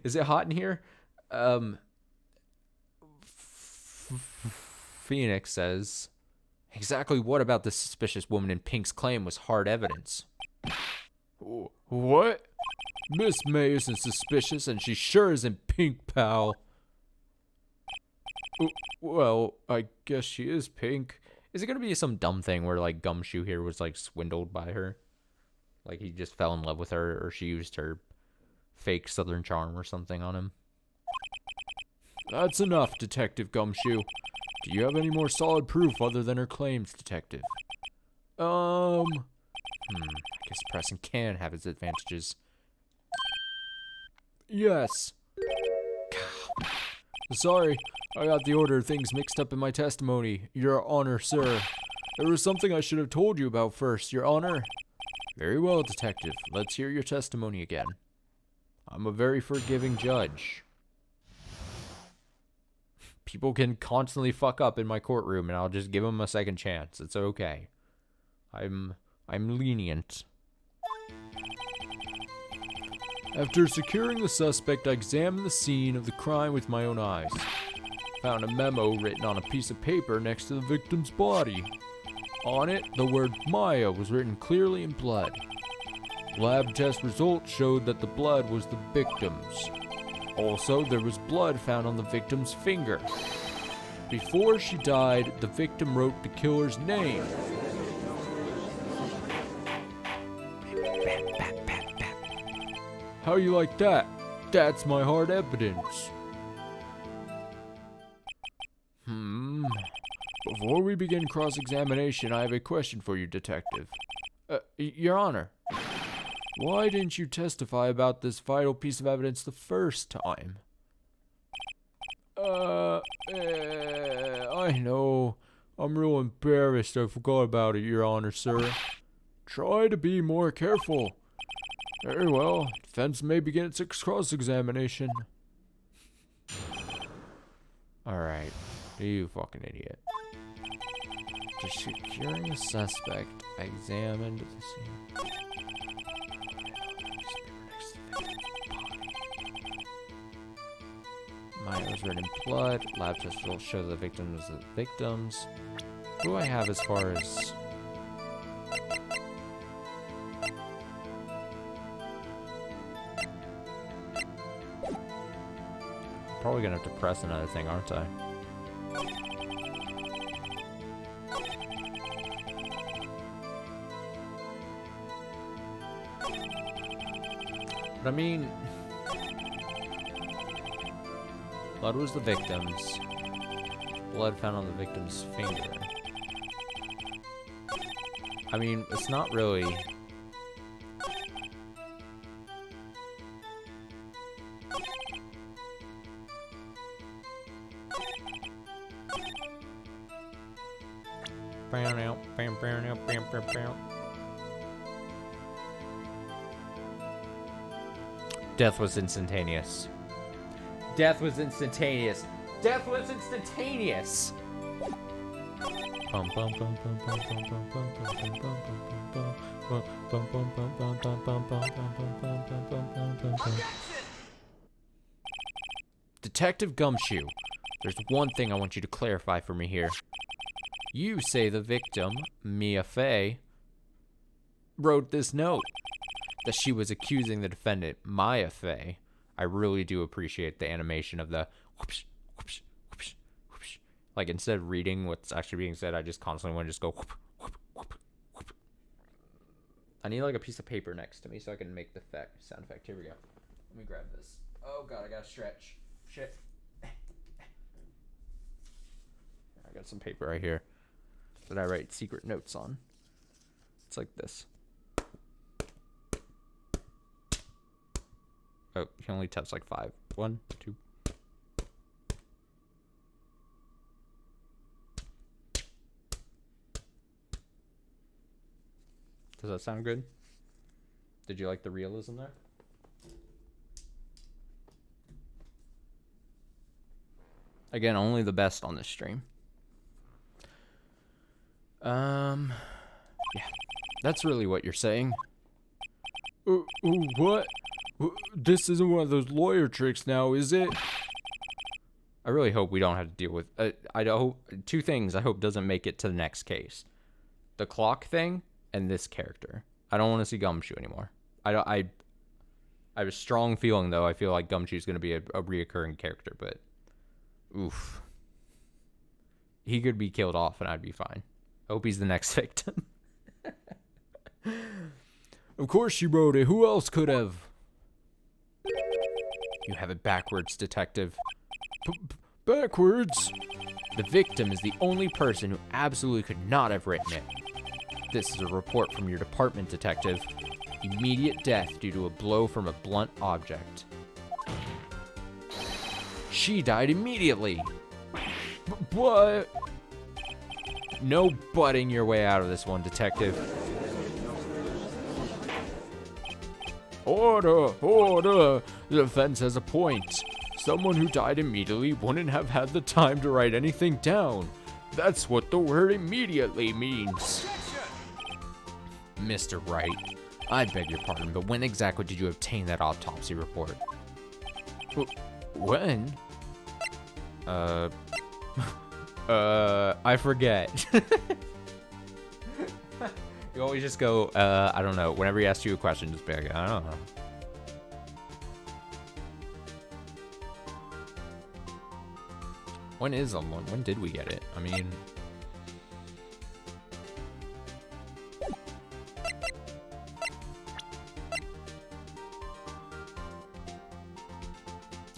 Is it hot in here? Phoenix says, Exactly what about this suspicious woman in pink's claim was hard evidence? What? Miss May isn't suspicious, and she sure isn't pink, pal. Well, I guess she is pink. is it going to be some dumb thing where, like, Gumshoe here was, like, swindled by her? Like, he just fell in love with her, or she used her fake Southern charm or something on him? That's enough, Detective Gumshoe. Do you have any more solid proof other than her claims, Detective? I guess pressing can have its advantages. Yes. Sorry, I got the order of things mixed up in my testimony, Your Honor, sir. There was something I should have told you about first, Your Honor. Very well, Detective. Let's hear your testimony again. I'm a very forgiving judge. People can constantly fuck up in my courtroom, and I'll just give them a second chance. It's okay. I'm lenient. After securing the suspect, I examined the scene of the crime with my own eyes. Found a memo written on a piece of paper next to the victim's body. On it, the word Maya was written clearly in blood. Lab test results showed that the blood was the victim's. Also, there was blood found on the victim's finger. Before she died, the victim wrote the killer's name. How you like that? That's my hard evidence. Before we begin cross-examination, I have a question for you, Detective. Your Honor, why didn't you testify about this vital piece of evidence the first time? I know. I'm real embarrassed. I forgot about it, Your Honor, sir. Try to be more careful. Very well. Defense may begin its cross-examination. Alright. You fucking idiot. Just securing the suspect, I examined the scene. Mine was written in blood. Lab test results show the victim was the victims. Who do I have as far as... Probably gonna have to press another thing, aren't I? But I mean... Blood was the victim's. Blood found on the victim's finger. I mean, it's not really... Death was instantaneous. Death was instantaneous. Death was instantaneous. Detective Gumshoe, there's one thing I want you to clarify for me here. You say the victim, Mia Fey, wrote this note that she was accusing the defendant, Maya Fey. I really do appreciate the animation of the whoosh, whoosh, whoosh, whoosh. Like, instead of reading what's actually being said, I just constantly want to just go whoop, whoop, whoop, whoop. I need, like, a piece of paper next to me so I can make the sound effect. Here we go. Let me grab this. Oh, God, I gotta stretch. Shit. I got some paper right here that I write secret notes on. It's like this. Oh, you can only touch like 5. 1, 2. Does that sound good? Did you like the realism there? Again, only the best on this stream. Yeah, that's really what you're saying. What? This isn't one of those lawyer tricks now, is it? I really hope we don't have to deal with... I hope two things I hope doesn't make it to the next case. The clock thing and this character. I don't want to see Gumshoe anymore. I have a strong feeling, though. I feel like Gumshoe's going to be a reoccurring character, but... Oof. He could be killed off and I'd be fine. I hope he's the next victim. Of course she wrote it. Who else could have? You have it backwards, detective. Backwards? The victim is the only person who absolutely could not have written it. This is a report from your department, detective. Immediate death due to a blow from a blunt object. She died immediately. What? No butting your way out of this one, detective. Order! Order! The defense has a point. Someone who died immediately wouldn't have had the time to write anything down. That's what the word immediately means. Mr. Wright, I beg your pardon, but when exactly did you obtain that autopsy report? When? I forget. You always just go, I don't know. Whenever he asks you a question, just be like, I don't know. When did we get it? I mean...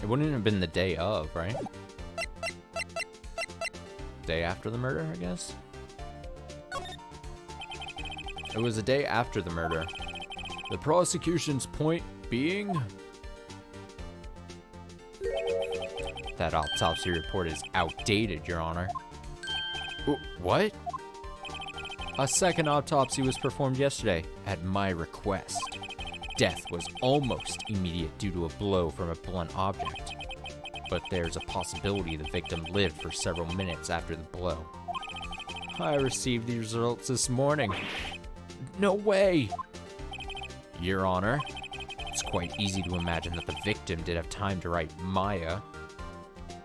It wouldn't have been the day of, right? Day after the murder, I guess? It was the day after the murder. The prosecution's point being... That autopsy report is outdated, Your Honor. What? A second autopsy was performed yesterday, at my request. Death was almost immediate due to a blow from a blunt object. But there's a possibility the victim lived for several minutes after the blow. I received the results this morning. No way! Your Honor, it's quite easy to imagine that the victim did have time to write Maya.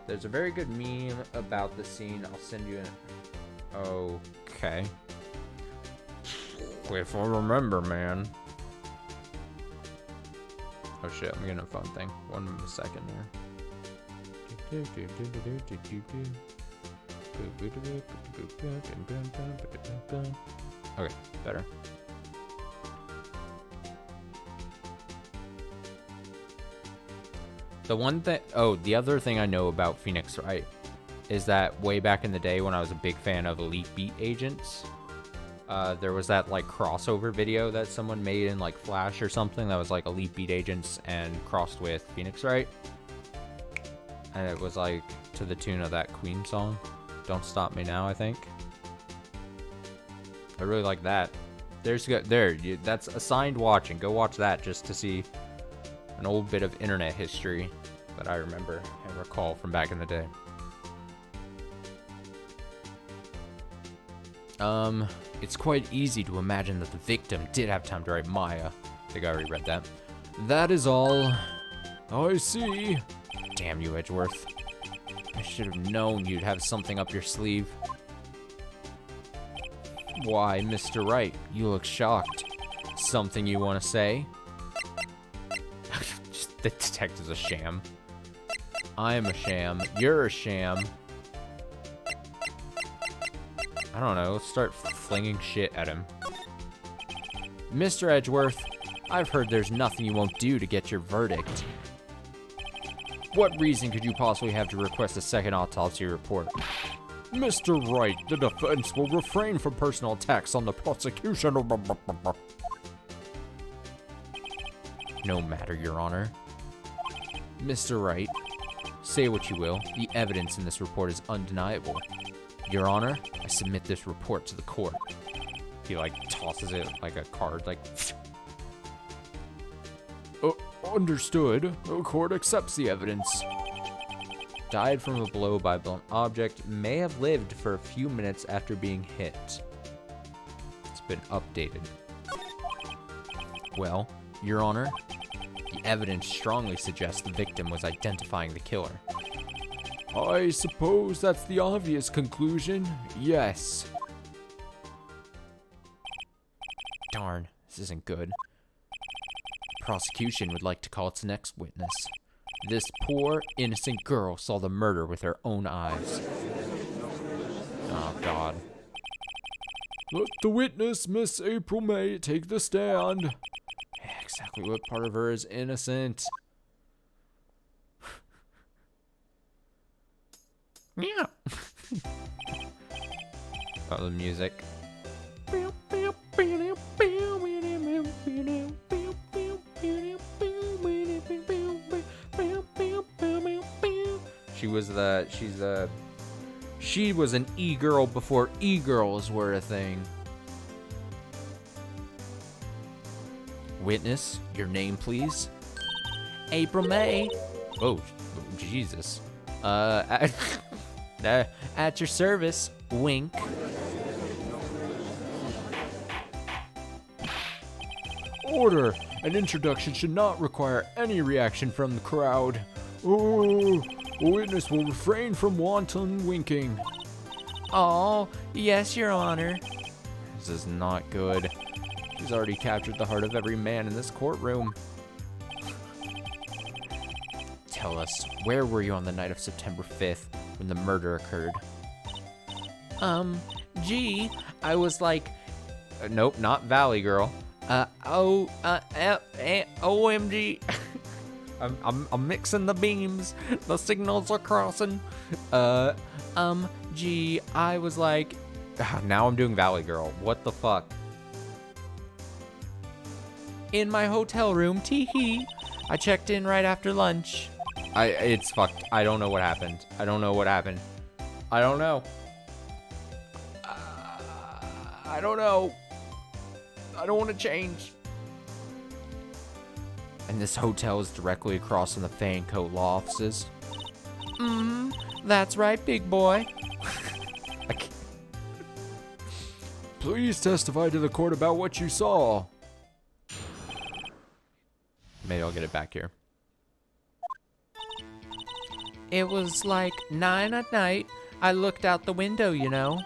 There's a very good meme about the scene. I'll send you an... Okay. If I remember, man. Oh shit, I'm getting a phone thing. 1 second here. Okay, better. The one thing, the other thing I know about Phoenix Wright is that way back in the day when I was a big fan of Elite Beat Agents, there was that like crossover video that someone made in like Flash or something that was like Elite Beat Agents and crossed with Phoenix Wright. And it was like to the tune of that Queen song, Don't Stop Me Now, I think. I really like that. That's assigned watching. Go watch that just to see an old bit of internet history that I remember and recall from back in the day. It's quite easy to imagine that the victim did have time to write Maya. I think I already read that. That is all. I see. Damn you, Edgeworth. I should have known you'd have something up your sleeve. Why, Mr. Wright, you look shocked. Something you want to say? The detective's a sham. I'm a sham. You're a sham. I don't know. Let's start flinging shit at him. Mr. Edgeworth, I've heard there's nothing you won't do to get your verdict. What reason could you possibly have to request a second autopsy report? Mr. Wright, the defense will refrain from personal attacks on the prosecution. No matter, Your Honor. Mr. Wright, say what you will, the evidence in this report is undeniable. Your Honor, I submit this report to the court. He like tosses it like a card, like... Understood. The court accepts the evidence. Died from a blow by a blunt object, may have lived for a few minutes after being hit. It's been updated. Well, Your Honor. The evidence strongly suggests the victim was identifying the killer. I suppose that's the obvious conclusion. Yes. Darn, this isn't good. Prosecution would like to call its next witness. This poor, innocent girl saw the murder with her own eyes. Oh, God. Let the witness, Miss April May, take the stand. Exactly what part of her is innocent? Yeah. Oh, the music. She was an e-girl before e-girls were a thing. Witness, your name, please. April May. Oh, Jesus. At your service. Wink. Order! An introduction should not require any reaction from the crowd. Ooh, a witness will refrain from wanton winking. Oh, yes, Your Honor. This is not good. She's already captured the heart of every man in this courtroom. Tell us, where were you on the night of September 5th when the murder occurred? Gee, I was like, Nope, not Valley Girl. OMG. I'm mixing the beams. The signals are crossing. Gee, I was like, Now I'm doing Valley Girl. What the fuck? in my hotel room, tee-hee. I checked in right after lunch. It's fucked. I don't know what happened. I don't know what happened. I don't know. I don't know. I don't want to change. And this hotel is directly across from the Fancoat law offices. That's right, big boy. Please testify to the court about what you saw. Maybe I'll get it back here. It was like 9 at night. I looked out the window, you know.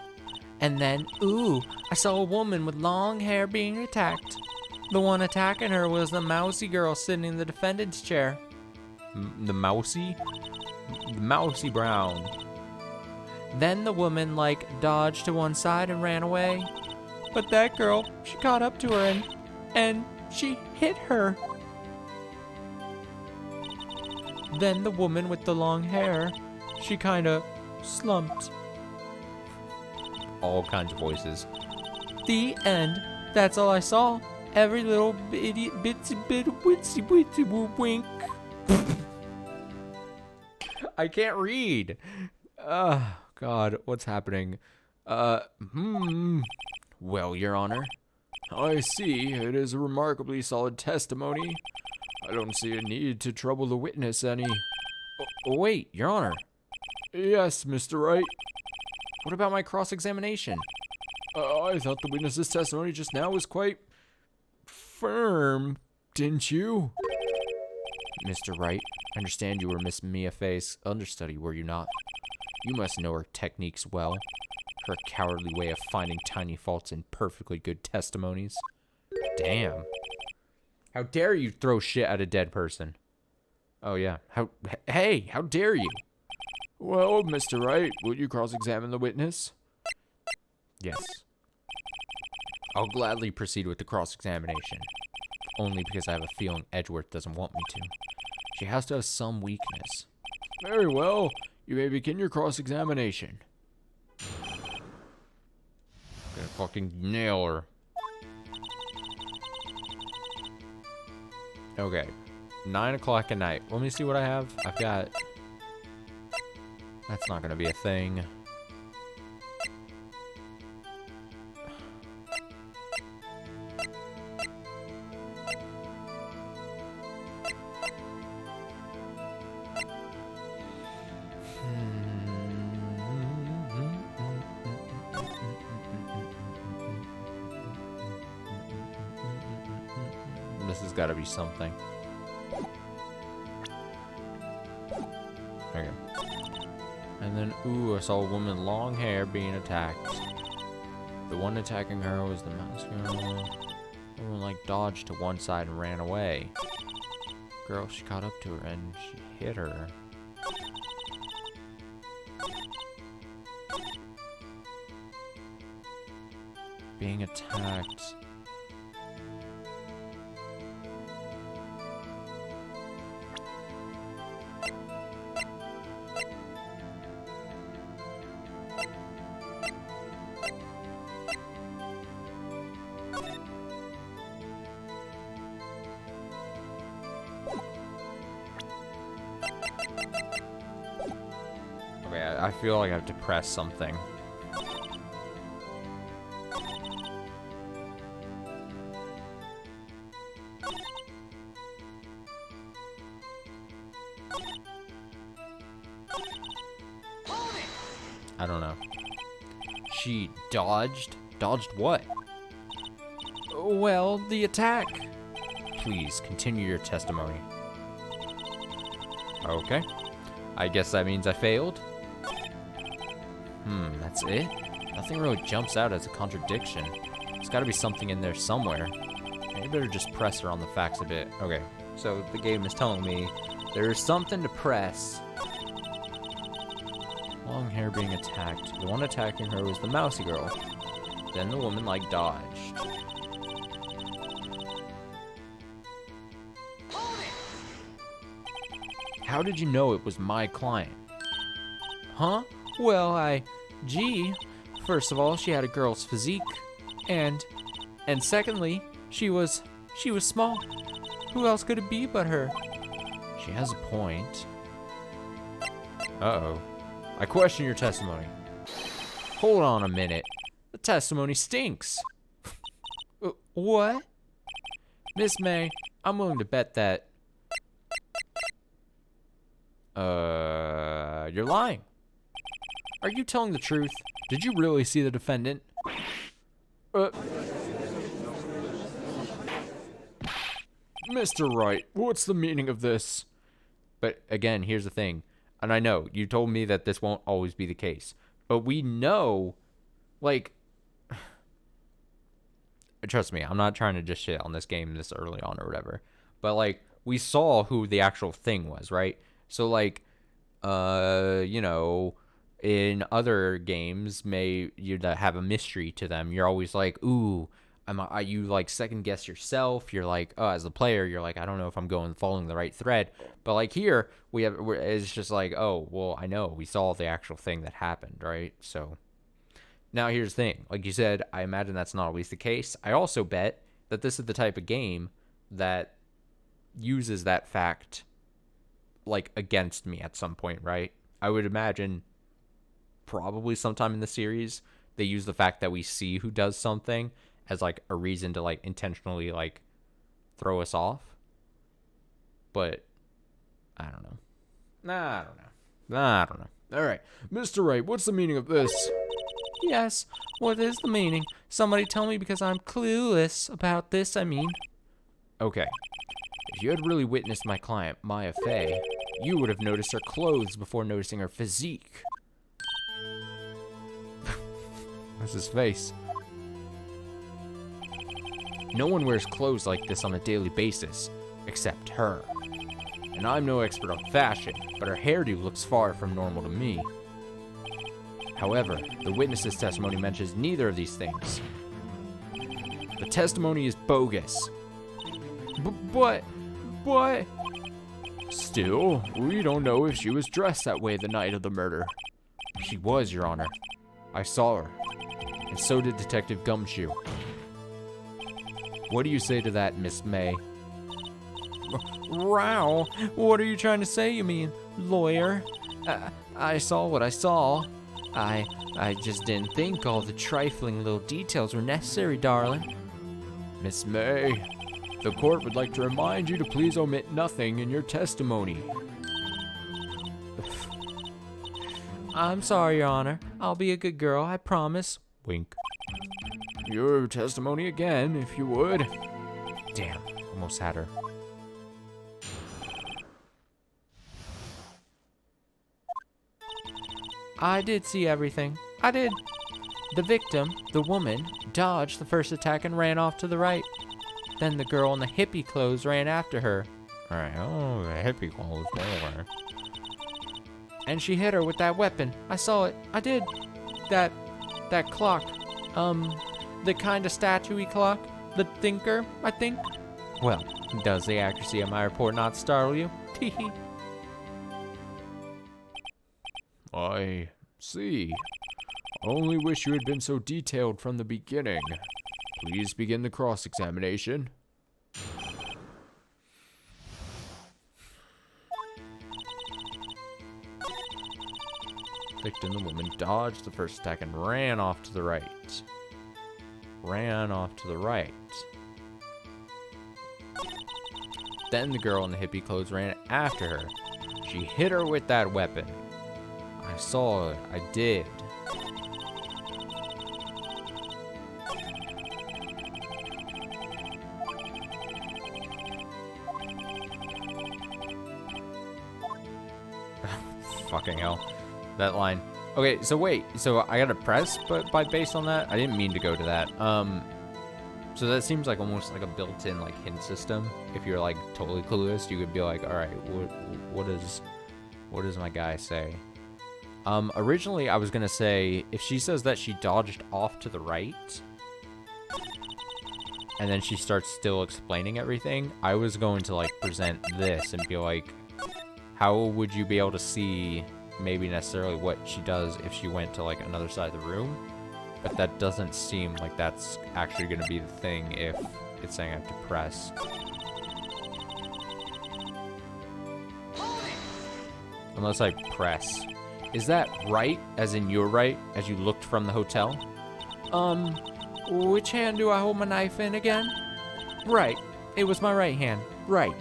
And then, ooh, I saw a woman with long hair being attacked. The one attacking her was the mousy girl sitting in the defendant's chair. The Mousy? The Mousy Brown. Then the woman, like, dodged to one side and ran away. But that girl, she caught up to her and she hit her. Then the woman with the long hair, she kinda slumped. All kinds of voices. The end. That's all I saw. Every little bitsy bit witsy witsy woo wink. I can't read. God, what's happening? Well, Your Honor, I see it is a remarkably solid testimony. I don't see a need to trouble the witness any. Oh, wait, Your Honor. Yes, Mr. Wright. What about my cross-examination? I thought the witness's testimony just now was quite firm, didn't you? Mr. Wright, I understand you were Miss Mia Fey's understudy, were you not? You must know her techniques well. Her cowardly way of finding tiny faults in perfectly good testimonies. Damn. How dare you throw shit at a dead person? Oh, yeah. Hey, how dare you? Well, Mr. Wright, will you cross-examine the witness? Yes. I'll gladly proceed with the cross-examination. Only because I have a feeling Edgeworth doesn't want me to. She has to have some weakness. Very well. You may begin your cross-examination. Gonna fucking nail her. Okay. 9 o'clock at night. Let me see what I have. I've got... That's not gonna be a thing. This has got to be something. Okay. And then, ooh, I saw a woman with long hair being attacked. The one attacking her was the mouse girl. Everyone, like, dodged to one side and ran away. Girl, she caught up to her and she hit her. Being attacked. Okay, I feel like I have to press something. I don't know. She dodged? Dodged what? Well, the attack. Please, continue your testimony. Okay. I guess that means I failed. That's it? Nothing really jumps out as a contradiction. There's gotta be something in there somewhere. Maybe better just press her on the facts a bit. Okay, so the game is telling me there's something to press. Long hair being attacked. The one attacking her was the mousy girl. Then the woman, like, dodged. How did you know it was my client? Huh? Well, gee, first of all, she had a girl's physique, and secondly, she was small. Who else could it be but her? She has a point. Uh-oh. I question your testimony. Hold on a minute. The testimony stinks. What? Miss May, I'm willing to bet that. You're lying. Are you telling the truth? Did you really see the defendant? Mr. Wright, what's the meaning of this? But again, here's the thing. And I know, you told me that this won't always be the case. But we know, like... Trust me, I'm not trying to just shit on this game this early on or whatever. But, like, we saw who the actual thing was, right? So, like, you know... in other games, you have a mystery to them. You're always like, ooh, you like second guess yourself. You're like, oh, as a player, you're like, I don't know if I'm following the right thread. But like here, it's just like, oh, well, I know we saw the actual thing that happened, right? So now here's the thing. Like you said, I imagine that's not always the case. I also bet that this is the type of game that uses that fact like against me at some point, right? I would imagine probably sometime in the series they use the fact that we see who does something as like a reason to like intentionally like throw us off. But I don't know. I don't know. All right, Mr. Wright, what's the meaning of this? Yes, what is the meaning? Somebody tell me because I'm clueless about this, I mean. Okay. If you had really witnessed my client, Maya Fey, you would have noticed her clothes before noticing her physique. What's his face? No one wears clothes like this on a daily basis, except her. And I'm no expert on fashion, but her hairdo looks far from normal to me. However, the witness's testimony mentions neither of these things. The testimony is bogus. But... Still, we don't know if she was dressed that way the night of the murder. She was, Your Honor. I saw her. And so did Detective Gumshoe. What do you say to that, Miss May? Row, what are you trying to say, you mean, lawyer? I saw what I saw. I just didn't think all the trifling little details were necessary, darling. Miss May, the court would like to remind you to please omit nothing in your testimony. I'm sorry, Your Honor. I'll be a good girl, I promise. Wink. Your testimony again, if you would. Damn, Almost had her. I did see everything. I did. The victim, the woman, dodged the first attack and ran off to the right. Then the girl in the hippie clothes ran after her. Alright, oh, the hippie clothes. Whatever. And she hit her with that weapon. I saw it. I did. That clock. The kind of statue-y clock. The thinker, I think. Well, does the accuracy of my report not startle you? Teehee. I see. Only wish you had been so detailed from the beginning. Please begin the cross-examination. Victim, the woman, dodged the first attack and ran off to the right. Ran off to the right. Then the girl in the hippie clothes ran after her. She hit her with that weapon. I saw it. I did. Fucking hell. That line. Okay, so wait. So I gotta press, but based on that, I didn't mean to go to that. So that seems like almost like a built-in like hint system. If you're like totally clueless, you could be like, all right, what does my guy say? Originally I was gonna say if she says that she dodged off to the right, and then she starts still explaining everything, I was going to like present this and be like, how would you be able to see maybe necessarily what she does if she went to like another side of the room? But that doesn't seem like that's actually going to be the thing if it's saying I have to press. Unless I press. Is that right, as in your right, as you looked from the hotel? Which hand do I hold my knife in again? Right. It was my right hand. Right.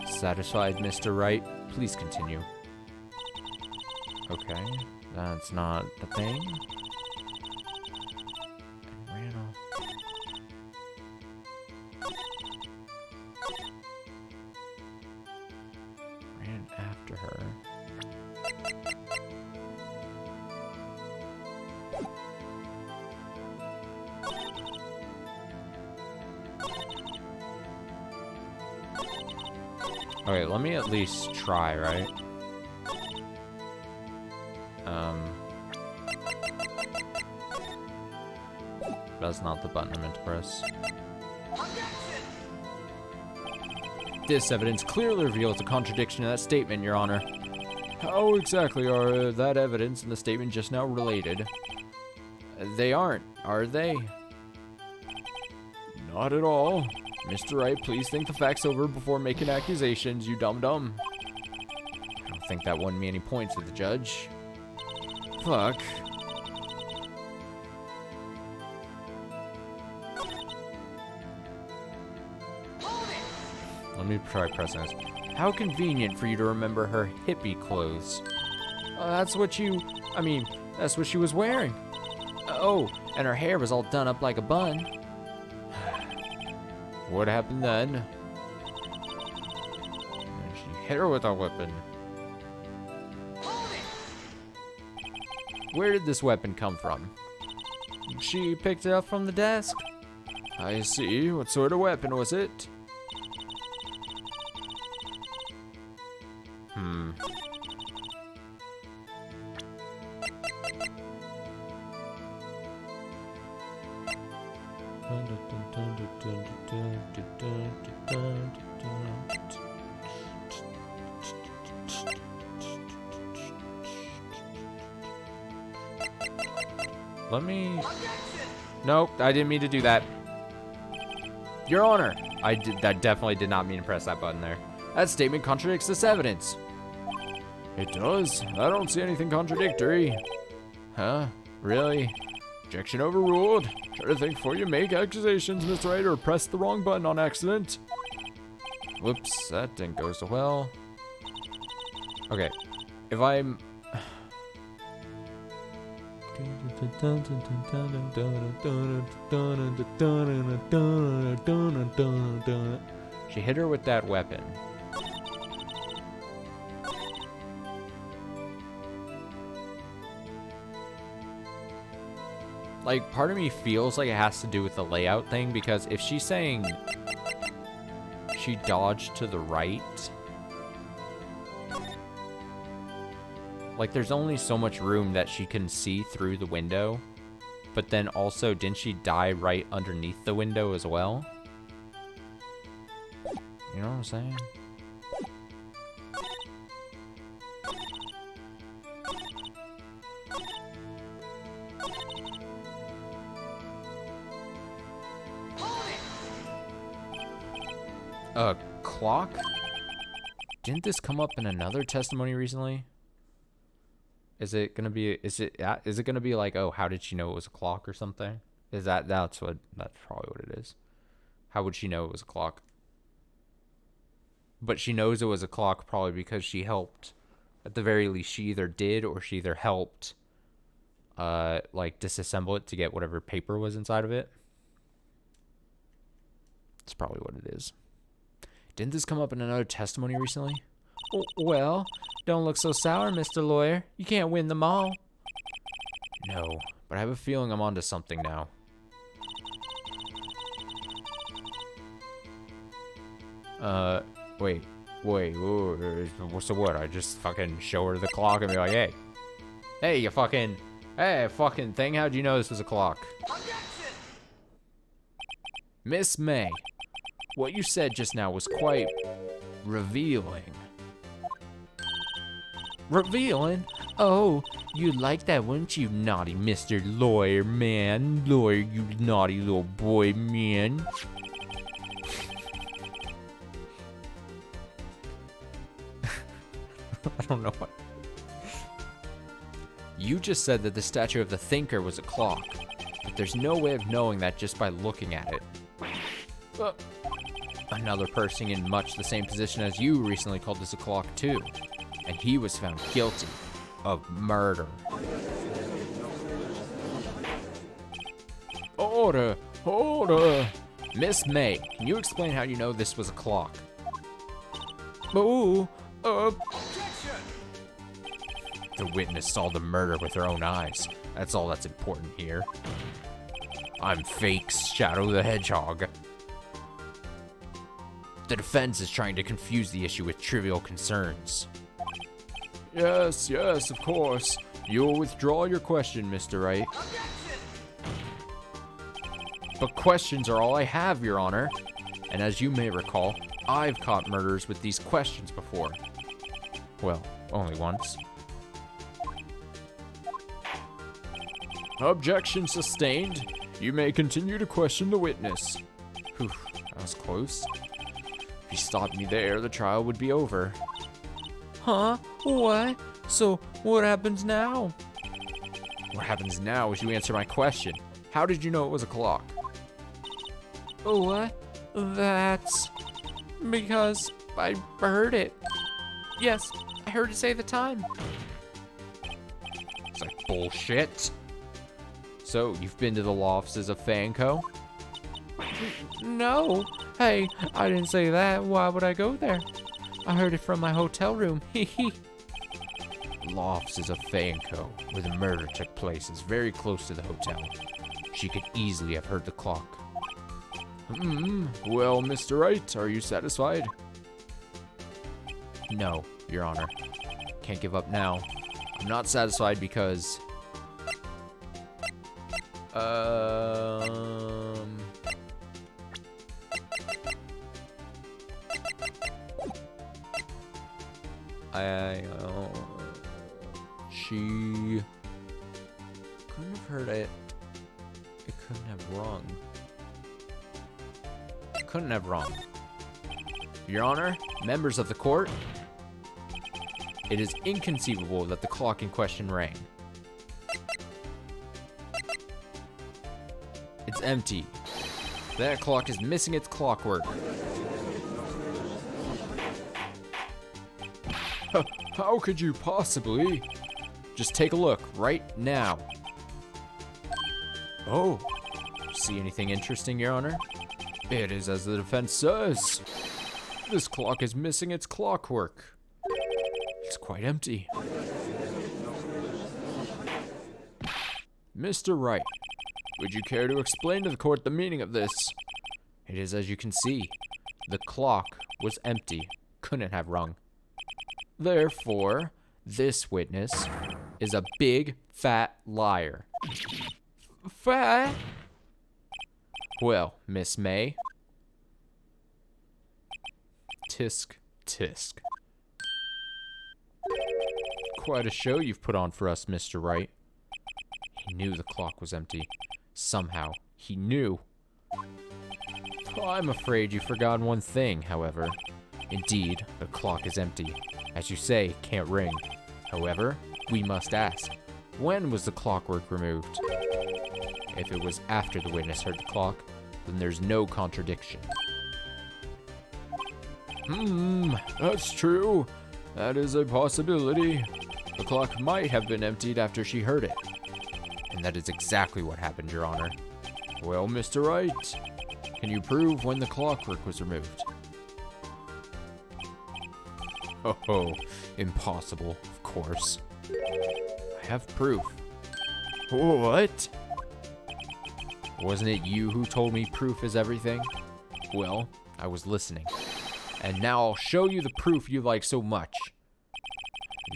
Satisfied, Mr. Wright? Please continue. Okay, that's not the thing. And ran off. Ran after her. Okay, let me at least try, right? That's not the button I meant to press. This evidence clearly reveals a contradiction in that statement, Your Honor. How exactly are that evidence and the statement just now related? They aren't, are they? Not at all. Mr. Wright, please think the facts over before making accusations, you dum-dum. I don't think that won me any points with the judge. Fuck. Let me try pressing this. How convenient for you to remember her hippie clothes. That's what she was wearing. Oh, and her hair was all done up like a bun. What happened then? And she hit her with a weapon. Where did this weapon come from? She picked it up from the desk. I see. What sort of weapon was it? Let me... Nope, I didn't mean to do that. Your Honor, that definitely did not mean to press that button there. That statement contradicts this evidence. It does. I don't see anything contradictory. Huh? Really? Objection overruled. Try to think before you make accusations, Mr. Wright, or press the wrong button on accident. Whoops, that didn't go so well. Okay, if I'm... She hit her with that weapon. Like, part of me feels like it has to do with the layout thing, because if she's saying she dodged to the right, like, there's only so much room that she can see through the window, but then also, didn't she die right underneath the window as well? You know what I'm saying? A clock? Didn't this come up in another testimony recently? Is it gonna be? Is it gonna be like, oh, how did she know it was a clock or something? That's probably what it is. How would she know it was a clock? But she knows it was a clock probably because she helped. At the very least, she either did or she either helped, like disassemble it to get whatever paper was inside of it. That's probably what it is. Didn't this come up in another testimony recently? Well, don't look so sour, Mr. Lawyer. You can't win them all. No, but I have a feeling I'm onto something now. Wait, so what? I just fucking show her the clock and be like, hey, you fucking thing, how'd you know this was a clock? Objection! Miss May, what you said just now was quite revealing. Revealing? Oh, you'd like that, wouldn't you, naughty Mr. Lawyer, man? Lawyer, you naughty little boy, man. I don't know what. You just said that the statue of the thinker was a clock, but there's no way of knowing that just by looking at it. Another person in much the same position as you recently called this a clock too, and he was found guilty of murder. Order! Order! Miss May, can you explain how you know this was a clock? The witness saw the murder with her own eyes. That's all that's important here. I'm fake Shadow the Hedgehog. The defense is trying to confuse the issue with trivial concerns. Yes, of course. You'll withdraw your question, Mr. Wright. But questions are all I have, Your Honor. And as you may recall, I've caught murderers with these questions before. Well, only once. Objection sustained. You may continue to question the witness. Whew, that was close. If you stopped me there, the trial would be over. Huh? What? So, what happens now? What happens now is you answer my question. How did you know it was a clock? What? That's because I heard it. Yes, I heard it say the time. It's like bullshit. So, you've been to the law offices of Fanco? No. Hey, I didn't say that. Why would I go there? I heard it from my hotel room. Law offices of Fanco, where the murder took place, is very close to the hotel. She could easily have heard the clock. Well, Mr. Wright, are you satisfied? No, Your Honor. Can't give up now. I'm not satisfied because... She couldn't have heard it. It couldn't have rung. Couldn't have rung. Your Honor, members of the court, it is inconceivable that the clock in question rang. It's empty. That clock is missing its clockwork. How could you possibly? Just take a look right now. Oh, see anything interesting, Your Honor? It is as the defense says. This clock is missing its clockwork. It's quite empty. Mr. Wright, would you care to explain to the court the meaning of this? It is as you can see. The clock was empty. Couldn't have rung. Therefore, this witness is a big, fat liar. Fat? Well, Miss May. Tisk, tisk. Quite a show you've put on for us, Mr. Wright. He knew the clock was empty. Somehow, he knew. I'm afraid you've forgotten one thing, however. Indeed, the clock is empty. As you say, it can't ring. However, we must ask, when was the clockwork removed? If it was after the witness heard the clock, then there's no contradiction. That's true. That is a possibility. The clock might have been emptied after she heard it. And that is exactly what happened, Your Honor. Well, Mr. Wright, can you prove when the clockwork was removed? Oh, impossible, of course. I have proof. What? Wasn't it you who told me proof is everything? Well, I was listening. And now I'll show you the proof you like so much.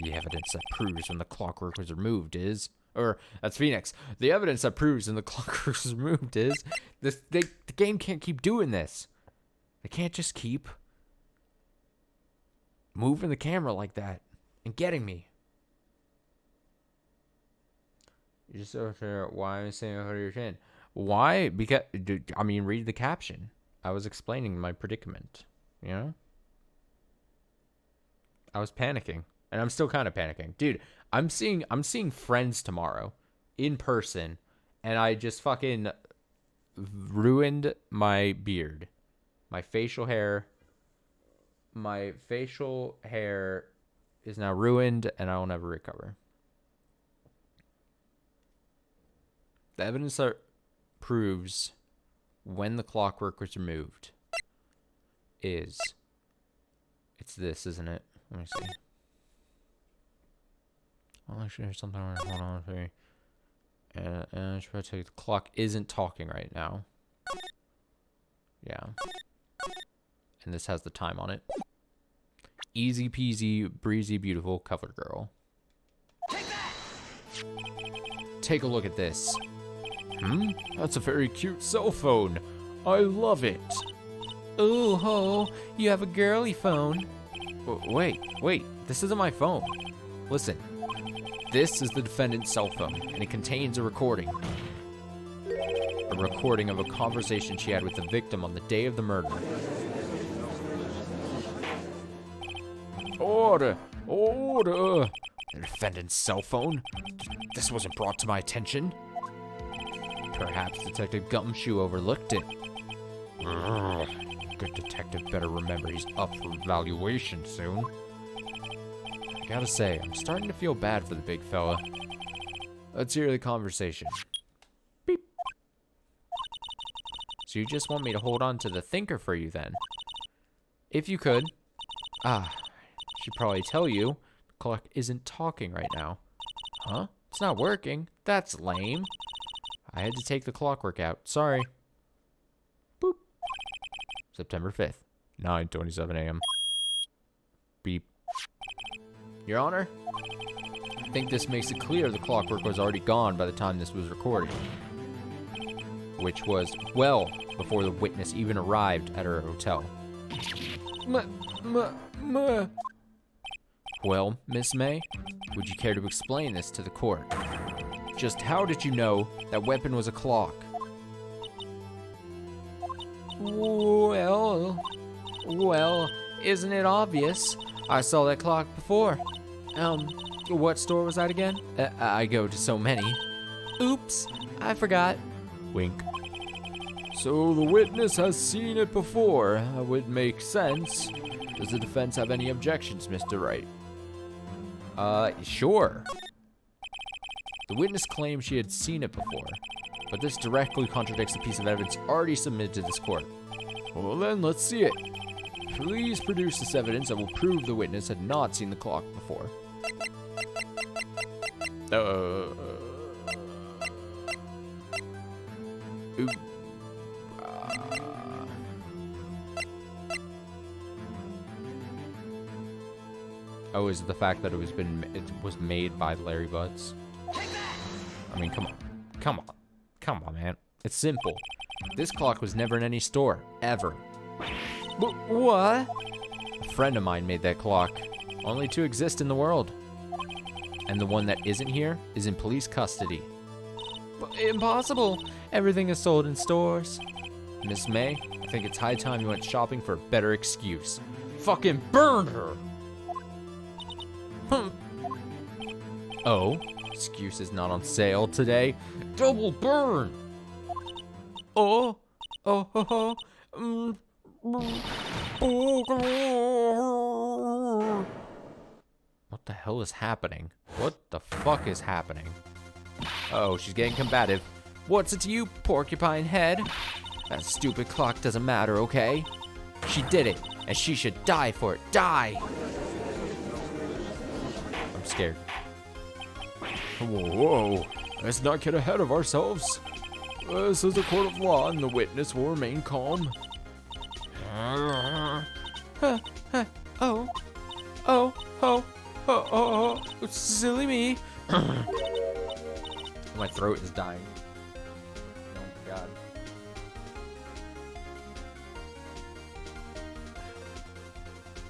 The evidence that proves when the clockwork was removed is... Or, that's Phoenix. The evidence that proves when the clockwork was removed is... The game can't keep doing this. They can't just keep... moving the camera like that. And getting me. You just why I'm saying over your chin. Why? Because, dude, I mean, read the caption. I was explaining my predicament. You know? I was panicking. And I'm still kind of panicking. Dude, I'm seeing friends tomorrow. In person. And I just fucking ruined my beard. My facial hair. My facial hair is now ruined. And I will never recover. The evidence that proves when the clockwork was removed is... It's this, isn't it? Let me see. I'll actually hear something. Hold on. Sorry. And I should probably tell you the clock isn't talking right now. Yeah. And this has the time on it. Easy peasy, breezy, beautiful cover girl. Take a look at this. That's a very cute cell phone. I love it. Ooh, ho, you have a girly phone. Wait, this isn't my phone. Listen, this is the defendant's cell phone, and it contains a recording. A recording of a conversation she had with the victim on the day of the murder. Order! The defendant's cell phone? This wasn't brought to my attention. Perhaps Detective Gumshoe overlooked it. Good detective better remember he's up for evaluation soon. I gotta say, I'm starting to feel bad for the big fella. Let's hear the conversation. Beep. So you just want me to hold on to the thinker for you then? If you could. She'd probably tell you the clock isn't talking right now. Huh? It's not working. That's lame. I had to take the clockwork out. Sorry. Boop. September 5th, 9:27 a.m. Beep. Your Honor, I think this makes it clear the clockwork was already gone by the time this was recorded. Which was well before the witness even arrived at her hotel. Well, Miss May, would you care to explain this to the court? Just how did you know that weapon was a clock? Well, isn't it obvious? I saw that clock before. What store was that again? I go to so many. Oops, I forgot. Wink. So the witness has seen it before. That would make sense. Does the defense have any objections, Mr. Wright? Sure. The witness claimed she had seen it before. but this directly contradicts the piece of evidence already submitted to this court. Well then, let's see it. Please produce this evidence that will prove the witness had not seen the clock before. Ooh. Oh, is it the fact that it was made by Larry Butts? I mean, come on, man. It's simple. This clock was never in any store, ever. What? A friend of mine made that clock, only to exist in the world. And the one that isn't here is in police custody. Impossible. Everything is sold in stores. Miss May, I think it's high time you went shopping for a better excuse. Fucking burn her. Oh, excuse is not on sale today. Double burn. Oh. What the hell is happening? What the fuck is happening? Oh, she's getting combative. What's it to you, porcupine head? That stupid clock doesn't matter, okay? She did it, and she should die for it. Die! I'm scared. Whoa, let's not get ahead of ourselves. This is a court of law, and the witness will remain calm. Silly me. My throat is dying. Oh my god.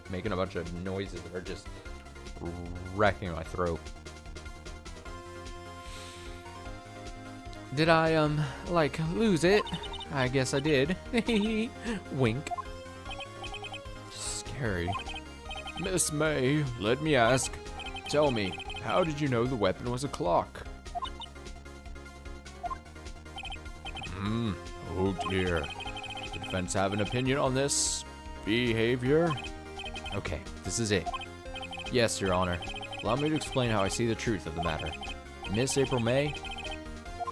Making a bunch of noises that are just wrecking my throat. Did I, like, lose it? I guess I did. Wink. Scary. Miss May, let me ask. Tell me, how did you know the weapon was a clock? Oh dear. Does the defense have an opinion on this behavior? Okay, this is it. Yes, Your Honor. Allow me to explain how I see the truth of the matter. Miss April May,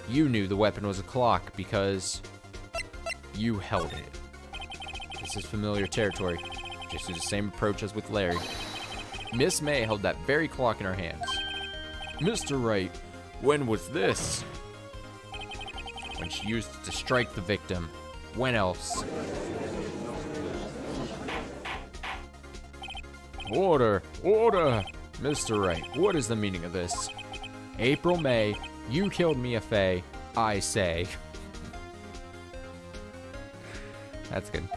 you knew the weapon was a clock because you held it. This is familiar territory. Just use the same approach as with Larry. Miss May held that very clock in her hands. Mr. Wright, when was this? When she used it to strike the victim. When else? Order! Order! Mr. Wright, what is the meaning of this? April May, you killed Mia Fey, I say. That's good.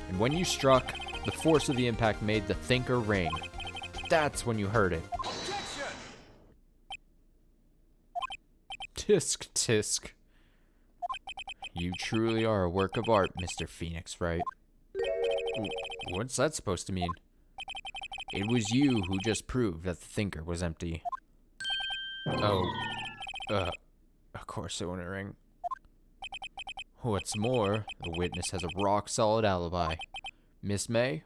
And when you struck, the force of the impact made the thinker ring. That's when you heard it. Tisk tisk. You truly are a work of art, Mr. Phoenix Wright. What's that supposed to mean? It was you who just proved that the thinker was empty. Oh. Of course it wouldn't ring. What's more, the witness has a rock-solid alibi. Miss May,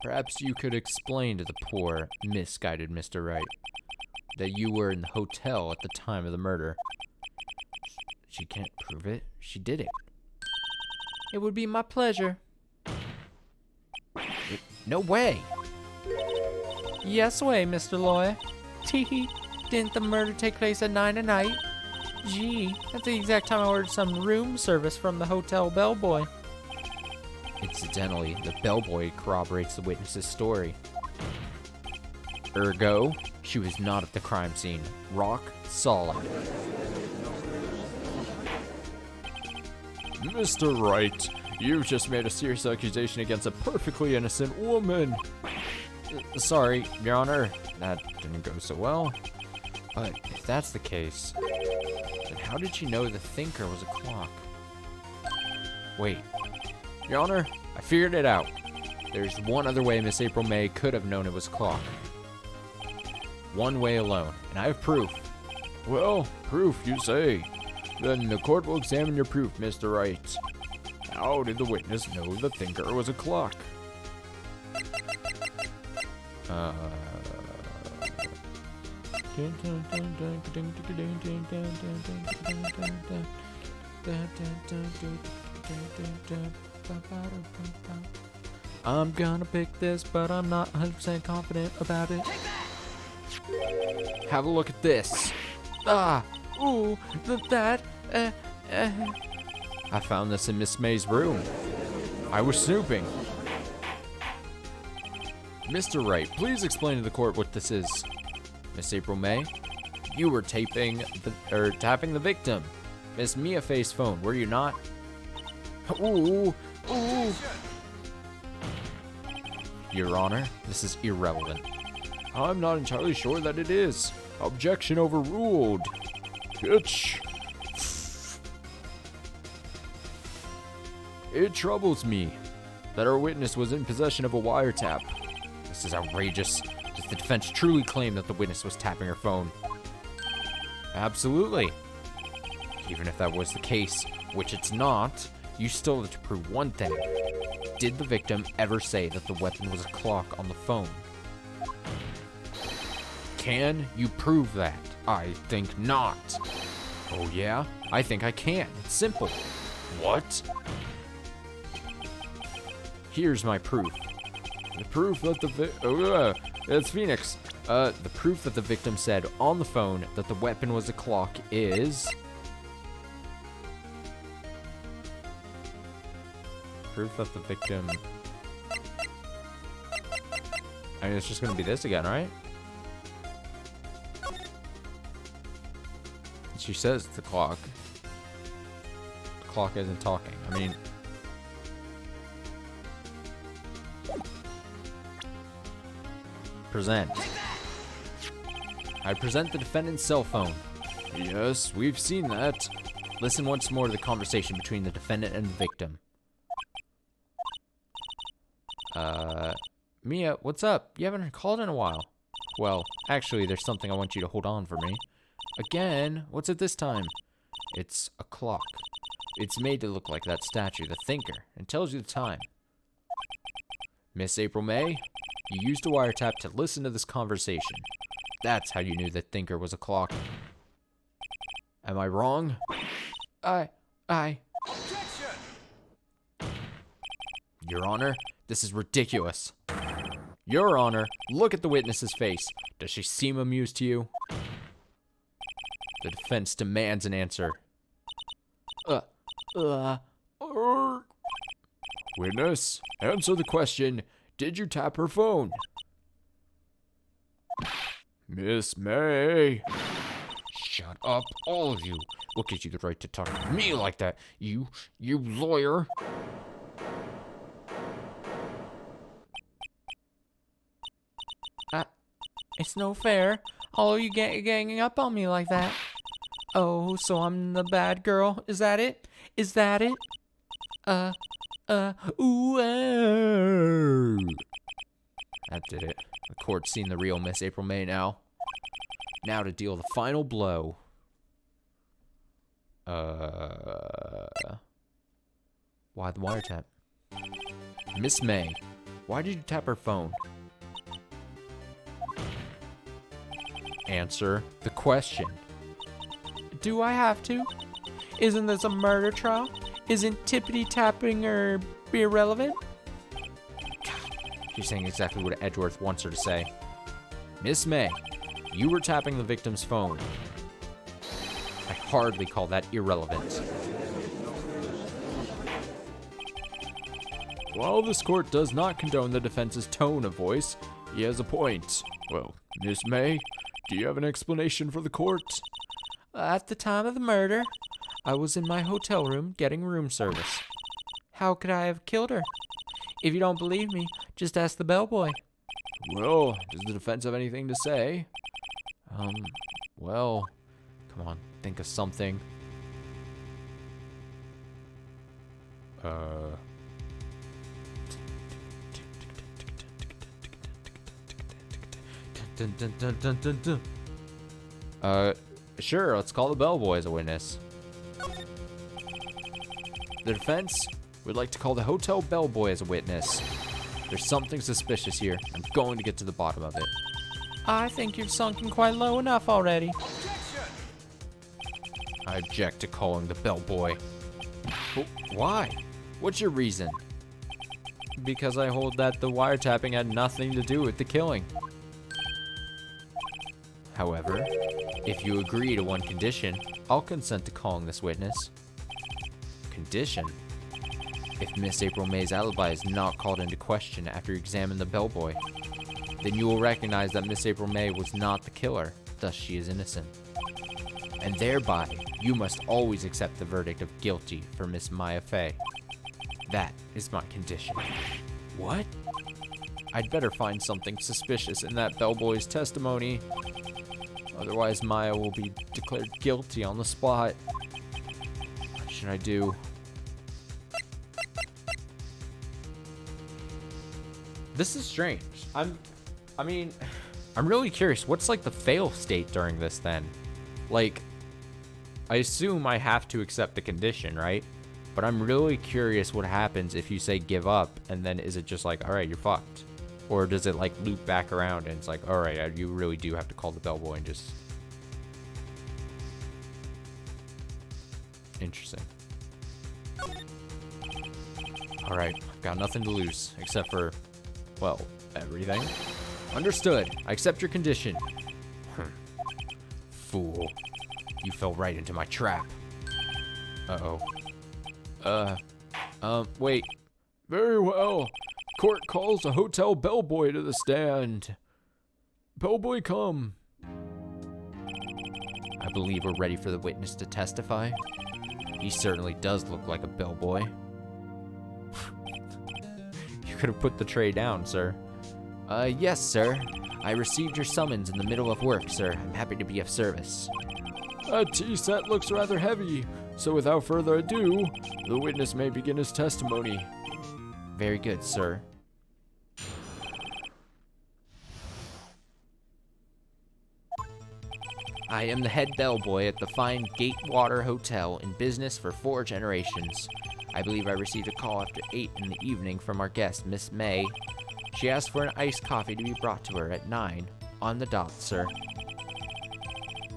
perhaps you could explain to the poor, misguided Mr. Wright that you were in the hotel at the time of the murder. She can't prove it. She did it. It would be my pleasure. No way! Yes way, Mr. Lawyer. Teehee. Didn't the murder take place at 9 at night? Gee, that's the exact time I ordered some room service from the hotel bellboy. Incidentally, the bellboy corroborates the witness's story. Ergo, she was not at the crime scene. Rock solid. Mr. Wright, you've just made a serious accusation against a perfectly innocent woman. Sorry, Your Honor, that didn't go so well. But if that's the case, then how did she know the thinker was a clock? Wait, Your Honor, I figured it out. There's one other way Miss April May could have known it was a clock. One way alone, and I have proof. Well, proof, you say. Then the court will examine your proof, Mr. Wright. How did the witness know the thinker was a clock? I'm gonna pick this, but I'm not 100% confident about it. Have a look at this. I found this in Miss May's room. I was snooping. Mr. Wright, please explain to the court what this is. Miss April May, you were tapping the victim. Miss Mia Faye's phone, were you not? Ooh. Your Honor, this is irrelevant. I'm not entirely sure that it is. Objection overruled. Bitch. It troubles me that our witness was in possession of a wiretap. This is outrageous. Does the defense truly claim that the witness was tapping her phone? Absolutely. Even if that was the case, which it's not, you still have to prove one thing. Did the victim ever say that the weapon was a clock on the phone? Can you prove that? I think not. Oh yeah? I think I can. It's simple. What? Here's my proof. The proof that it's Phoenix. The proof that the victim said on the phone that the weapon was a clock is... Proof that the victim... I mean, it's just gonna be this again, right? She says the clock. The clock isn't talking. I mean... Present. I present the defendant's cell phone. Yes, we've seen that. Listen once more to the conversation between the defendant and the victim. Mia, what's up? You haven't called in a while. Well, actually, there's something I want you to hold on for me. Again? What's it this time? It's a clock. It's made to look like that statue, the Thinker, and tells you the time. Miss April May, you used a wiretap to listen to this conversation. That's how you knew that Thinker was a clock. Am I wrong? Objection! Your Honor, this is ridiculous. Your Honor, look at the witness's face. Does she seem amused to you? The defense demands an answer. Witness, answer the question. Did you tap her phone? Miss May. Shut up, all of you. What gives you the right to talk to me like that? You lawyer. It's no fair. All of you ganging up on me like that. Oh, so I'm the bad girl. Is that it? Is that it? Ooh. That did it. The court's seen the real Miss April May now. Now to deal the final blow. Why the wiretap? Miss May, why did you tap her phone? Answer the question. Do I have to? Isn't this a murder trial? Isn't tippity-tapping or irrelevant? She's saying exactly what Edgeworth wants her to say. Miss May, you were tapping the victim's phone. I hardly call that irrelevant. While this court does not condone the defense's tone of voice, he has a point. Well, Miss May, do you have an explanation for the court? At the time of the murder, I was in my hotel room getting room service. How could I have killed her? If you don't believe me, just ask the bellboy. Well, does the defense have anything to say? Well, come on, think of something. Sure, let's call the bellboy as a witness. The defense would like to call the hotel bellboy as a witness. There's something suspicious here. I'm going to get to the bottom of it. I think you've sunken quite low enough already. I object to calling the bellboy. Why? What's your reason? Because I hold that the wiretapping had nothing to do with the killing. However, if you agree to one condition, I'll consent to calling this witness. Condition? If Miss April May's alibi is not called into question after you examine the bellboy, then you will recognize that Miss April May was not the killer, thus she is innocent. And thereby, you must always accept the verdict of guilty for Miss Maya Fey. That is my condition. What? I'd better find something suspicious in that bellboy's testimony. Otherwise, Maya will be declared guilty on the spot. What should I do? This is strange. I'm really curious. What's like the fail state during this then? Like, I assume I have to accept the condition, right? But I'm really curious what happens if you say give up, and then is it just like, all right, you're fucked? Or does it like loop back around and it's like, all right, you really do have to call the bellboy and just... Interesting. All right, I've got nothing to lose except for, well, everything. Understood. I accept your condition. Fool. You fell right into my trap. Uh-oh. Wait. Very well. Court calls a hotel bellboy to the stand. Bellboy, come. I believe we're ready for the witness to testify. He certainly does look like a bellboy. You could have put the tray down, sir. Yes, sir. I received your summons in the middle of work, sir. I'm happy to be of service. That tea set looks rather heavy, so without further ado, the witness may begin his testimony. Very good, sir. I am the head bellboy at the fine Gatewater Hotel, in business for 4 generations. I believe I received a call after 8 in the evening from our guest, Miss May. She asked for an iced coffee to be brought to her at 9, on the dot, sir.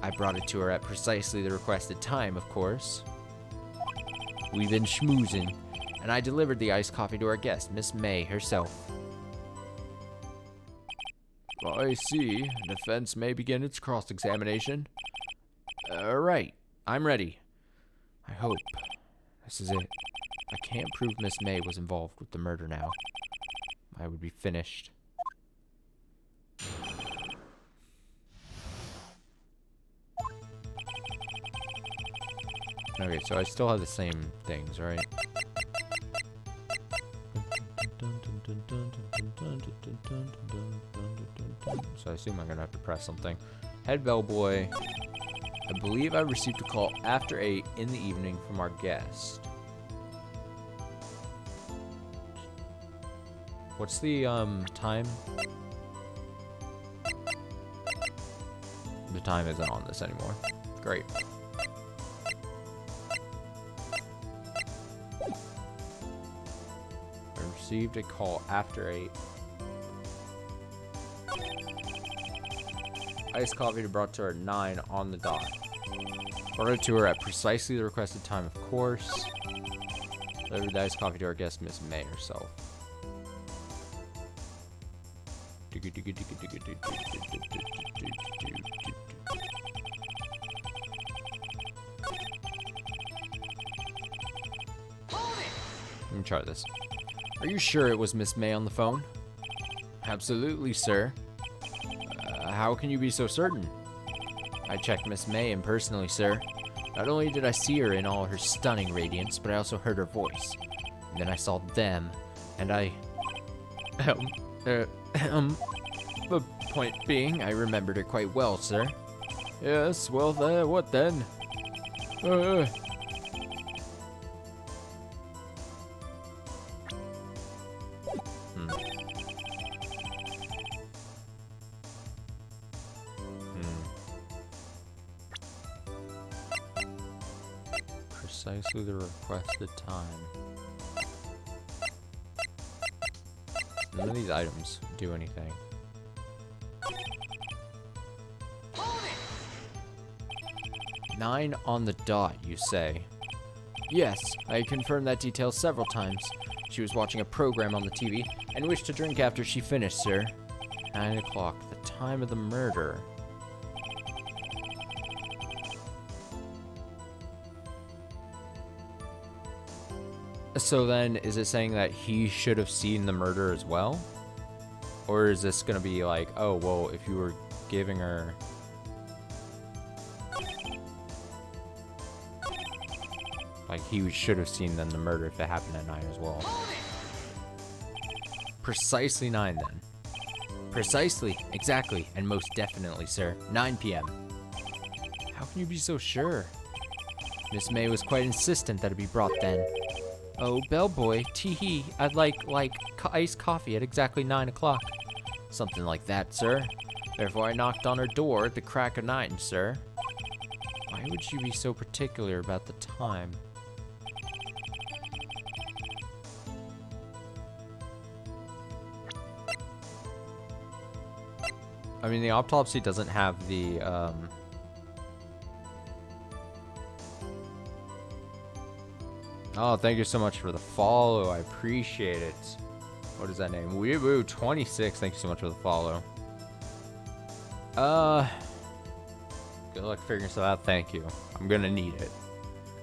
I brought it to her at precisely the requested time, of course. We've been schmoozing, and I delivered the iced coffee to our guest, Miss May herself. I see. Defense may begin its cross-examination. Right. I'm ready. I hope. This is it. I can't prove Miss May was involved with the murder now. I would be finished. Okay, so I still have the same things, right? So I assume I'm gonna have to press something. Head bellboy. I believe I received a call after 8 in the evening from our guest. What's the time? The time isn't on this anymore. Great. I received a call after 8. Iced coffee to be brought to her at 9 on the dot. Brought it to her at precisely the requested time, of course. Delivered the iced coffee to our guest, Miss May herself. Let me try this. Are you sure it was Miss May on the phone? Absolutely, sir. How can you be so certain? I checked Miss May impersonally, sir. Not only did I see her in all her stunning radiance, but I also heard her voice. And then I saw them, and I... The point being, I remembered her quite well, sir. Yes, well, what then? Precisely the requested time. None of these items do anything. 9 on the dot, you say? Yes, I confirmed that detail several times. She was watching a program on the TV and wished to drink after she finished, sir. 9 o'clock, the time of the murder. So then, is it saying that he should have seen the murder as well? Or is this gonna be like, oh, well, if you were giving her... Like, he should have seen then the murder if it happened at 9 as well. Precisely 9 then. Precisely, exactly, and most definitely, sir. 9 p.m. How can you be so sure? Miss May was quite insistent that it be brought then. Oh, bellboy, tee-hee, I'd like iced coffee at exactly 9 o'clock. Something like that, sir. Therefore, I knocked on her door at the crack of 9, sir. Why would you be so particular about the time? I mean, the autopsy doesn't have the, Oh, thank you so much for the follow. I appreciate it. What is that name? Weeboo26. Thank you so much for the follow. Good luck figuring stuff out. Thank you. I'm gonna need it.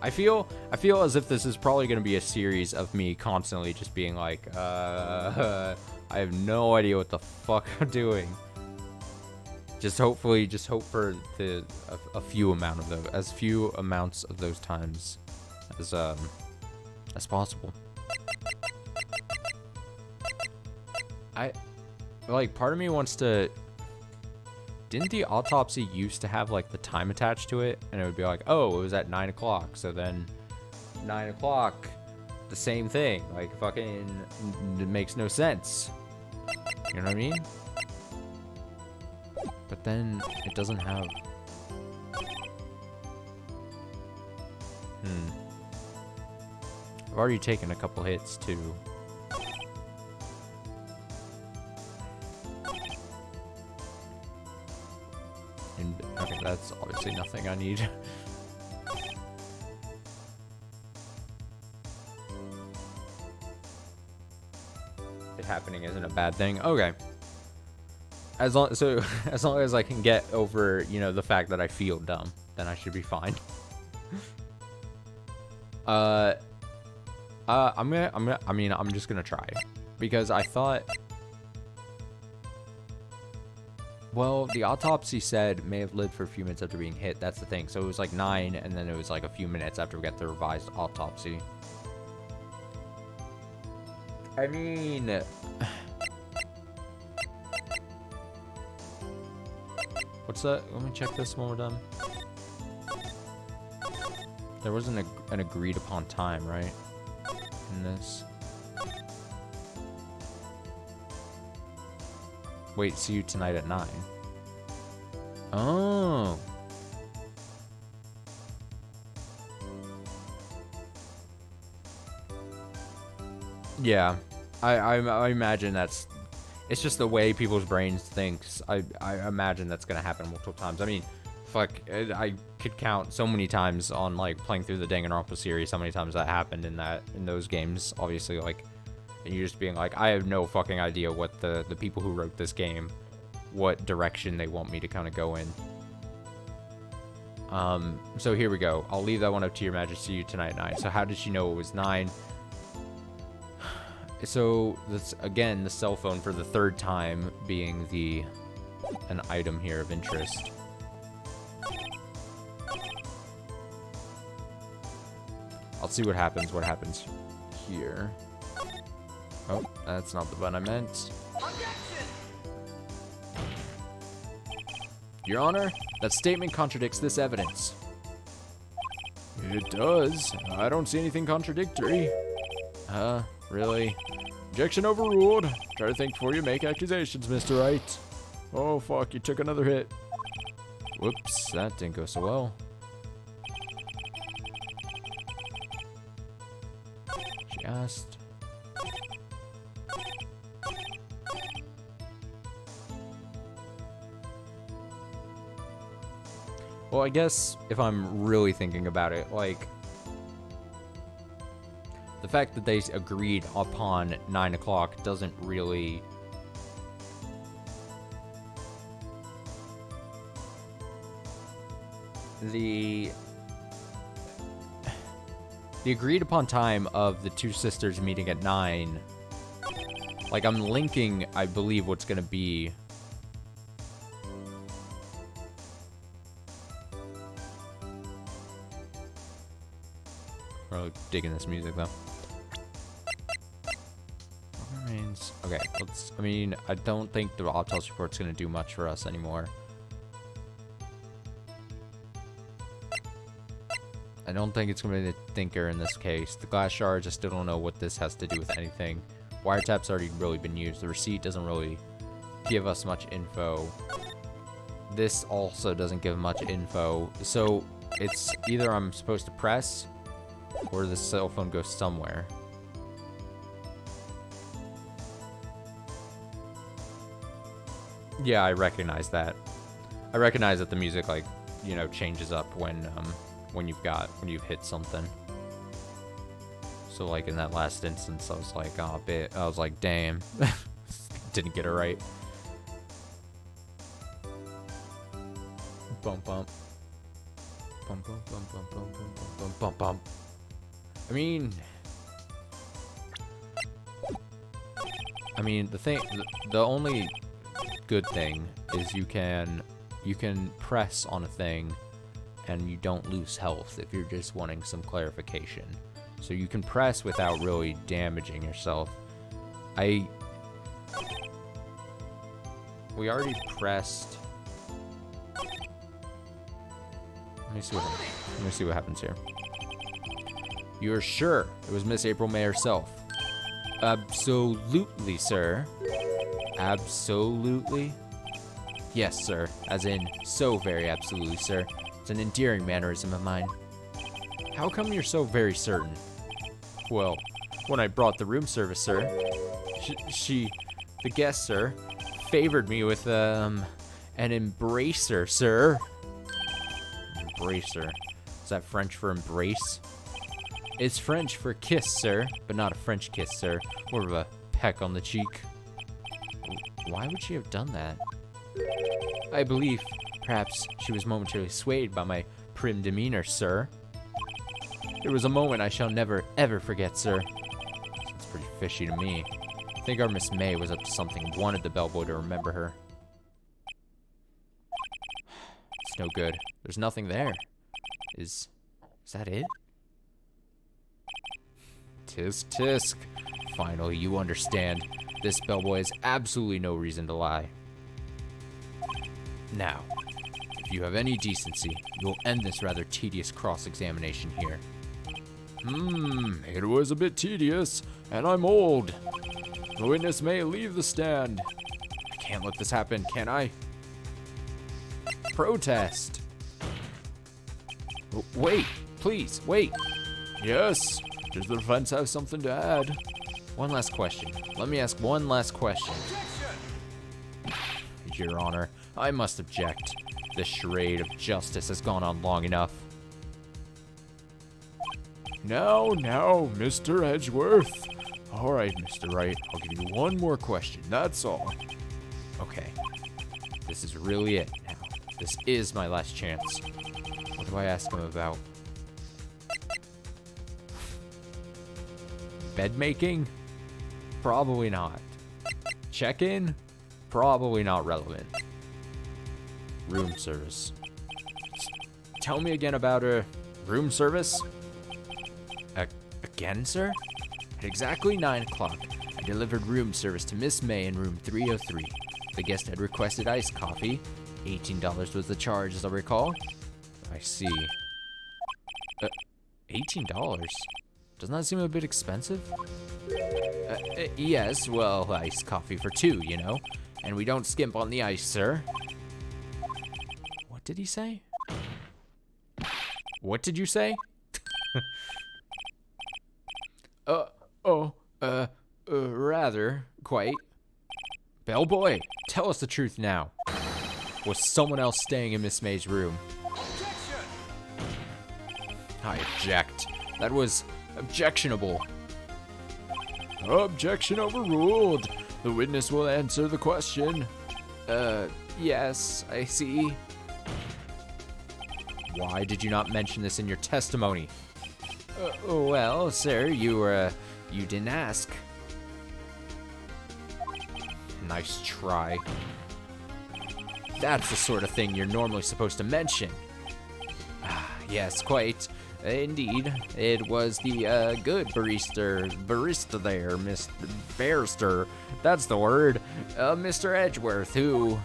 I feel as if this is probably gonna be a series of me constantly just being like, I have no idea what the fuck I'm doing. Just hope for a few amount of those, as few amounts of those times as possible. Part of me wants to. Didn't the autopsy used to have like the time attached to it, and it would be like, oh, it was at 9 o'clock, so then 9 o'clock, the same thing. Like fucking, it makes no sense. You know what I mean? But then it doesn't have. I've already taken a couple hits too. And okay, that's obviously nothing I need. It happening isn't a bad thing. Okay. As long as I can get over, you know, the fact that I feel dumb, then I should be fine. I'm just gonna try, because I thought, well, the autopsy said may have lived for a few minutes after being hit. That's the thing. So it was like 9, and then it was like a few minutes after we got the revised autopsy. I mean, what's that? Let me check this when we're done. There wasn't an agreed upon time, right? In this. Wait, see you tonight at 9. Oh. Yeah. I imagine that's... It's just the way people's brains thinks. I imagine that's gonna happen multiple times. I mean, fuck, I could count so many times on like playing through the Danganronpa series, how many times that happened in those games. Obviously, like, and you're just being like, I have no fucking idea what the people who wrote this game, what direction they want me to kind of go in. So here we go. I'll leave that one up to your majesty. You tonight at 9. So how did she know it was 9? So that's again the cell phone for the 3rd time being an item here of interest. I'll see what happens here. Oh, that's not the button I meant. Your Honor, that statement contradicts this evidence. It does. I don't see anything contradictory. Really? Objection overruled. Try to think before you make accusations, Mr. Wright. Oh, fuck, you took another hit. Whoops, that didn't go so well. She asked. Well, I guess if I'm really thinking about it, like, the fact that they agreed upon 9 o'clock doesn't really... The agreed upon time of the two sisters meeting at 9, like, I'm linking, I believe, what's gonna be... Really digging this music, though. Okay, let's... I mean, I don't think the autopsy report's gonna do much for us anymore. I don't think it's gonna be the thinker in this case. The glass shards, I still don't know what this has to do with anything. Wiretap's already really been used. The receipt doesn't really give us much info. This also doesn't give much info. So, it's either I'm supposed to press, or the cell phone goes somewhere. Yeah, I recognize that. I recognize that the music, like, you know, changes up when you've hit something. So, like, in that last instance, I was like, oh, I was like, damn. Didn't get it right. Bump, bump. Bump, bump, bump, bump, bump, bump, bump, bump, bump. I mean, the only good thing is you can press on a thing and you don't lose health if you're just wanting some clarification. So you can press without really damaging yourself. We already pressed. Let me see what happens here. You're sure it was Miss April May herself? Absolutely, sir. Absolutely? Yes, sir. As in, so very absolutely, sir. It's an endearing mannerism of mine. How come you're so very certain? Well, when I brought the room service, sir, the guest, sir, favored me with, an embracer, sir. Embracer. Is that French for embrace? It's French for kiss, sir, but not a French kiss, sir. More of a peck on the cheek. Why would she have done that? I believe, perhaps, she was momentarily swayed by my prim demeanor, sir. It was a moment I shall never, ever forget, sir. It's pretty fishy to me. I think our Miss May was up to something, wanted the bellboy to remember her. It's no good. There's nothing there. Is that it? Tisk, tisk. Finally, you understand. This bellboy has absolutely no reason to lie. Now, if you have any decency, you'll end this rather tedious cross-examination here. It was a bit tedious, and I'm old. The witness may leave the stand. I can't let this happen, can I? Protest. Wait, please, wait. Yes, does the defense have something to add? One last question. Let me ask one last question. Your Honor, I must object. This charade of justice has gone on long enough. Now, Mr. Edgeworth. All right, Mr. Wright, I'll give you one more question, that's all. Okay. This is really it now. This is my last chance. What do I ask him about? Bed making? Probably not. Check-in? Probably not relevant. Room service. Tell me again about room service? Again, sir? At exactly 9 o'clock, I delivered room service to Miss May in room 303. The guest had requested iced coffee. $18 was the charge, as I recall. I see. $18? Doesn't that seem a bit expensive? Yes, well, iced coffee for two, you know. And we don't skimp on the ice, sir. What did he say? What did you say? Rather, quite. Bellboy, tell us the truth now. Was someone else staying in Miss May's room? object. That was objectionable. Objection overruled. The witness will answer the question. Yes, I see. Why did you not mention this in your testimony? Well, sir, you didn't ask. Nice try. That's the sort of thing you're normally supposed to mention. Yes, quite. Indeed, it was the good barista there, Mr. Barrister. That's the word. Mr. Edgeworth, who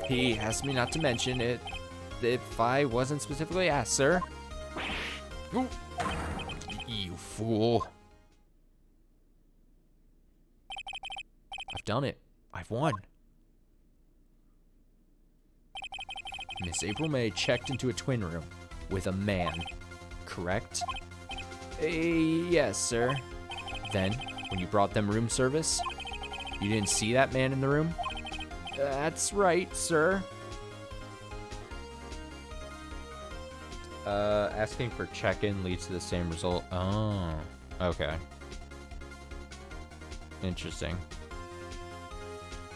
he asked me not to mention it if I wasn't specifically asked, sir. Ooh. You fool. I've done it. I've won. Miss April May checked into a twin room with a man, correct? Yes, sir. Then, when you brought them room service, you didn't see that man in the room? That's right, sir. Asking for check-in leads to the same result. Oh, okay. Interesting.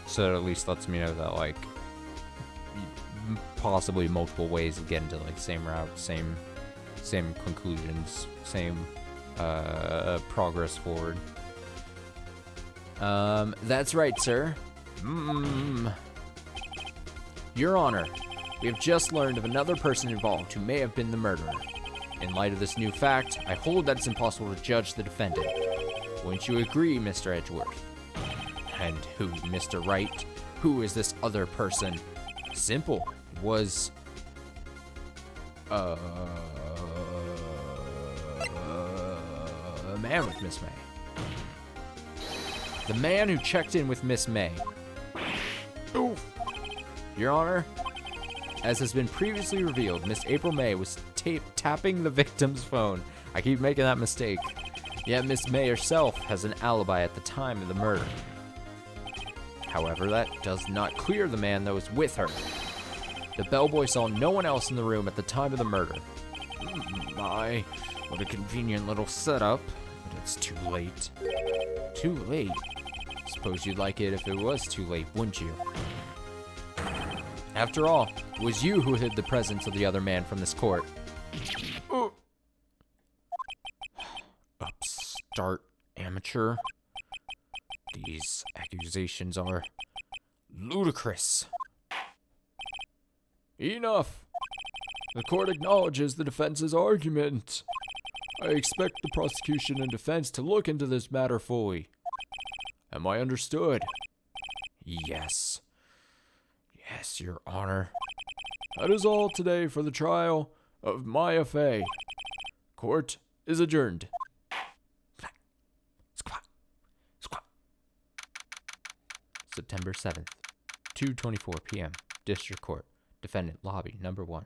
So that at least lets me know that, like, possibly multiple ways of getting to, like, same route, same conclusions, same progress forward. That's right, sir. Your Honor, we have just learned of another person involved who may have been the murderer. In light of this new fact, I hold that it's impossible to judge the defendant. Wouldn't you agree, Mr. Edgeworth? And who, Mr. Wright? Who is this other person? Simple. It was... a man with Miss May. The man who checked in with Miss May. Oof. Your Honor, as has been previously revealed, Miss April May was tapping the victim's phone. I keep making that mistake. Yet Miss May herself has an alibi at the time of the murder. However, that does not clear the man that was with her. The bellboy saw no one else in the room at the time of the murder. My, what a convenient little setup. But it's too late. Too late? Suppose you'd like it if it was too late, wouldn't you? After all, it was you who hid the presence of the other man from this court. Upstart amateur. These accusations are ludicrous. Enough. The court acknowledges the defense's argument. I expect the prosecution and defense to look into this matter fully. Am I understood? Yes. Yes, Your Honor. That is all today for the trial of Maya Fey. Court is adjourned. September 7th, 2:24 p.m. District Court. Defendant Lobby Number 1.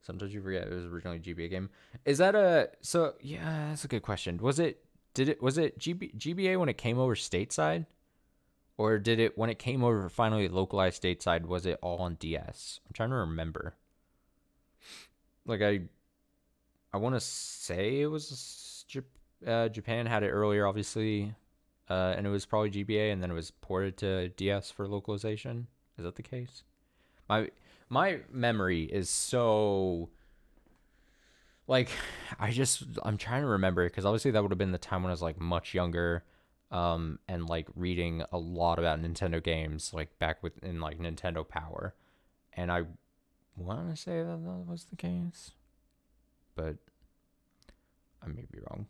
Sometimes you forget it was originally a GBA game. Is that a... So, yeah, that's a good question. Was it GBA when it came over stateside? Or did it, when it came over finally localized stateside, was it all on DS? I'm trying to remember. Like, I want to say it was... Japan had it earlier, obviously. And it was probably GBA, and then it was ported to DS for localization. Is that the case? My memory is so... Like, I'm trying to remember, because obviously that would have been the time when I was, like, much younger, and, like, reading a lot about Nintendo games, like, back in, like, Nintendo Power. And I want to say that was the case. But I may be wrong.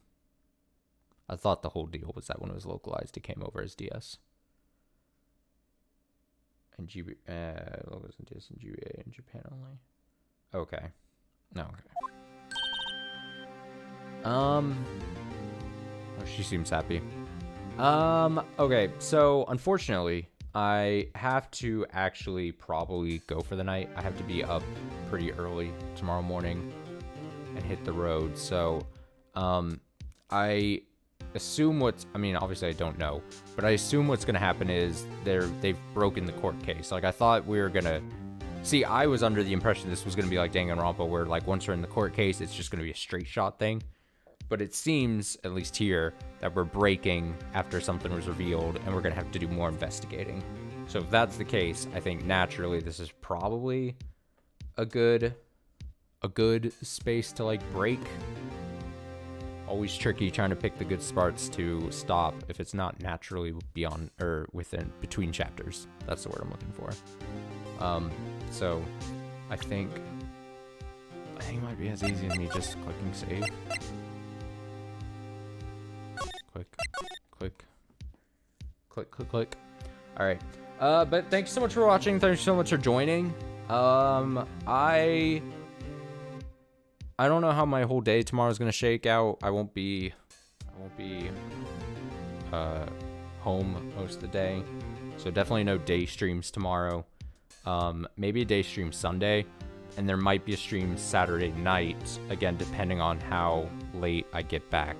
I thought the whole deal was that when it was localized, it came over as DS. And logos and DS and GBA in Japan only. Okay. No, okay. Oh, she seems happy. Okay, so unfortunately, I have to actually probably go for the night. I have to be up pretty early tomorrow morning and hit the road. So, I assume obviously I don't know, but I assume what's gonna happen is they've broken the court case. Like, I thought we were gonna See, I was under the impression this was going to be like Danganronpa, where like once we're in the court case, it's just going to be a straight shot thing. But it seems, at least here, that we're breaking after something was revealed, and we're going to have to do more investigating. So if that's the case, I think naturally this is probably a good space to like break. Always tricky trying to pick the good parts to stop if it's not naturally beyond or within between chapters. That's the word I'm looking for. So I think it might be as easy as me just clicking save. Click. All right. But thank you so much for watching. Thank you so much for joining. I don't know how my whole day tomorrow is gonna shake out. I won't be home most of the day, so definitely no day streams tomorrow. Maybe a day stream Sunday, and there might be a stream Saturday night, again depending on how late I get back.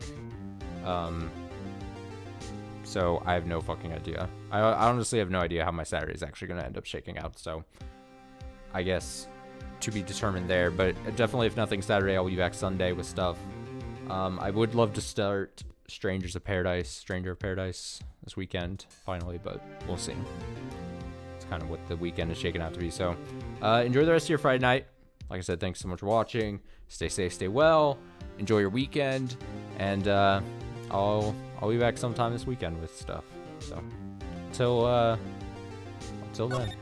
So I have no fucking idea. I honestly have no idea how my Saturday is actually gonna end up shaking out, so I guess to be determined there. But definitely, if nothing Saturday, I'll be back Sunday with stuff. I would love to start Stranger of Paradise this weekend finally, but we'll see. It's kind of what the weekend is shaking out to be. So enjoy the rest of your Friday night. Like I said, thanks so much for watching. Stay safe, stay well, enjoy your weekend, and I'll be back sometime this weekend with stuff. So until then.